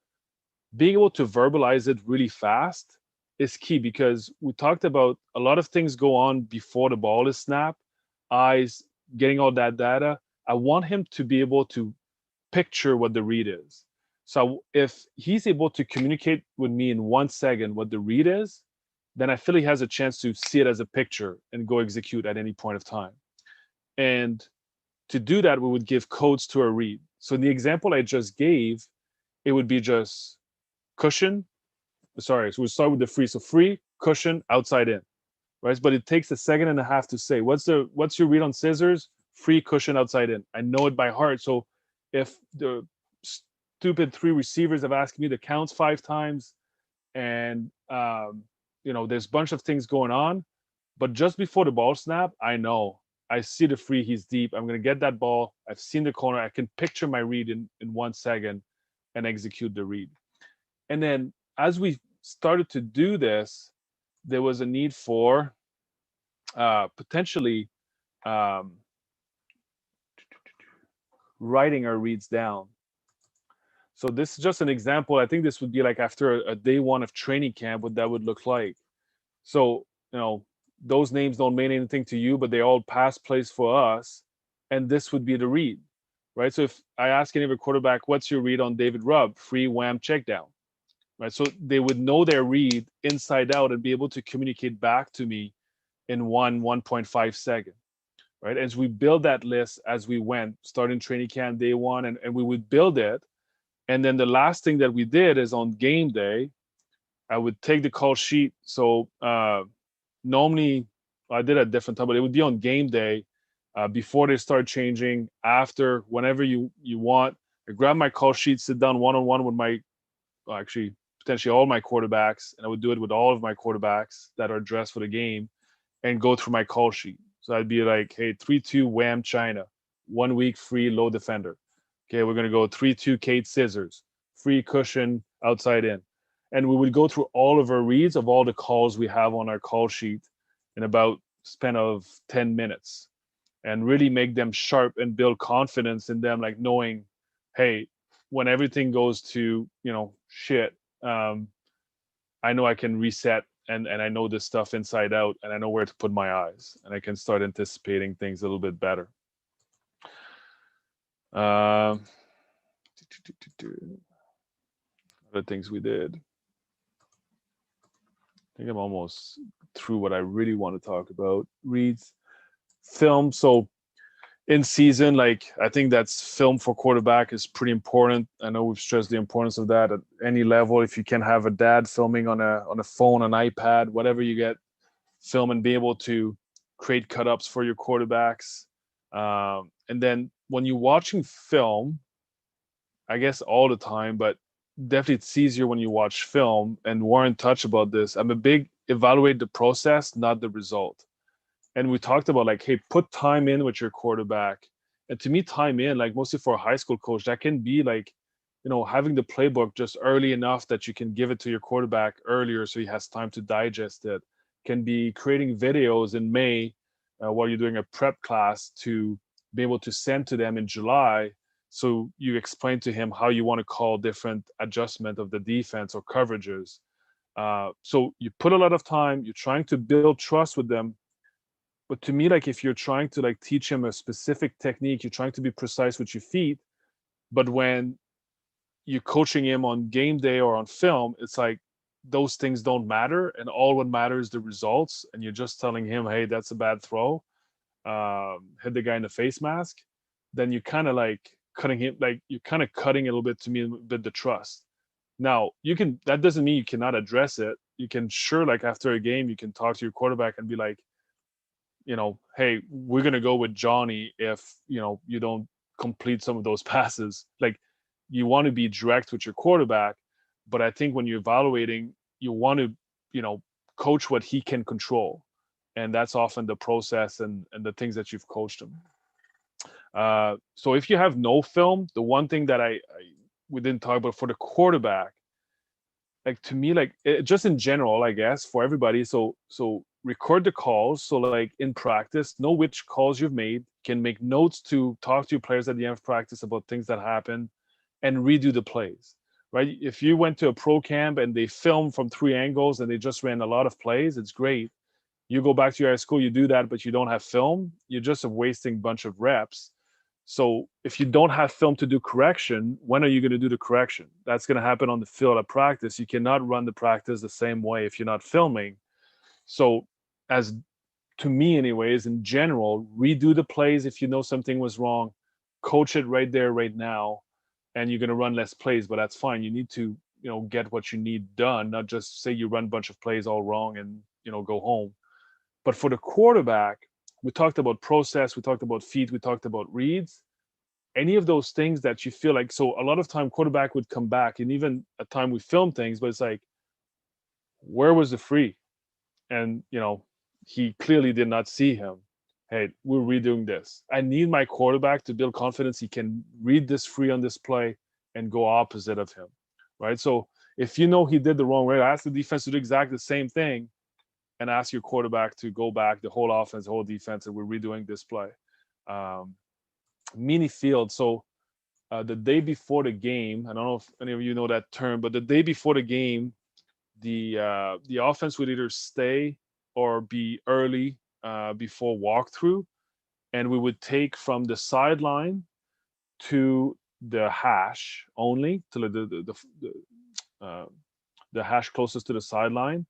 being able to verbalize it really fast is key, because we talked about a lot of things go on before the ball is snapped, eyes, getting all that data. I want him to be able to picture what the read is. So if he's able to communicate with me in 1 second what the read is, then I feel he has a chance to see it as a picture and go execute at any point of time. And to do that, we would give codes to a read. So in the example I just gave, it would be just cushion. Sorry, so we start with the free. So free, cushion, outside in, right? But it takes 1.5 seconds to say, what's your read on scissors? Free, cushion, outside in. I know it by heart. So if the stupid 3 receivers have asked me the counts 5 times, and there's a bunch of things going on, but just before the ball snap, I know. I see the free, he's deep. I'm going to get that ball. I've seen the corner. I can picture my read in 1 second and execute the read. And then as we started to do this, there was a need for potentially writing our reads down. So this is just an example. I think this would be like after a day 1 of training camp, what that would look like. So, those names don't mean anything to you, but they all pass plays for us. And this would be the read, right? So if I ask any of a quarterback, what's your read on David Rubb? Free, wham, check down, right? So they would know their read inside out and be able to communicate back to me in 1.5 seconds, right? As we build that list as we went, starting training camp day 1, and we would build it. And then the last thing that we did is on game day, I would take the call sheet. So normally I did at different time, but it would be on game day, before they start changing, after, whenever you want. I grab my call sheet, sit down one-on-one with potentially all my quarterbacks, and I would do it with all of my quarterbacks that are dressed for the game, and go through my call sheet. So I'd be like, hey, 3-2 wham China, 1 week free low defender. Okay, we're going to go 3-2 Kate scissors, free cushion outside in. And we would go through all of our reads of all the calls we have on our call sheet in about span of 10 minutes, and really make them sharp and build confidence in them, like knowing, hey, when everything goes to, shit, I know I can reset, and I know this stuff inside out, and I know where to put my eyes, and I can start anticipating things a little bit better. Other things we did. I think I'm almost through what I really want to talk about. Reads, film. So in season, I think that's film for quarterback is pretty important. I know we've stressed the importance of that at any level. If you can have a dad filming on a phone, an iPad, whatever you get, film, and be able to create cut-ups for your quarterbacks. And then when you're watching film, I guess all the time, but definitely it's easier when you watch film, and Warren touched about this. I'm a big evaluate the process, not the result. And we talked about hey, put time in with your quarterback. And to me, time in, mostly for a high school coach, that can be having the playbook just early enough that you can give it to your quarterback earlier so he has time to digest it. Can be creating videos in May while you're doing a prep class to be able to send to them in July. So you explain to him how you want to call different adjustment of the defense or coverages. So you put a lot of time, you're trying to build trust with them. But to me, if you're trying to teach him a specific technique, you're trying to be precise with your feet. But when you're coaching him on game day or on film, it's those things don't matter. And all what matters is the results. And you're just telling him, hey, that's a bad throw. Hit the guy in the face mask. Then you're kind of cutting him, you're kind of cutting a little bit, to me, a bit the trust. Now that doesn't mean you cannot address it. You can after a game, you can talk to your quarterback and be hey, we're going to go with Johnny if, you don't complete some of those passes. You want to be direct with your quarterback, but I think when you're evaluating, you want to, coach what he can control. And that's often the process and the things that you've coached him. So if you have no film, the one thing that I we didn't talk about for the quarterback. Like to me, like just in general, I guess for everybody. So record the calls. So like in practice, know which calls you've made. Can make notes to talk to your players at the end of practice about things that happened, and redo the plays. Right? If you went to a pro camp and they filmed from 3 angles and they just ran a lot of plays, it's great. You go back to your high school, you do that, but you don't have film. You're just wasting a bunch of reps. So if you don't have film to do correction, when are you going to do the correction? That's going to happen on the field at practice. You cannot run the practice the same way if you're not filming. So as to me anyways, in general, redo the plays if you know something was wrong, coach it right there, right now, and you're going to run less plays, but that's fine. You need to, get what you need done, not just say you run a bunch of plays all wrong and, go home. But for the quarterback, we talked about process, we talked about feet, we talked about reads. Any of those things that you feel like, so a lot of time quarterback would come back, and even at time we film things, but it's like, where was the free? And, he clearly did not see him. Hey, we're redoing this. I need my quarterback to build confidence. He can read this free on this play and go opposite of him, right? So if you know he did the wrong way, ask the defense to do exactly the same thing, and ask your quarterback to go back, the whole offense, the whole defense, and we're redoing this play. Mini field. So the day before the game, I don't know if any of you know that term, but the day before the game, the offense would either stay or be early before walkthrough, and we would take from the sideline to the hash only, to the hash closest to the sideline.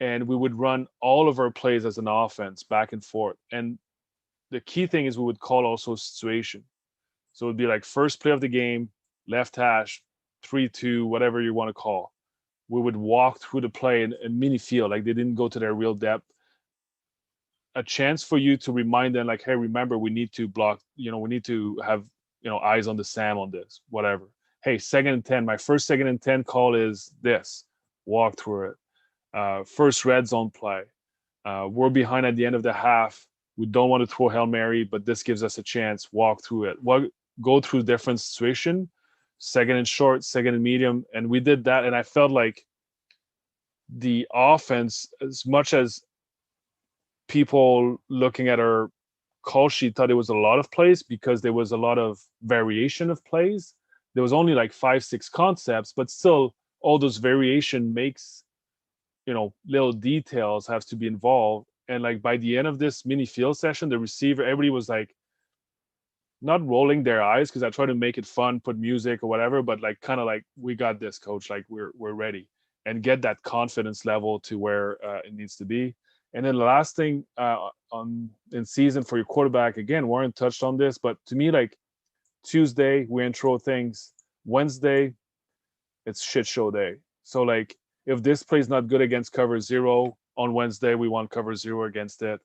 And we would run all of our plays as an offense back and forth. And the key thing is we would call also situation. So it would be like first play of the game, left hash, 3-2, whatever you want to call. We would walk through the play in mini field, like they didn't go to their real depth. A chance for you to remind them, like, hey, remember, we need to block, we need to have, eyes on the sand on this, whatever. Hey, 2nd and 10, my first 2nd and 10 call is this, walk through it. First red zone play. We're behind at the end of the half. We don't want to throw Hail Mary, but this gives us a chance. Walk through it. Go through different situation. 2nd and short, 2nd and medium. And we did that. And I felt like the offense, as much as people looking at our call sheet thought it was a lot of plays because there was a lot of variation of plays. There was only like 5-6 concepts, but still all those variation makes, little details have to be involved. And like by the end of this mini field session, the receiver, everybody was like not rolling their eyes, because I try to make it fun, put music or whatever, but like kind of like, we got this, coach, like we're ready, and get that confidence level to where it needs to be. And then the last thing in season for your quarterback, again, Warren touched on this, but to me, like Tuesday, we intro things. Wednesday, it's shit show day. So like, if this play is not good against cover 0 on Wednesday, we want cover 0 against it.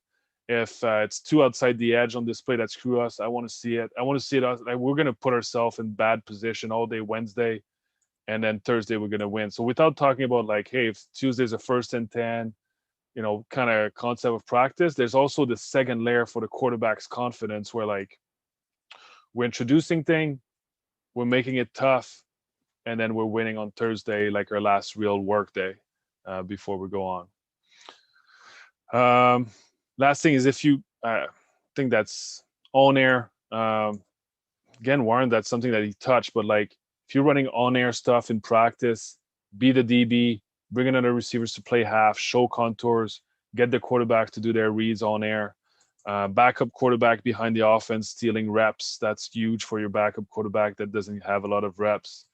If it's too outside the edge on this play that screw us, I want to see it. I want to see it. Like, we're going to put ourselves in bad position all day Wednesday, and then Thursday we're going to win. So without talking about like, hey, if Tuesday's a 1st and 10, kind of concept of practice, there's also the second layer for the quarterback's confidence, where like we're introducing thing, we're making it tough, and then we're winning on Thursday, like our last real work day before we go on. Last thing is, if you think that's on air, again, Warren, that's something that he touched, but like if you're running on air stuff in practice, be the DB, bring in other receivers to play half, show contours, get the quarterback to do their reads on air. Backup quarterback behind the offense, stealing reps. That's huge for your backup quarterback that doesn't have a lot of reps.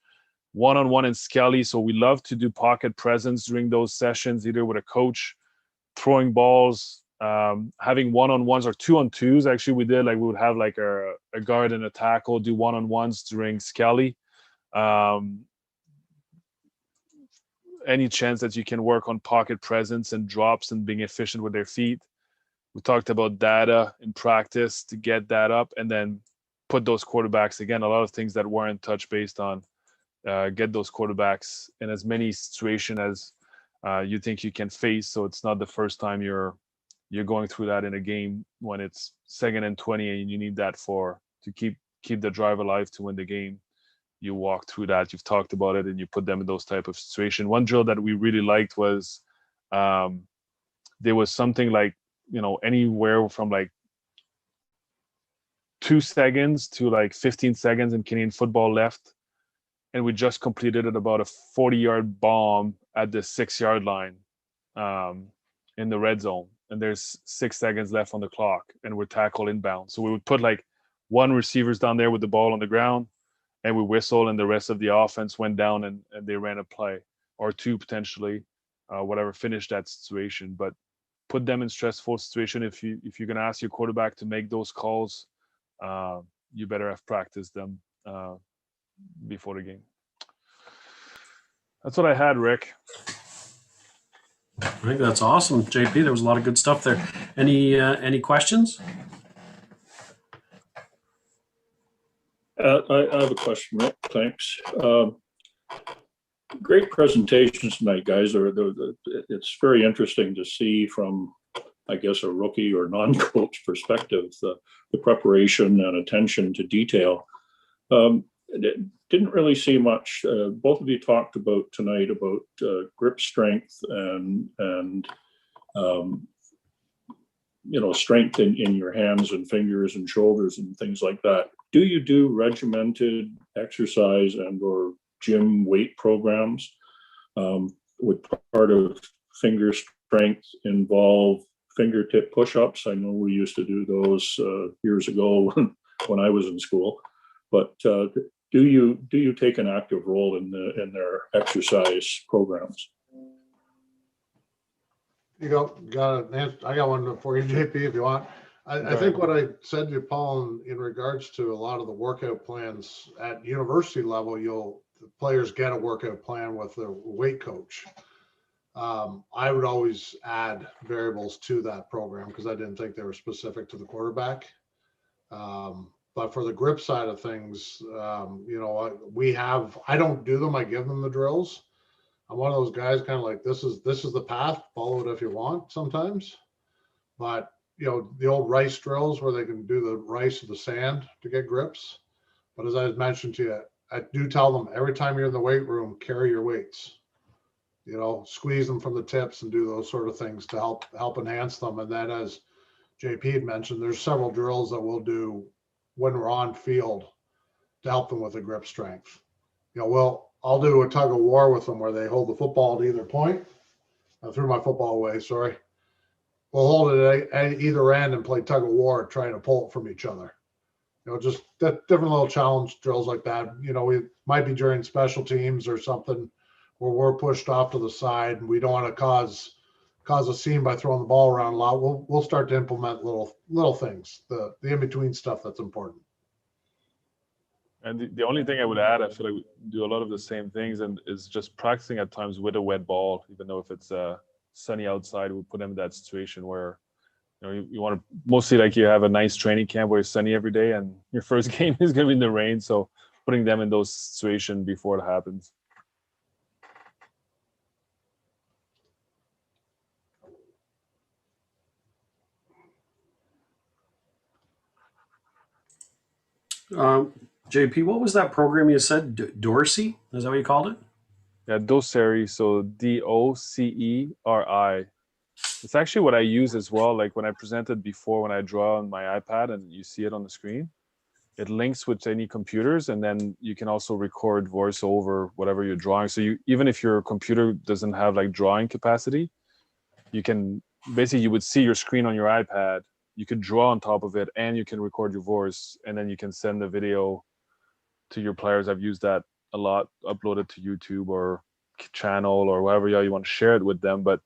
One-on-one and Skelly. So we love to do pocket presence during those sessions, either with a coach, throwing balls, having one-on-ones or 2-on-2s. Actually, we did, like, we would have like a guard and a tackle do one-on-ones during Skelly. Any chance that you can work on pocket presence and drops and being efficient with their feet. We talked about data in practice to get that up, and then put those quarterbacks, again, a lot of things that weren't touch based on, get those quarterbacks in as many situations as you think you can face. So it's not the first time you're going through that in a game when it's 2nd and 20 and you need that to keep the drive alive to win the game. you walk through that, you've talked about it, and you put them in those type of situation. One drill that we really liked was there was something like, anywhere from like 2 seconds to like 15 seconds in Canadian football left. And we just completed it about a 40-yard bomb at the 6-yard line in the red zone. And there's 6 seconds left on the clock, and we're tackle inbound. So we would put like one receivers down there with the ball on the ground, and we whistle, and the rest of the offense went down and they ran a play or two potentially, whatever, finished that situation. But put them in stressful situation. If you're gonna ask your quarterback to make those calls, you better have practiced them before the game. That's what I had, Rick. I think that's awesome, JP. There was a lot of good stuff there. Any questions? I have a question, Rick. Thanks. Great presentations tonight, guys. It's very interesting to see from, I guess, a rookie or non-coach perspective, the preparation and attention to detail. Didn't really see much. Both of you talked about tonight about grip strength and strength in your hands and fingers and shoulders and things like that. Do you do regimented exercise and or gym weight programs? Would part of finger strength involve fingertip push-ups? I know we used to do those years ago when I was in school, but do you take an active role in their exercise programs? Got it. I got one for you, JP, if you want. I think what I said to you, Paul, in regards to a lot of the workout plans at university level, the players get a workout plan with their weight coach. I would always add variables to that program because I didn't think they were specific to the quarterback. But for the grip side of things, I don't do them. I give them the drills. I'm one of those guys kind of like, this is the path, follow it if you want sometimes. But, the old rice drills where they can do the rice of the sand to get grips. But as I mentioned to you, I do tell them every time you're in the weight room, carry your weights, squeeze them from the tips and do those sort of things to help enhance them. And then as JP had mentioned, there's several drills that we'll do when we're on field to help them with the grip strength. I'll do a tug of war with them where they hold the football at either point. I threw my football away, sorry. We'll hold it at either end and play tug of war, trying to pull it from each other. Just that different little challenge drills like that. It might be during special teams or something where we're pushed off to the side and we don't want to cause a scene by throwing the ball around a lot. We'll start to implement little things, the in-between stuff that's important. And the only thing I would add, I feel like we do a lot of the same things, and is just practicing at times with a wet ball, even though if it's sunny outside, we put them in that situation where you want to mostly like you have a nice training camp where it's sunny every day, and your first game is going to be in the rain. So putting them in those situations before it happens. JP, what was that program you said? Dorsey? Is that what you called it? Yeah, Doceri. So Doceri. It's actually what I use as well. Like when I presented before, when I draw on my iPad and you see it on the screen, it links with any computers, and then you can also record voice over whatever you're drawing. So even if your computer doesn't have like drawing capacity, you can basically, you would see your screen on your iPad. You could draw on top of it, and you can record your voice, and then you can send the video to your players. I've used that a lot, upload it to YouTube or channel or wherever you want to share it with them. But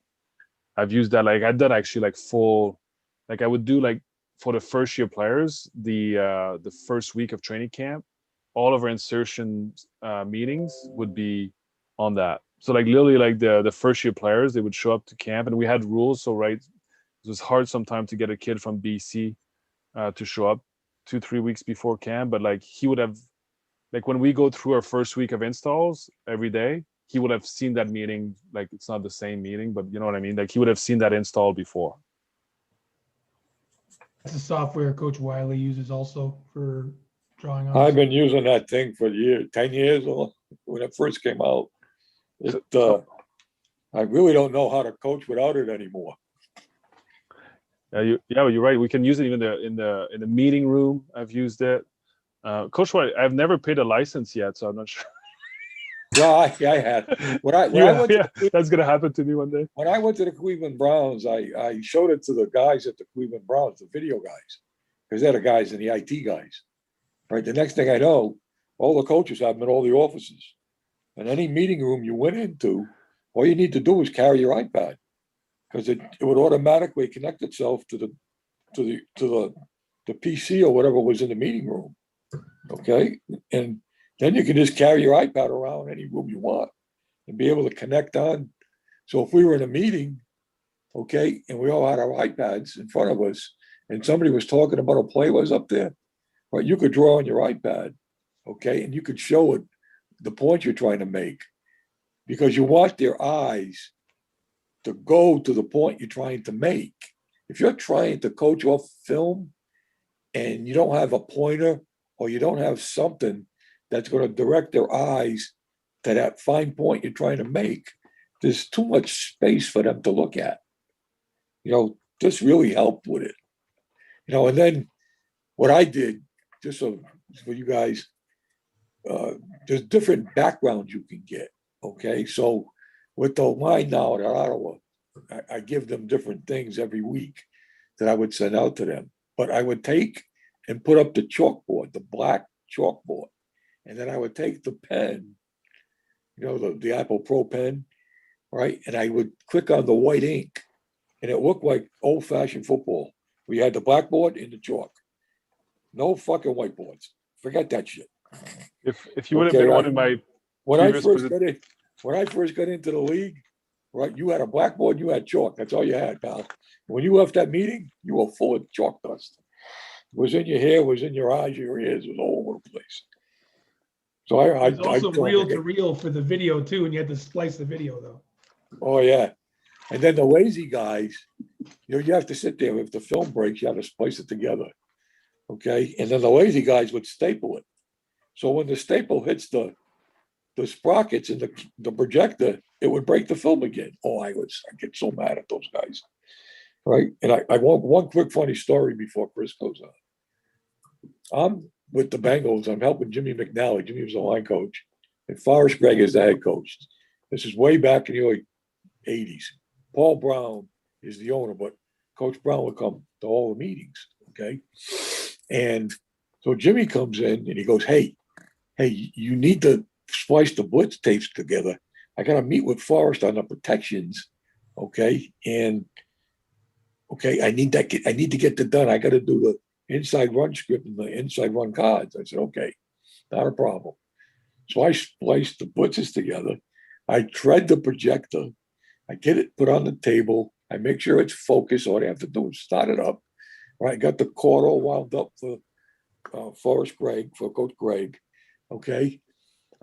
I've used that, like I've done actually like full, like I would do like for the first year players, the first week of training camp, all of our insertion meetings would be on that. So like literally like the first year players, they would show up to camp, and we had rules. So it was hard sometimes to get a kid from BC to show up 2-3 weeks before camp. But like he would have, like when we go through our first week of installs every day, he would have seen that meeting. Like it's not the same meeting, but you know what I mean? Like he would have seen that install before. That's a software Coach Wiley uses also for drawing on. I've been using that thing for 10 years when it first came out. I really don't know how to coach without it anymore. You're right. We can use it even in the meeting room. I've used it. Coach White, I've never paid a license yet, so I'm not sure. No, I had. That's gonna happen to me one day. When I went to the Cleveland Browns, I showed it to the guys at the Cleveland Browns, the video guys, because they're the guys and the IT guys. Right. The next thing I know, all the coaches have them in all the offices. And any meeting room you went into, all you need to do is carry your iPad, because it would automatically connect itself to the PC or whatever was in the meeting room. Okay. And then you can just carry your iPad around any room you want and be able to connect on. So if we were in a meeting, okay, and we all had our iPads in front of us, and somebody was talking about a play was up there, right, you could draw on your iPad, okay, and you could show it the point you're trying to make, because you want their eyes to go to the point you're trying to make. If you're trying to coach off film and you don't have a pointer or you don't have something that's going to direct their eyes to that fine point you're trying to make, there's too much space for them to look at. This really helped with it. And then what I did, just so for you guys, there's different backgrounds you can get. Okay. So with the line now at Ottawa, I give them different things every week that I would send out to them. But I would take and put up the chalkboard, the black chalkboard. And then I would take the pen, the Apple Pro pen, right? And I would click on the white ink, and it looked like old-fashioned football. We had the blackboard and the chalk. No fucking whiteboards. Forget that shit. If you would have been one of my when I first got into the league, right? You had a blackboard, you had chalk. That's all you had, pal. When you left that meeting, you were full of chalk dust. It was in your hair, it was in your eyes, your ears, it was all over the place. So it's also reel to reel for the video too, and you had to splice the video though. Oh yeah, and then the lazy guys, you have to sit there. If the film breaks, you have to splice it together. Okay, and then the lazy guys would staple it. So when the staple hits the sprockets in the projector, it would break the film again. Oh, I get so mad at those guys, right? And I want one quick funny story before Kris goes on. I'm with the Bengals. I'm helping Jimmy McNally. Jimmy was the line coach, and Forrest Gregg is the head coach. This is way back in the early 80s. Paul Brown is the owner, but Coach Brown would come to all the meetings, okay? And so Jimmy comes in and he goes, hey, you need to splice the blitz tapes together. I got to meet with Forrest on the protections, okay? And, okay, I need to get that done. I got to do the inside run script and the inside run cards. I said, okay, not a problem. So I spliced the blitzes together. I tread the projector. I get it put on the table. I make sure it's focused. All I have to do is start it up. Right, I got the cord all wound up for Coach Gregg. Okay.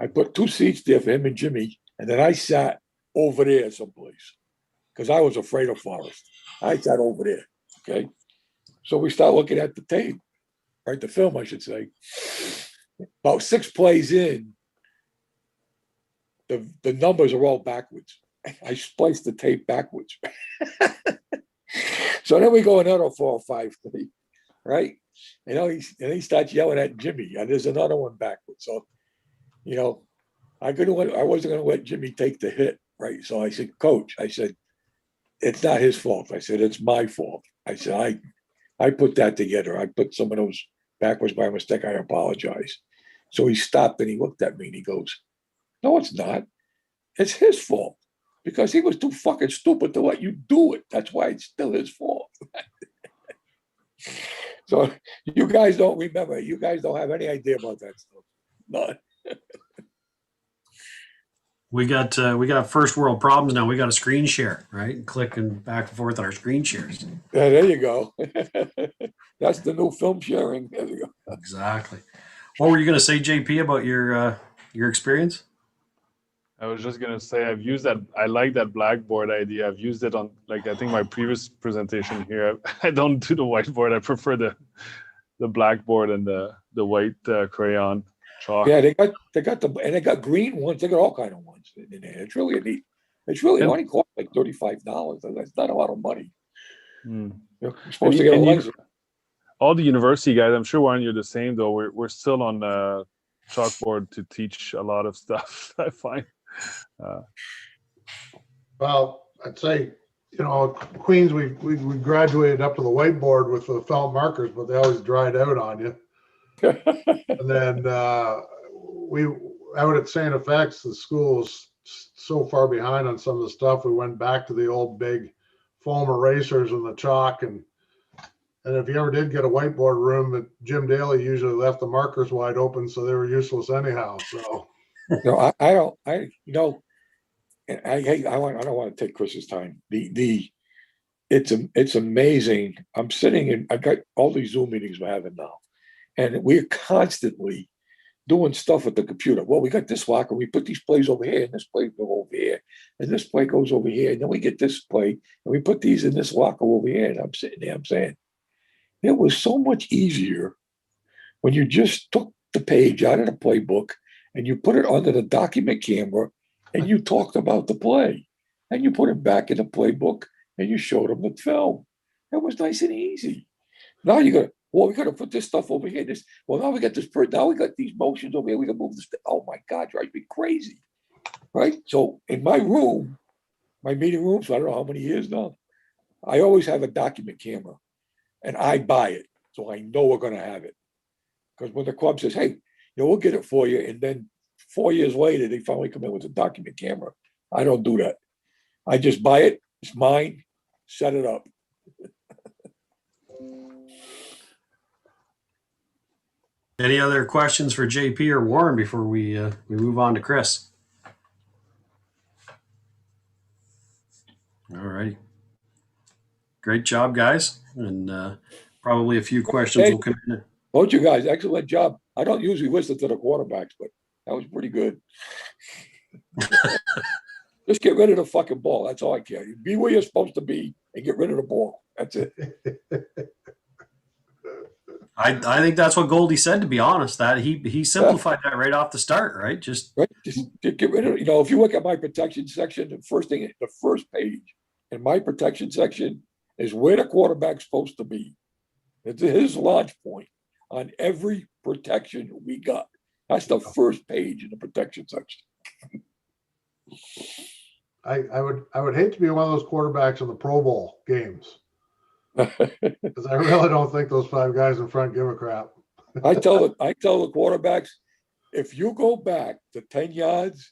I put 2 seats there for him and Jimmy, and then I sat over there someplace because I was afraid of Forrest. I sat over there. Okay. So we start looking at the tape, right? The film, I should say. About 6 plays in, the numbers are all backwards. I spliced the tape backwards. So then we go another 4 or 5 3, right? He starts yelling at Jimmy, and there's another one backwards. So, I wasn't going to let Jimmy take the hit, right? So I said, Coach, it's not his fault. I said, it's my fault. I said, I put that together. I put some of those backwards by mistake. I apologize. So he stopped and he looked at me and he goes, no, it's not. It's his fault because he was too fucking stupid to let you do it. That's why it's still his fault. So you guys don't remember. You guys don't have any idea about that stuff. None. We got first world problems now. We got a screen share, right? Clicking back and forth on our screen shares. Yeah, there you go. That's the new film sharing. There you go. Exactly. What were you going to say, JP, about your experience? I was just gonna say I've used that. I like that blackboard idea. I've used it on I think my previous presentation here. I don't do the whiteboard. I prefer the blackboard and the white crayon chalk. Yeah, they got green ones. They got all kind of ones in there. It's really neat. It only cost like $35. That's not a lot of money. Hmm. You're supposed to get a license. All the university guys, I'm sure, Warren, you're the same though. We're still on chalkboard to teach a lot of stuff. I find. Well, I'd say, Queens, we graduated up to the whiteboard with the felt markers, but they always dried out on you. And then out at St. FX, the school was so far behind on some of the stuff. We went back to the old big foam erasers and the chalk, and if you ever did get a whiteboard room, that Jim Daly usually left the markers wide open, so they were useless anyhow. So I don't want to take Chris's time. It's amazing. I'm sitting in. I've got all these Zoom meetings we're having now, and we're constantly doing stuff with the computer. Well, we got this locker. We put these plays over here, and this play goes over here, and this play goes over here, and then we get this play, and we put these in this locker over here. And I'm sitting there. I'm saying, it was so much easier when you just took the page out of the playbook and you put it under the document camera and you talked about the play and you put it back in the playbook and you showed them the film. It was nice and easy. Now we got to put this stuff over here. Now we got this. Now we got these motions over here. We can move this. Oh my God, drives me crazy. Right? So in my room, my meeting room, so I don't know how many years now, I always have a document camera. And I buy it, so I know we're going to have it. Because when the club says, hey, we'll get it for you, and then 4 years later, they finally come in with a document camera. I don't do that. I just buy it. It's mine. Set it up. Any other questions for JP or Warren before we move on to Kris? All righty. Great job, guys. And probably a few questions will come in. Both you guys, excellent job. I don't usually listen to the quarterbacks, but that was pretty good. Just get rid of the fucking ball. That's all I care. Be where you're supposed to be and get rid of the ball. That's it. I think that's what Goldie said, to be honest. That he simplified that right off the start, right? Just get rid of it. If you look at my protection section, the first page in my protection section is where the quarterback's supposed to be. It's his launch point on every protection we got. That's the first page in the protection section. I would hate to be one of those quarterbacks in the Pro Bowl games, because I really don't think those 5 guys in front give a crap. I tell the quarterbacks, if you go back to 10 yards,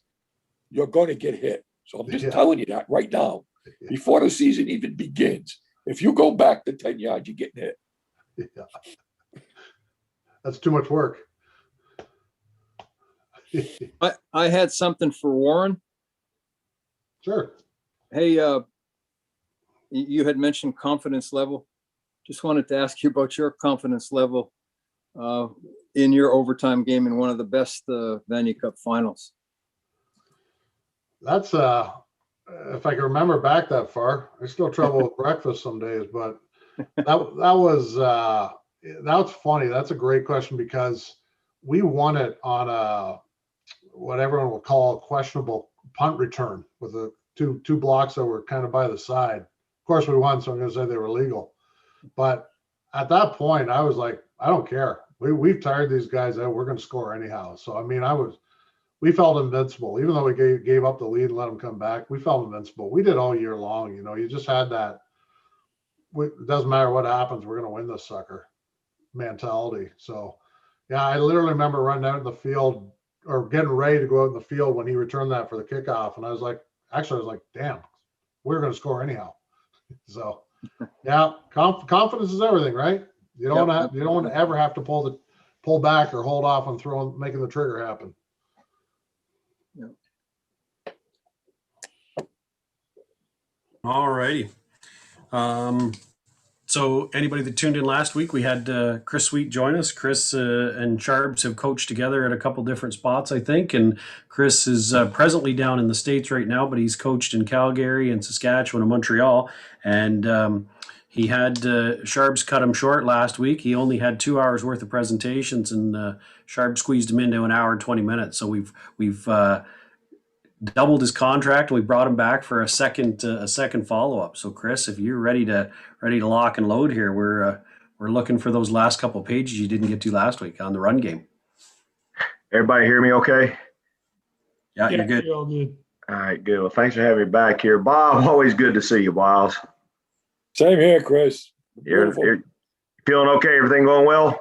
you're going to get hit. So I'm just telling you that right now, before the season even begins. If you go back to 10 yards, you're getting hit. Yeah. That's too much work. I had something for Warren. Sure. Hey, you had mentioned confidence level. Just wanted to ask you about your confidence level in your overtime game in one of the best Vanier Cup finals. That's if I can remember back that far. I still trouble with breakfast some days, but that's funny. That's a great question, because we won it on what everyone will call a questionable punt return with the two blocks that were kind of by the side. Of course we won, so I'm going to say they were legal. But at that point, I was like, I don't care. We've tired these guys out. We're going to score anyhow. So, I mean, we felt invincible. Even though we gave up the lead and let them come back, we felt invincible. We did all year long. You just had that, it doesn't matter what happens, we're going to win this sucker mentality. So, yeah, I literally remember running out in the field or getting ready to go out in the field when he returned that for the kickoff. And I was like, damn, we're going to score anyhow. So, yeah, confidence is everything, right? You don't want to ever have to pull back or hold off on making the trigger happen. Yeah. All righty. So anybody that tuned in last week, we had Kris Sweet join us. Kris and Charbs have coached together at a couple different spots, I think. And Kris is presently down in the States right now, but he's coached in Calgary and Saskatchewan and Montreal. And he had Sharps cut him short last week. He only had 2 hours worth of presentations, and Sharp squeezed him into an hour and 20 minutes. So we've doubled his contract. We brought him back for a second follow up. So Kris, if you're ready to lock and load here, we're looking for those last couple of pages you didn't get to last week on the run game. Everybody hear me okay? Yeah, you're good. You're all good. All right, good. Well, thanks for having me back here. Bob, always good to see you, Miles. Same here, Chris. You're Beautiful. feeling okay? Everything going well?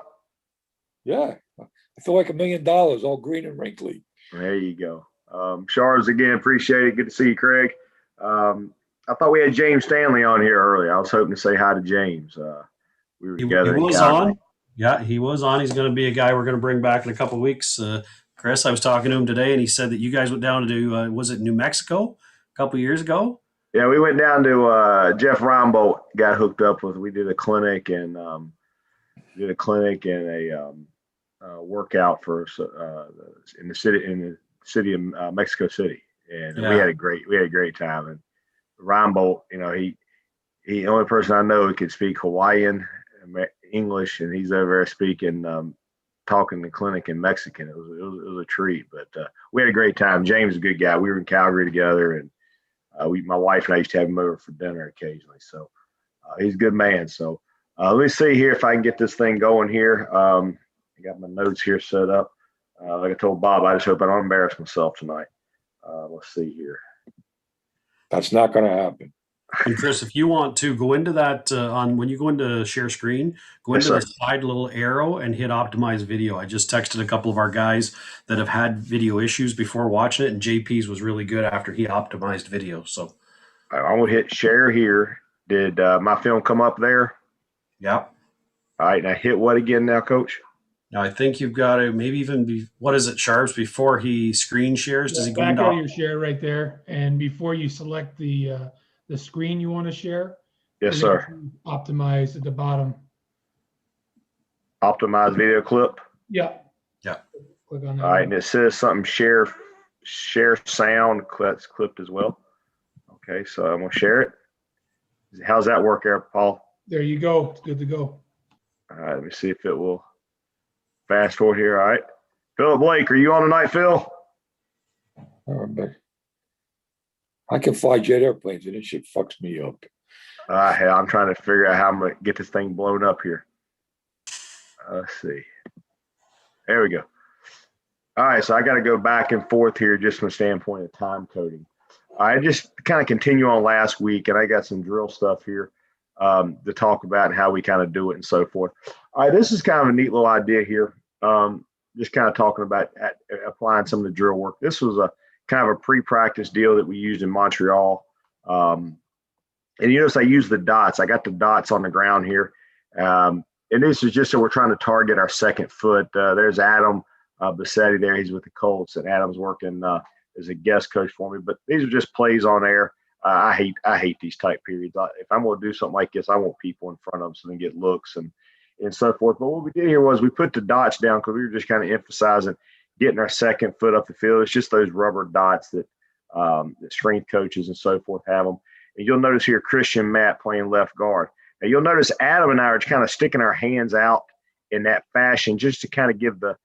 Yeah. I feel like $1 million, all green and wrinkly. There you go. Shards, again, appreciate it. Good to see you, Craig. I thought we had James Stanley on here earlier. I was hoping to say hi to James. We were together. He was on. Yeah, he was on. He's going to be a guy we're going to bring back in a couple of weeks. Kris, I was talking to him today, and he said that you guys went down to, was it New Mexico a couple of years ago? Yeah, we went down to Jeff Reinbolt, got hooked up with. We did a clinic and a workout for in the city of Mexico City, and we had a great time. And Reinbolt, he the only person I know who could speak Hawaiian, English, and he's over there speaking, talking the clinic in Mexican. It was a treat, but we had a great time. James is a good guy. We were in Calgary together, and my wife and I used to have him over for dinner occasionally. So he's a good man. So let me see here if I can get this thing going here. I got my notes here set up. Like I told Bob, I just hope I don't embarrass myself tonight. Let's see here. That's not going to happen. And Kris, if you want to go into that when you go into share screen, go into the side little arrow and hit optimize video. I just texted a couple of our guys that have had video issues before watching it, and JP's was really good after he optimized video. So I'm gonna hit share here. Did my film come up there? Yeah. All right, now hit what again now, Coach? Now I think you've got to maybe even be, what is it, Sharps, before he screen shares? Does he go back into out your share right there, and before you select the screen you want to share? Yes, sir. Optimize at the bottom. Optimize video clip. Yeah. Yeah. Click on that. All right, and it says something share sound. That's clipped as well. Okay, so I'm gonna share it. How's that work there, Paul? There you go. It's good to go. All right, let me see if it will fast forward here. All right. Philip Blake, are you on tonight, Phil? I can fly jet airplanes, and this shit fucks me up. Hell, I'm trying to figure out how I'm going to get this thing blown up here. Let's see. There we go. All right, so I got to go back and forth here just from the standpoint of time coding. I just kind of continue on last week, and I got some drill stuff here to talk about and how we kind of do it and so forth. All right, this is kind of a neat little idea here. Just kind of talking about applying some of the drill work. This was a kind of a pre-practice deal that we used in Montreal. And you notice I use the dots. I got the dots on the ground here. And this is just so we're trying to target our second foot. There's Adam Bassetti there. He's with the Colts, and Adam's working as a guest coach for me. But these are just plays on air. I hate these type periods. If I'm going to do something like this, I want people in front of them so they can get looks and so forth. But what we did here was we put the dots down because we were just kind of emphasizing getting our second foot up the field. It's just those rubber dots that strength coaches and so forth have them. And you'll notice here Christian Matt playing left guard. Now you'll notice Adam and I are kind of sticking our hands out in that fashion just to kind of give the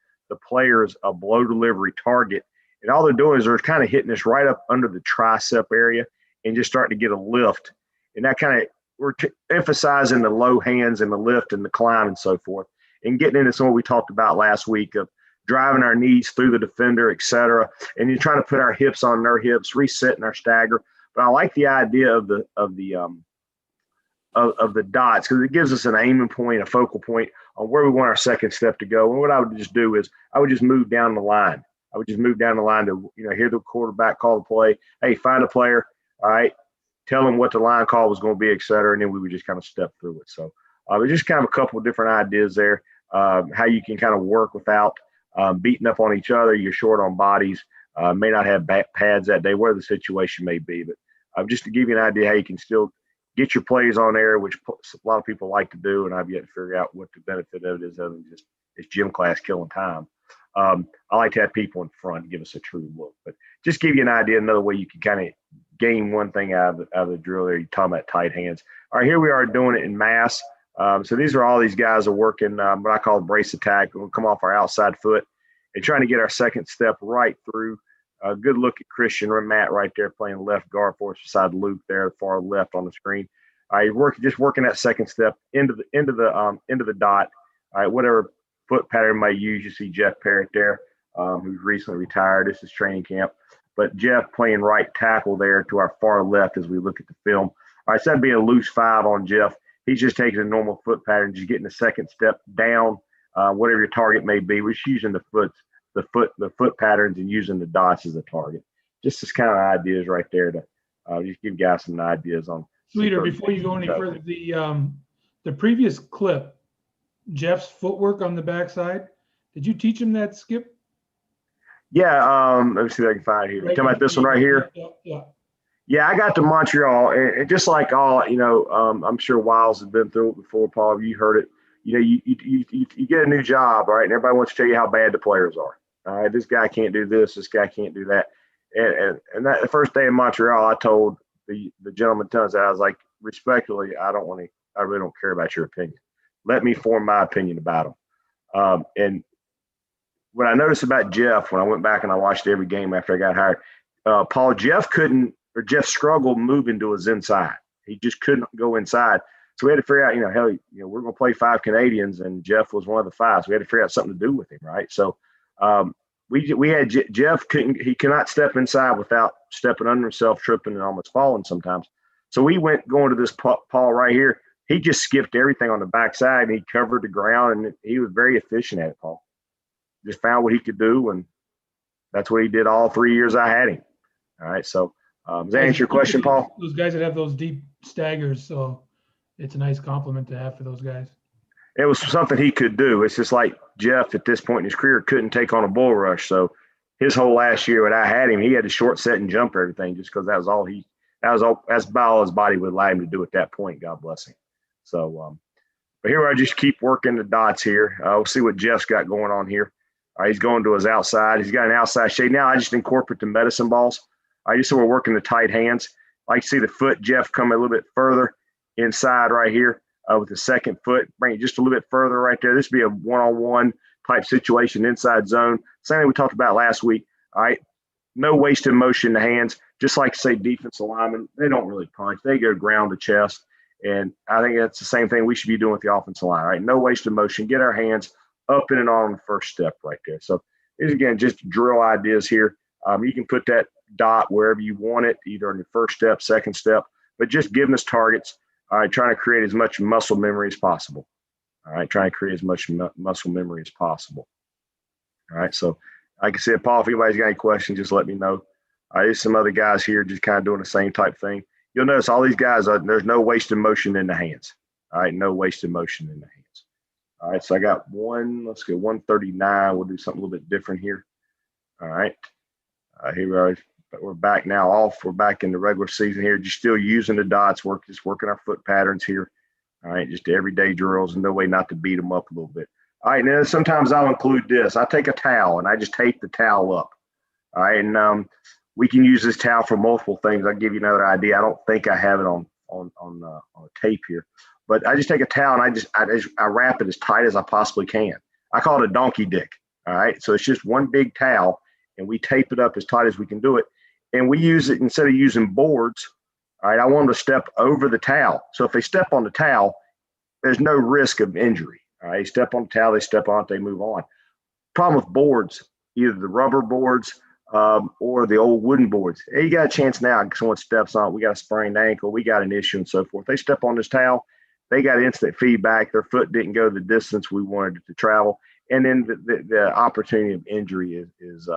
players a blow delivery target. And all they're doing is they're kind of hitting us right up under the tricep area and just starting to get a lift. And that kind of, we're emphasizing the low hands and the lift and the climb and so forth, and getting into some of what we talked about last week of driving our knees through the defender, et cetera. And you're trying to put our hips on their hips, resetting our stagger. But I like the idea of the dots because it gives us an aiming point, a focal point on where we want our second step to go. And what I would just do is I would just move down the line. I would just move down the line to, hear the quarterback call the play. Hey, find a player. All right. Tell them what the line call was going to be, et cetera. And then we would just kind of step through it. So there's just kind of a couple of different ideas there, how you can kind of work without beating up on each other. You're short on bodies, may not have pads that day, where the situation may be. But just to give you an idea how you can still get your plays on air, which a lot of people like to do, and I've yet to figure out what the benefit of it is other than just it's gym class killing time. I like to have people in front give us a true look, but just give you an idea, another way you can kind of gain one thing out of the drill there. You're talking about tight hands. All right, here we are doing it in mass. So these are all these guys are working what I call brace attack. We'll come off our outside foot and trying to get our second step right through. A good look at Christian or Matt right there playing left guard for us beside Luke there, far left on the screen. All right, just working that second step into the dot. All right, whatever foot pattern might use. You see Jeff Parrott there, who's recently retired. This is training camp. But Jeff playing right tackle there to our far left as we look at the film. All right, so that'd be a loose 5 on Jeff. He's just taking a normal foot pattern, just getting the second step down, whatever your target may be. We're just using the foot patterns and using the dots as a target. Just this kind of ideas right there to just give guys some ideas on. Sweeter, before you go any further, the previous clip, Jeff's footwork on the backside, did you teach him that, Skip? Yeah, let me see if I can find it here. Right, talking about this one right here? Yeah, I got to Montreal, and just like all, I'm sure Wiles has been through it before, Paul. You heard it. You get a new job, right? And everybody wants to tell you how bad the players are. All right, this guy can't do this. This guy can't do that. And that the first day in Montreal, I told the gentleman tons. I was like, respectfully, I really don't care about your opinion. Let me form my opinion about him. And what I noticed about Jeff when I went back and I watched every game after I got hired, Paul, Jeff struggled moving to his inside. He just couldn't go inside. So we had to figure out, we're going to play 5 Canadians, and Jeff was one of the 5. So we had to figure out something to do with him, right? So we had Jeff he cannot step inside without stepping under himself, tripping, and almost falling sometimes. So we went going to this Paul right here. He just skipped everything on the backside, and he covered the ground, and he was very efficient at it, Paul. Just found what he could do, and that's what he did all 3 years I had him. All right, so does that answer your question, Paul? Those guys that have those deep staggers, so it's a nice compliment to have for those guys. It was something he could do. It's just like Jeff at this point in his career couldn't take on a bull rush. So his whole last year when I had him, he had to short set and jump everything just because that's about all his body would allow him to do at that point. God bless him. So, but here I just keep working the dots here. We'll see what Jeff's got going on here. He's going to his outside. He's got an outside shade. Now I just incorporate the medicine balls. So we're working the tight hands. I see the foot, Jeff, come a little bit further inside right here with the second foot. Bring it just a little bit further right there. This would be a one-on-one type situation, inside zone. Same thing we talked about last week. All right. No wasted motion in the hands. Just like, say, defensive linemen, they don't really punch. They go ground to chest. And I think that's the same thing we should be doing with the offensive line. Right? No wasted motion. Get our hands up in and on the first step right there. So, these again, just drill ideas here. You can put that dot wherever you want it, either on your first step, second step, but just giving us targets. All right, trying to create as much muscle memory as possible. All right, trying to create as much muscle memory as possible. All right, so like I said, Paul, if anybody's got any questions, just let me know. There's some other guys here just kind of doing the same type thing. You'll notice all these guys, there's no wasted motion in the hands. All right, no wasted motion in the hands. All right, so I got let's go 139. We'll do something a little bit different here. All right, here we are. But we're back now off. We're back in the regular season here. Just still using the dots, just working our foot patterns here. All right, just everyday drills and no way not to beat them up a little bit. All right, now sometimes I'll include this. I take a towel and I just tape the towel up. All right, and we can use this towel for multiple things. I'll give you another idea. I don't think I have it on tape here, but I just take a towel and I wrap it as tight as I possibly can. I call it a donkey dick. All right, so it's just one big towel and we tape it up as tight as we can do it. And we use it instead of using boards. All right, I want them to step over the towel. So if they step on the towel, there's no risk of injury. All right, they step on the towel, they step on it, they move on. Problem with boards, either the rubber boards or the old wooden boards. Hey, you got a chance now. Someone steps on it, we got a sprained ankle, we got an issue and so forth. They step on this towel, they got instant feedback. Their foot didn't go the distance we wanted it to travel. And then the opportunity of injury is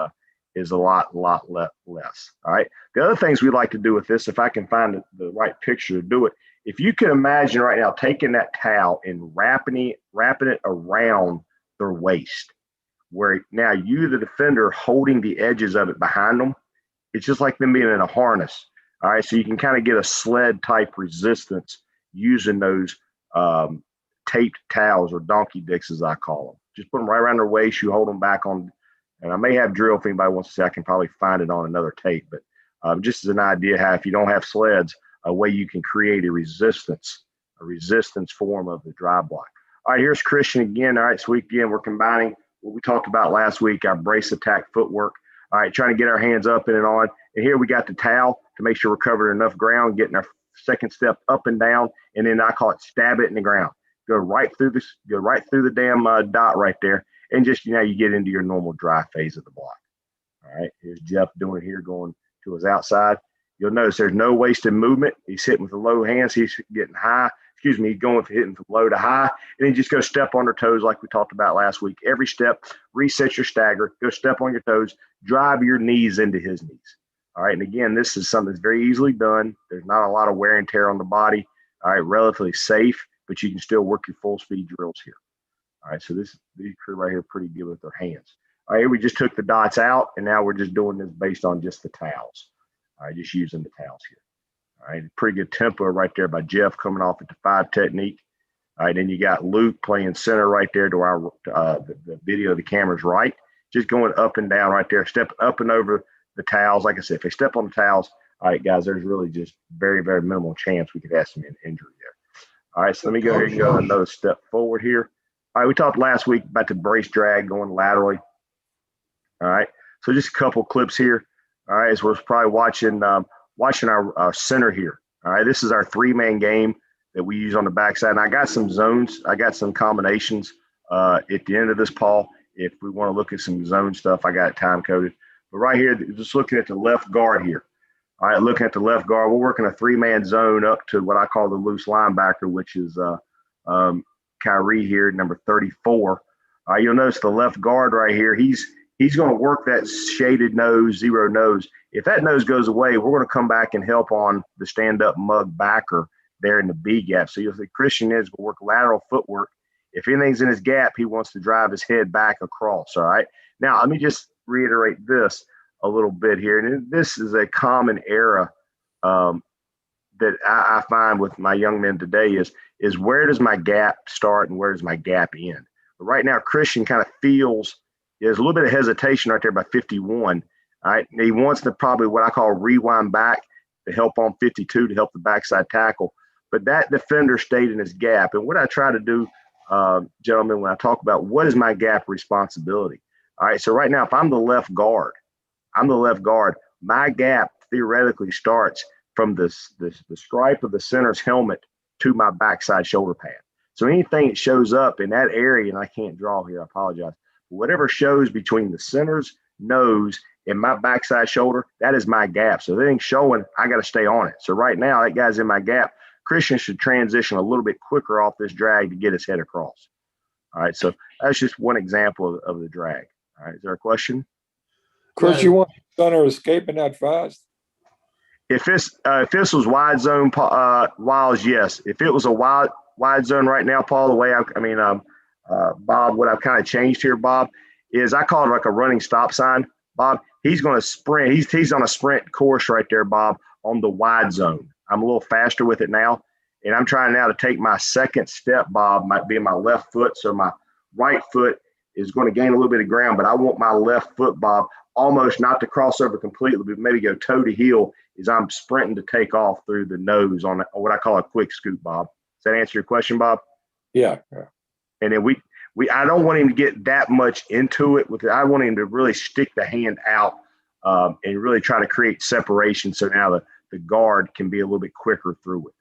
a lot less. All right. The other things we like to do with this, if I can find the right picture to do it, if you can imagine right now taking that towel and wrapping it around their waist, where now you, the defender, holding the edges of it behind them, it's just like them being in a harness. All right. So you can kind of get a sled type resistance using those taped towels or donkey dicks, as I call them. Just put them right around their waist. You hold them back on. And I may have drill if anybody wants to see. I can probably find it on another tape, but Just as an idea how if you don't have sleds, a way you can create a resistance form of the drive block. All right, here's Christian again. All right, so again, we're combining what we talked about last week, our brace attack footwork. All right, trying to get our hands up and on. And here we got the towel to make sure we're covering enough ground, getting our second step up and down, and then I call it stab it in the ground. Go right through the damn dot right there, and just, you get into your normal dry phase of the block. All right, here's Jeff doing here, going to his outside. You'll notice there's no wasted movement. He's hitting with the low hands. He's getting high. He's going from hitting from low to high, and then just go step on their toes like we talked about last week. Every step, reset your stagger, go step on your toes, drive your knees into his knees. All right, and again, this is something that's very easily done. There's not a lot of wear and tear on the body. All right, relatively safe, but you can still work your full speed drills here. All right, so these crew right here are pretty good with their hands. All right, we just took the dots out, and now we're just doing this based on just the towels. All right, just using the towels here. All right, pretty good tempo right there by Jeff coming off at the 5 technique. All right, then you got Luke playing center right there to our the video, the camera's right. Just going up and down right there, stepping up and over the towels. Like I said, if they step on the towels, all right, guys, there's really just very, very minimal chance we could have some injury there. All right, so let me go here and go another step forward here. All right, we talked last week about the brace drag going laterally. All right, so just a couple clips here. All right, as we're probably watching our center here. All right, this is our 3-man game that we use on the backside. And I got some zones. I got some combinations at the end of this, Paul. If we want to look at some zone stuff, I got it time coded. But right here, just looking at the left guard here. All right, looking at the left guard, we're working a 3-man zone up to what I call the loose linebacker, which is Kyrie here, number 34. You'll notice the left guard right here. He's going to work that shaded nose, zero nose. If that nose goes away, we're going to come back and help on the stand-up mug backer there in the B gap. So you'll see Christian is going to work lateral footwork. If anything's in his gap, he wants to drive his head back across, all right? Now, let me just reiterate this a little bit here. And this is a common error that I find with my young men today is where does my gap start and where does my gap end? But right now, Christian kind of feels there's a little bit of hesitation right there by 51. All right, and he wants to probably what I call rewind back to help on 52 to help the backside tackle. But that defender stayed in his gap. And what I try to do, gentlemen, when I talk about what is my gap responsibility. All right, so right now, if I'm the left guard, my gap theoretically starts from the stripe of the center's helmet to my backside shoulder pad. So anything that shows up in that area, and I can't draw here, I apologize, whatever shows between the center's nose and my backside shoulder, that is my gap. So anything showing, I got to stay on it. So right now, that guy's in my gap. Christian should transition a little bit quicker off this drag to get his head across. All right, so that's just one example of the drag. All right, is there a question? Chris, you want center escaping that fast? If this was wide zone, Wiles, yes. If it was a wide zone right now, Paul, the way Bob, what I've kind of changed here, Bob, is I call it like a running stop sign. Bob, he's going to sprint. He's on a sprint course right there, Bob, on the wide zone. I'm a little faster with it now, and I'm trying now to take my second step, Bob, might be in my left foot, so my right foot is going to gain a little bit of ground, but I want my left foot, Bob, almost not to cross over completely, but maybe go toe to heel as I'm sprinting to take off through the nose on what I call a quick scoop, Bob. Does that answer your question, Bob? Yeah. And then I don't want him to get that much into it. I want him to really stick the hand out and really try to create separation. So now the guard can be a little bit quicker through it.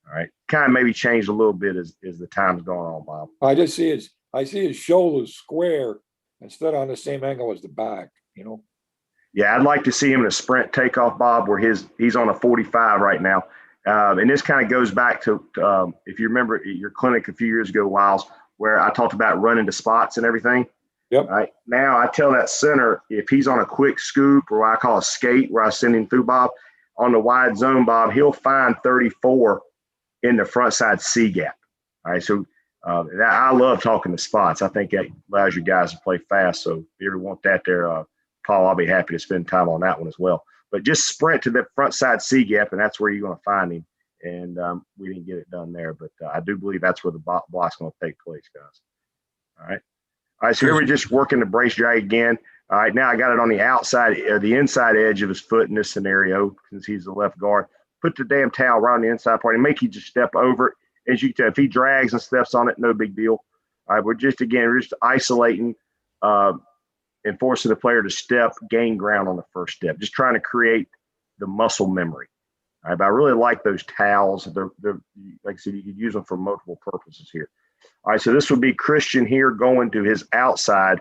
All right. Kind of maybe changed a little bit as the time's going on, Bob. I see his shoulders square instead on the same angle as the back, Yeah, I'd like to see him in a sprint takeoff, Bob, where he's on a 45 right now. And this kind of goes back to, if you remember your clinic a few years ago, Wiles, where I talked about running to spots and everything. Yep. All right. Now I tell that center, if he's on a quick scoop or what I call a skate where I send him through, Bob, on the wide zone, Bob, he'll find 34 in the front side C gap. All right. So I love talking to spots. I think that allows you guys to play fast. So if you ever want that there, Paul, I'll be happy to spend time on that one as well. But just sprint to the front side C gap, and that's where you're going to find him. And we didn't get it done there, but I do believe that's where the block's going to take place, guys. All right. So here we're just working the brace drag again. All right, now I got it on the outside, the inside edge of his foot in this scenario, since he's the left guard. Put the damn towel around the inside part and make you just step over it. As you can tell, if he drags and steps on it, no big deal. All right, we're just isolating and forcing the player to gain ground on the first step, just trying to create the muscle memory. All right, but I really like those towels. They're like I said, you could use them for multiple purposes here. All right, so this would be Christian here going to his outside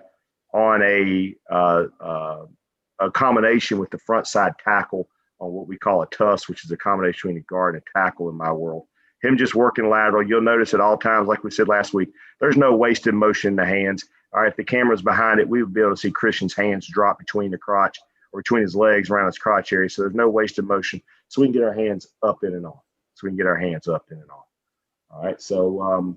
on a combination with the front side tackle on what we call a tuss, which is a combination between a guard and a tackle in my world. Him just working lateral. You'll notice at all times, like we said last week, there's no wasted motion in the hands. All right, if the camera's behind it, we would be able to see Christian's hands drop between the crotch or between his legs around his crotch area. So there's no wasted motion. So we can get our hands up in and on. All right, so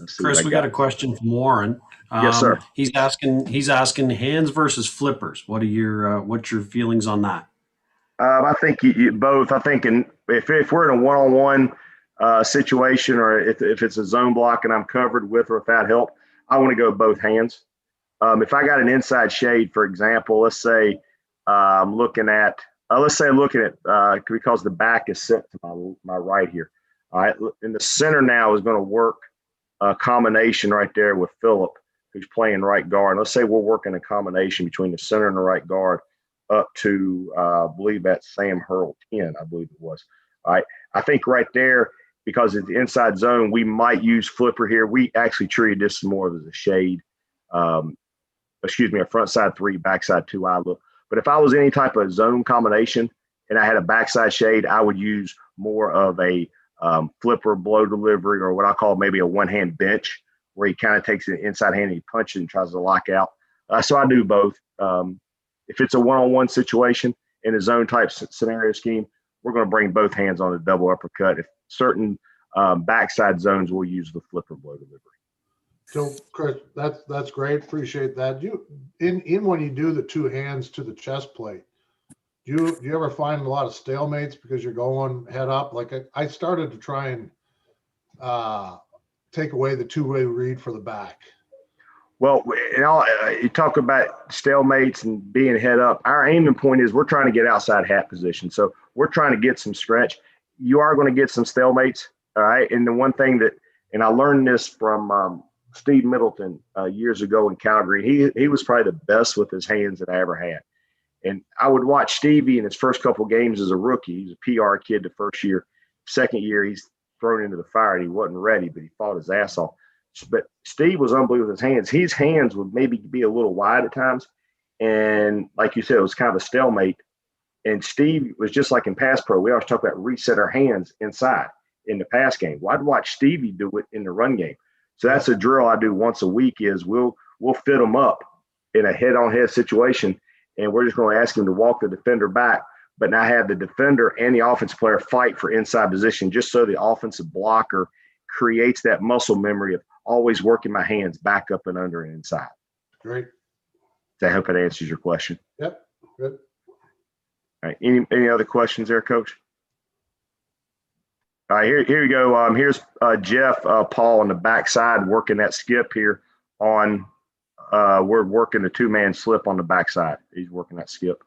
let's see. Kris, we got a question from Warren. Yes, sir. He's asking hands versus flippers. What's your feelings on that? I think you both. I think if we're in a one-on-one situation, or if it's a zone block and I'm covered with or without help, I want to go both hands. If I got an inside shade, for example, let's say I'm looking at because the back is set to my right here. All right, in the center now is going to work a combination right there with Phillip, who's playing right guard. Let's say we're working a combination between the center and the right guard up to, I believe that's Sam Hurl 10, I believe it was. All right. I think right there, because it's the inside zone, we might use flipper here. We actually treated this more as a shade. A front side 3, backside 2 eye look. But if I was any type of zone combination and I had a backside shade, I would use more of a flipper blow delivery, or what I call maybe a one-hand bench, where he kind of takes the inside hand and he punches and tries to lock out. So I do both. If it's a one-on-one situation in a zone type scenario scheme, we're going to bring both hands on a double uppercut. If certain backside zones, we'll use the flipper blow delivery. So Kris, that's great. Appreciate that. In when you do the two hands to the chest plate, do you ever find a lot of stalemates because you're going head up? Like I started to try and take away the two-way read for the back. Well, you talk about stalemates and being head up. Our aiming point is we're trying to get outside hat position. So we're trying to get some stretch. You are going to get some stalemates, all right? And the one thing and I learned this from Steve Middleton years ago in Calgary. He was probably the best with his hands that I ever had. And I would watch Stevie in his first couple games as a rookie. He's a PR kid the first year. Second year, he's thrown into the fire and he wasn't ready, but he fought his ass off. But Steve was unbelievable with his hands. His hands would maybe be a little wide at times. And like you said, it was kind of a stalemate. And Steve was just like in pass pro. We always talk about reset our hands inside in the pass game. Well, I'd watch Stevie do it in the run game. So that's a drill I do once a week is we'll fit them up in a head-on-head situation, and we're just going to ask him to walk the defender back, but not have the defender and the offensive player fight for inside position, just so the offensive blocker creates that muscle memory of always working my hands back up and under and inside. Great. I hope it answers your question. Yep. Good. All right. Any other questions there, Coach? All right, here you go. Here's Jeff Paul on the backside working that skip here on we're working the two-man slip on the backside. He's working that skip.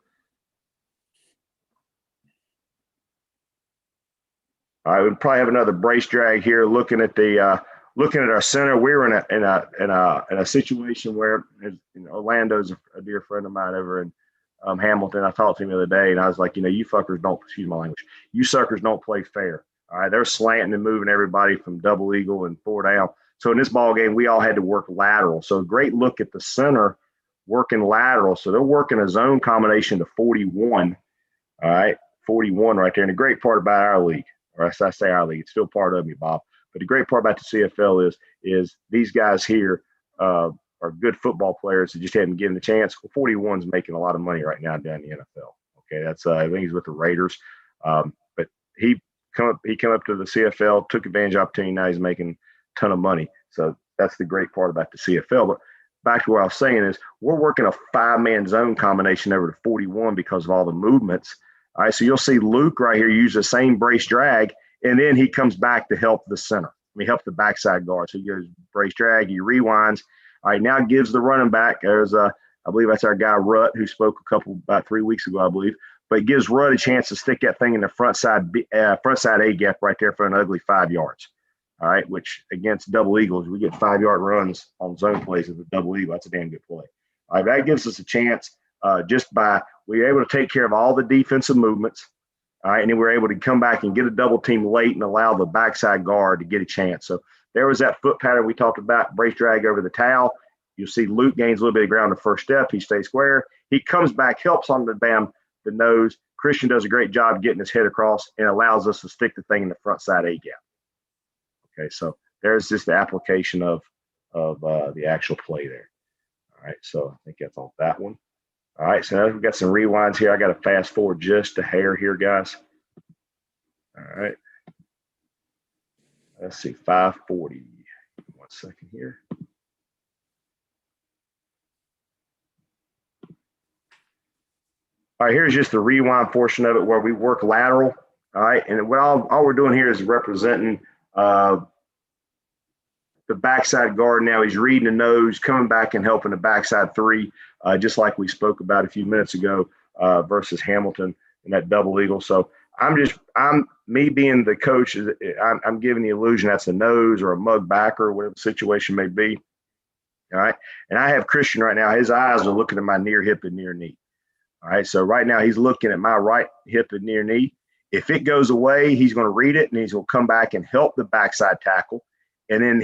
All right, we'll probably have another brace drag here. Looking at our center, we're in a situation where Orlando's a dear friend of mine over in Hamilton. I talked to him the other day, and I was like, you fuckers don't, excuse my language, you suckers don't play fair. All right, they're slanting and moving everybody from double eagle and 4 down. So in this ball game, we all had to work lateral. So a great look at the center working lateral. So they're working a zone combination to 41. All right, 41 right there. And the great part about our league, or I say our league, it's still part of me, Bob. But the great part about the CFL is these guys here are good football players that just haven't given the chance. Well, 41's making a lot of money right now down in the NFL. Okay, that's I think he's with the Raiders. But he come up to the CFL, took advantage of the opportunity. Now he's making a ton of money. So that's the great part about the CFL. But back to what I was saying is we're working a 5-man zone combination over to 41 because of all the movements. All right, so you'll see Luke right here use the same brace drag, and then he comes back to help the center. Help the backside guard. So he goes brace drag, he rewinds. All right, now gives the running back. There's I believe that's our guy Rutt, who spoke about 3 weeks ago, I believe. But it gives Rutt a chance to stick that thing in the front side A gap right there for an ugly 5 yards. All right, which against double eagles, we get 5-yard runs on zone plays with a double eagle. That's a damn good play. All right, that gives us a chance just by we're able to take care of all the defensive movements. All right, and then we're able to come back and get a double team late and allow the backside guard to get a chance. So there was that foot pattern we talked about, brace drag over the towel. You'll see Luke gains a little bit of ground the first step. He stays square. He comes back, helps on the nose. Christian does a great job getting his head across and allows us to stick the thing in the front side A gap. Okay, so there's just the application of the actual play there. All right, so I think that's on that one. All right, so now we've got some rewinds here. I got to fast forward just a hair here, guys. All right. Let's see, 540. 1 second here. All right, here's just the rewind portion of it where we work lateral. All right, and what all we're doing here is representing the backside guard. Now he's reading the nose, coming back and helping the backside 3, just like we spoke about a few minutes ago versus Hamilton and that double eagle. So I'm me being the coach, I'm giving the illusion that's a nose or a mug backer, whatever the situation may be. All right, and I have Christian right now. His eyes are looking at my near hip and near knee. All right, so right now he's looking at my right hip and near knee. If it goes away, he's going to read it and he's going to come back and help the backside tackle. And then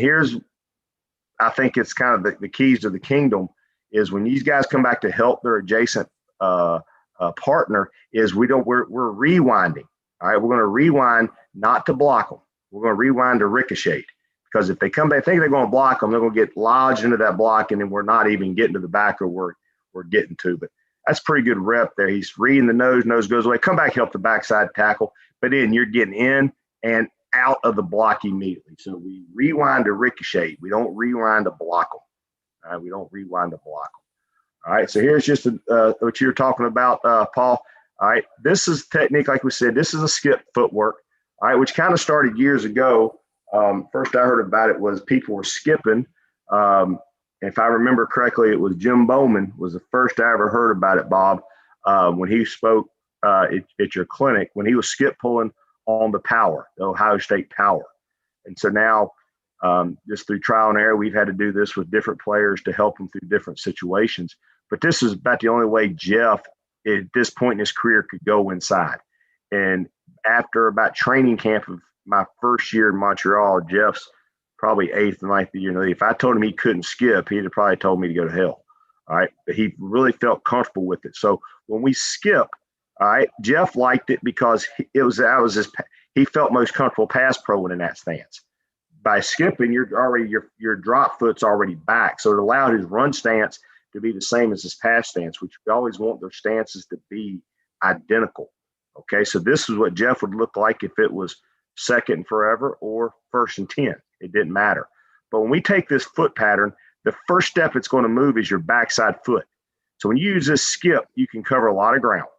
I think it's kind of the keys to the kingdom is when these guys come back to help their adjacent partner is we're rewinding. All right, we're going to rewind not to block them. We're going to rewind to ricochet because if they come back, think they're going to block them, they're going to get lodged into that block and then we're not even getting to the back or we're getting to. But that's pretty good rep there. He's reading the nose goes away, come back, help the backside tackle. But then you're getting in and out of the block immediately. So we rewind to ricochet. We don't rewind to block them. All right, we don't rewind to block them. All right, so here's just what you're talking about, Paul. All right, this is technique, like we said, this is a skip footwork, all right, which kind of started years ago. First I heard about it was people were skipping. If I remember correctly, it was Jim Bowman was the first I ever heard about it, Bob, when he spoke at your clinic, when he was skip pulling on the Ohio State power. And so now just through trial and error, we've had to do this with different players to help them through different situations. But this is about the only way Jeff at this point in his career could go inside. And after about training camp of my first year in Montreal, Jeff's probably 8th and 9th year in the league. If I told him he couldn't skip, he'd have probably told me to go to hell. All right. But he really felt comfortable with it. So when we skip, all right, Jeff liked it because he felt most comfortable pass proing in that stance. By skipping, your drop foot's already back. So it allowed his run stance to be the same as his pass stance, which we always want their stances to be identical. Okay. So this is what Jeff would look like if it was 2nd and forever or 1st and 10. It didn't matter. But when we take this foot pattern, the first step it's going to move is your backside foot. So when you use this skip, you can cover a lot of ground.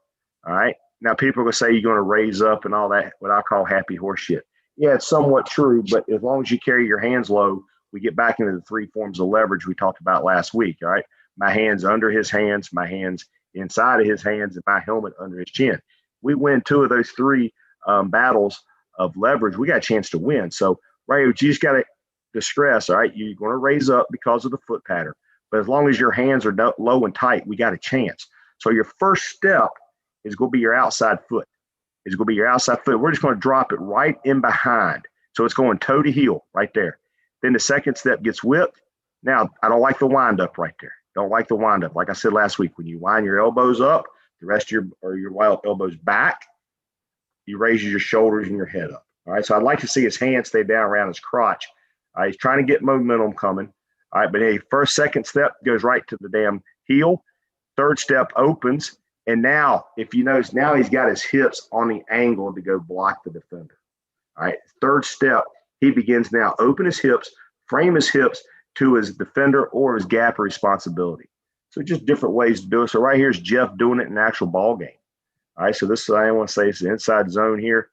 All right. Now people are going to say you're going to raise up and all that, what I call happy horse shit. Yeah, it's somewhat true, but as long as you carry your hands low, we get back into the 3 forms of leverage we talked about last week. All right. My hands under his hands, my hands inside of his hands, and my helmet under his chin. We win 2 of those 3 battles of leverage. We got a chance to win. So right, you just got to stress, all right, you're going to raise up because of the foot pattern. But as long as your hands are low and tight, we got a chance. So your first step is going to be your outside foot. It's going to be your outside foot. We're just going to drop it right in behind. So it's going toe to heel right there. Then the second step gets whipped. Now, I don't like the wind up right there. Don't like the wind up. Like I said last week, when you wind your elbows up, the rest of your elbows back, you raise your shoulders and your head up. All right, so I'd like to see his hands stay down around his crotch. All right, he's trying to get momentum coming. All right, but hey, second step goes right to the damn heel. Third step opens. And now, if you notice, now he's got his hips on the angle to go block the defender. All right, third step, he begins now open his hips, frame his hips to his defender or his gapper responsibility. So just different ways to do it. So right here is Jeff doing it in an actual ball game. All right, so this I want to say it's the inside zone here.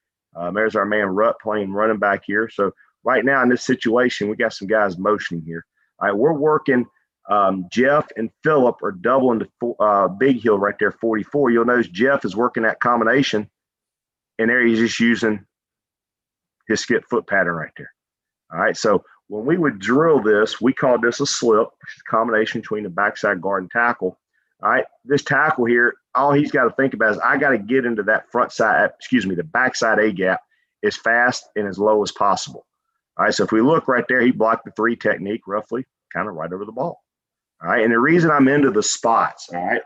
There's our man Rutt playing running back here. So right now in this situation, we got some guys motioning here. All right, we're working Jeff and Phillip are doubling the big hill right there, 44. You'll notice Jeff is working that combination, and there he's just using his skip foot pattern right there. All right, so when we would drill this, we called this a slip, which is a combination between the backside guard and tackle. All right, this tackle here, all he's got to think about is I got to get into that front side, the backside A gap as fast and as low as possible. All right, so if we look right there, he blocked the 3 technique roughly, kind of right over the ball. All right, and the reason I'm into the spots, all right,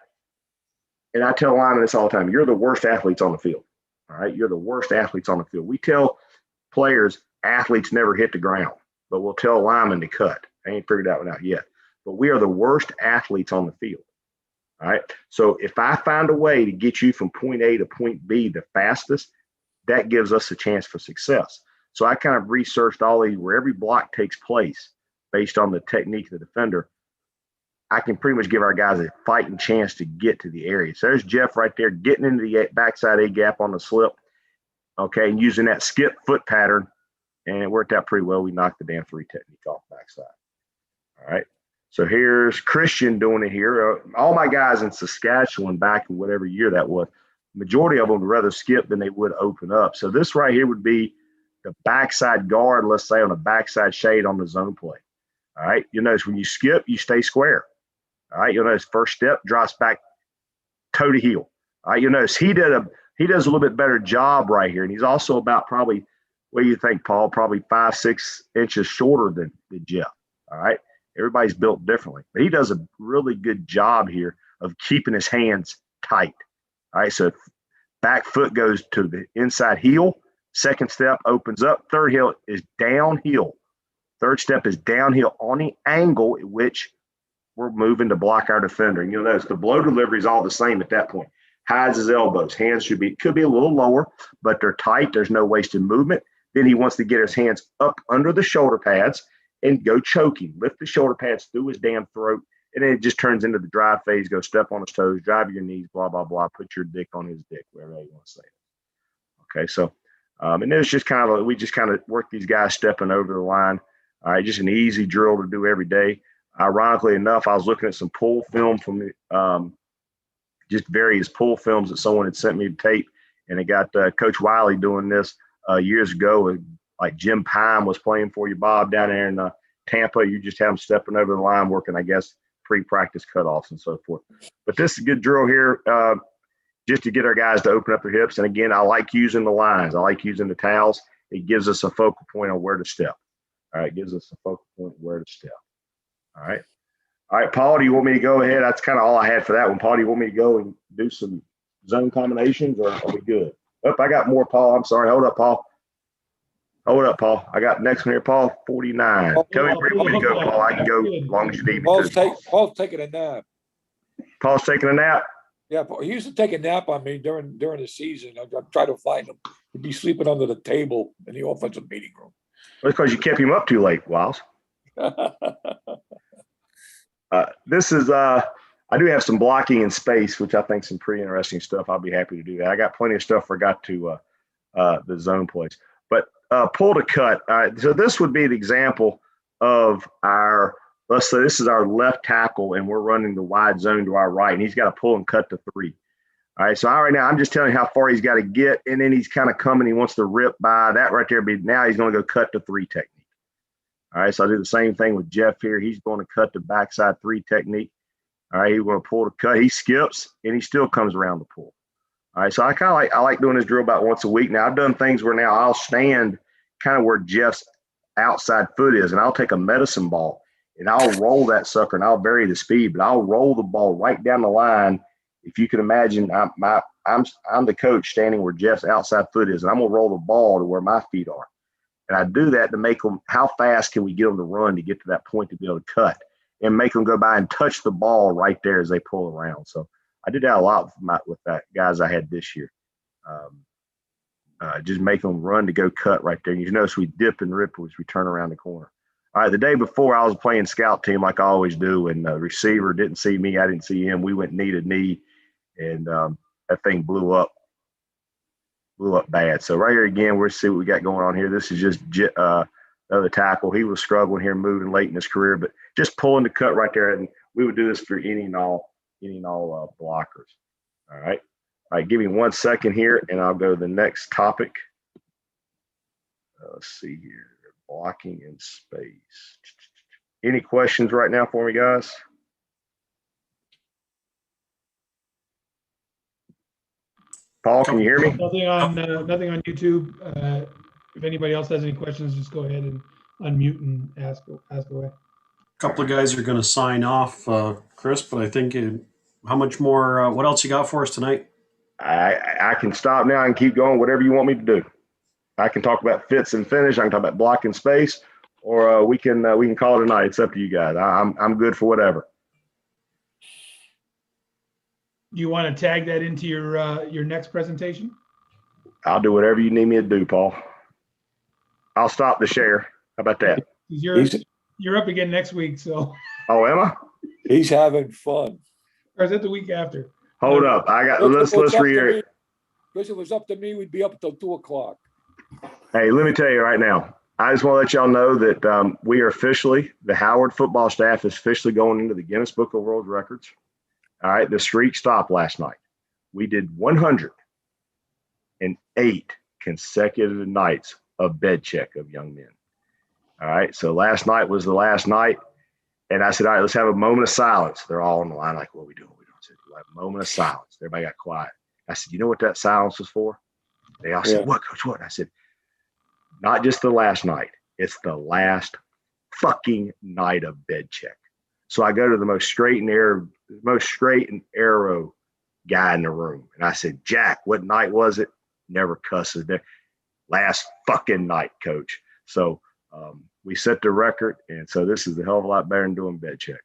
and I tell linemen this all the time, you're the worst athletes on the field. All right, you're the worst athletes on the field. We tell players, athletes never hit the ground, but we'll tell linemen to cut. I ain't figured that one out yet. But we are the worst athletes on the field. All right. So if I find a way to get you from point A to point B the fastest, that gives us a chance for success. So I kind of researched all these where every block takes place based on the technique of the defender. I can pretty much give our guys a fighting chance to get to the area. So there's Jeff right there getting into the backside A gap on the slip. Okay. And using that skip foot pattern. And it worked out pretty well. We knocked the damn 3 technique off backside. All right. So here's Christian doing it here. All my guys in Saskatchewan back in whatever year that was, majority of them would rather skip than they would open up. So this right here would be the backside guard, let's say on a backside shade on the zone play. All right. You'll notice when you skip, you stay square. All right. You'll notice first step drops back toe to heel. All right. You'll notice he does a little bit better job right here. And he's also about probably, what do you think, Paul? Probably 5-6 inches shorter than Jeff. All right. Everybody's built differently, but he does a really good job here of keeping his hands tight. All right. So back foot goes to the inside heel. Second step opens up. Third heel is downhill. Third step is downhill on the angle at which we're moving to block our defender. And you'll notice the blow delivery is all the same at that point. Hides his elbows. Hands could be a little lower, but they're tight. There's no wasted movement. Then he wants to get his hands up under the shoulder pads and go choking, lift the shoulder pads through his damn throat. And then it just turns into the drive phase, go step on his toes, drive your knees, blah, blah, blah, put your dick on his dick, whatever you want to say. Okay. So, and then it's just we just kind of work these guys stepping over the line. All right. Just an easy drill to do every day. Ironically enough, I was looking at some pull film from just various pull films that someone had sent me to tape. And it got Coach Wiley doing this years ago. Like Jim Pine was playing for you, Bob, down there in Tampa. You just have them stepping over the line, working, I guess, pre-practice cutoffs and so forth. But this is a good drill here just to get our guys to open up their hips. And again, I like using the lines. I like using the towels. It gives us a focal point on where to step. All right, it gives us a focal point where to step. All right. All right, Paul, do you want me to go ahead? That's kind of all I had for that one. Paul, do you want me to go and do some zone combinations, or are we good? Oh, I got more, Paul. I'm sorry. Hold up, Paul. I got next one here, Paul, 49. Tell me where you want me to go, Paul. I can go as long as you need me to. Paul's taking a nap. Paul's taking a nap? Yeah, he used to take a nap on me during the season. I tried to find him. He'd be sleeping under the table in the offensive meeting room. That's because you kept him up too late, Wiles. This is I do have some blocking in space, which I think is some pretty interesting stuff. I'll be happy to do that. I got plenty of stuff forgot to the zone plays. But pull to cut. So this would be an example of let's say this is our left tackle and we're running the wide zone to our right, and he's got to pull and cut to 3. All right, so right now I'm just telling you how far he's got to get, and then he's kind of coming. He wants to rip by that right there. Now he's going to go cut to 3 technique. All right, so I do the same thing with Jeff here. He's going to cut the backside 3 technique. All right, he's going to pull to cut. He skips, and he still comes around the pull. All right, so I like doing this drill about once a week. Now I've done things where now I'll stand kind of where Jeff's outside foot is, and I'll take a medicine ball and I'll roll that sucker, and I'll vary the speed, but I'll roll the ball right down the line. If you can imagine, I'm the coach standing where Jeff's outside foot is, and I'm gonna roll the ball to where my feet are, and I do that to make them. How fast can we get them to run to get to that point to be able to cut, and make them go by and touch the ball right there as they pull around. So I did that a lot with that guys I had this year. Just make them run to go cut right there. And you notice we dip and rip as we turn around the corner. All right, the day before I was playing scout team like I always do, and the receiver didn't see me, I didn't see him. We went knee to knee, and that thing blew up bad. So right here again, we'll see what we got going on here. This is just other tackle. He was struggling here, moving late in his career, but just pulling the cut right there. And we would do this for any and all blockers. All right. All right. Give me 1 second here, and I'll go to the next topic. Let's see here. Blocking in space. Any questions right now for me, guys? Paul, can you hear me? Nothing on YouTube. If anybody else has any questions, just go ahead and unmute and ask away. A couple of guys are going to sign off, Kris, but I think how much more? What else you got for us tonight? I can stop now and keep going, whatever you want me to do. I can talk about fits and finish. I can talk about blocking space, or we can call it a night. It's up to you guys. I'm good for whatever. Do you want to tag that into your next presentation? I'll do whatever you need me to do, Paul. I'll stop the share. How about that? You're up again next week, so. Oh, am I? He's having fun. Or is it the week after? Hold up. Let's reiterate. Because if it was up to me, we'd be up until 2:00. Hey, let me tell you right now. I just want to let y'all know that we are officially, the Howard football staff is officially going into the Guinness Book of World Records. All right, the streak stopped last night. We did 108 consecutive nights of bed check of young men. All right, so last night was the last night. And I said, all right, let's have a moment of silence. They're all on the line like, what are we doing? I said, we'll have a moment of silence. Everybody got quiet. I said, you know what that silence was for? They all said, what, Coach, what? I said, not just the last night. It's the last fucking night of bed check. So I go to the most straight and arrow guy in the room. And I said, Jack, what night was it? Never cusses there. Last fucking night, Coach. So we set the record. And so this is a hell of a lot better than doing bed check.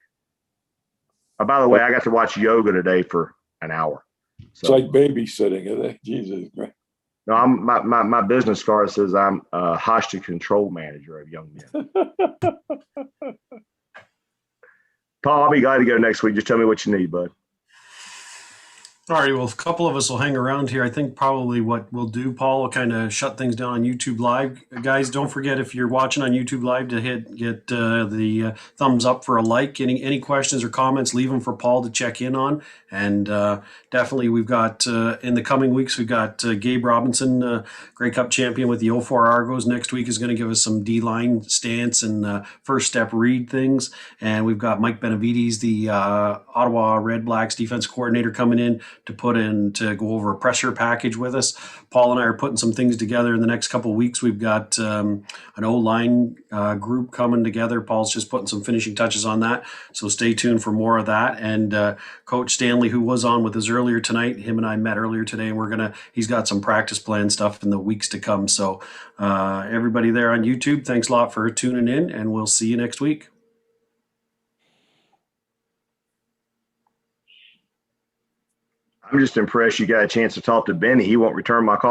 By the way, I got to watch yoga today for an hour. So, it's like babysitting, isn't it? Jesus Christ. No, my business card says I'm a hostage control manager of young men. Paul, I'll be glad to go next week. Just tell me what you need, bud. All right, well, a couple of us will hang around here. I think probably what we'll do, Paul, will kind of shut things down on YouTube Live. Guys, don't forget, if you're watching on YouTube Live, to get the thumbs up for a like. Any questions or comments, leave them for Paul to check in on. And definitely, we've got, in the coming weeks, we've got Gabe Robinson, Grey Cup champion with the 04 Argos. Next week is going to give us some D-line stance and first step read things. And we've got Mike Benavides, the Ottawa Red Blacks defense coordinator, coming in to go over a pressure package with us. Paul and I are putting some things together in the next couple of weeks. We've got an O-line group coming together. Paul's just putting some finishing touches on that. So stay tuned for more of that. And Coach Stanley, who was on with us earlier tonight, him and I met earlier today, and he's got some practice plan stuff in the weeks to come. So everybody there on YouTube, thanks a lot for tuning in, and we'll see you next week. I'm just impressed you got a chance to talk to Benny. He won't return my call.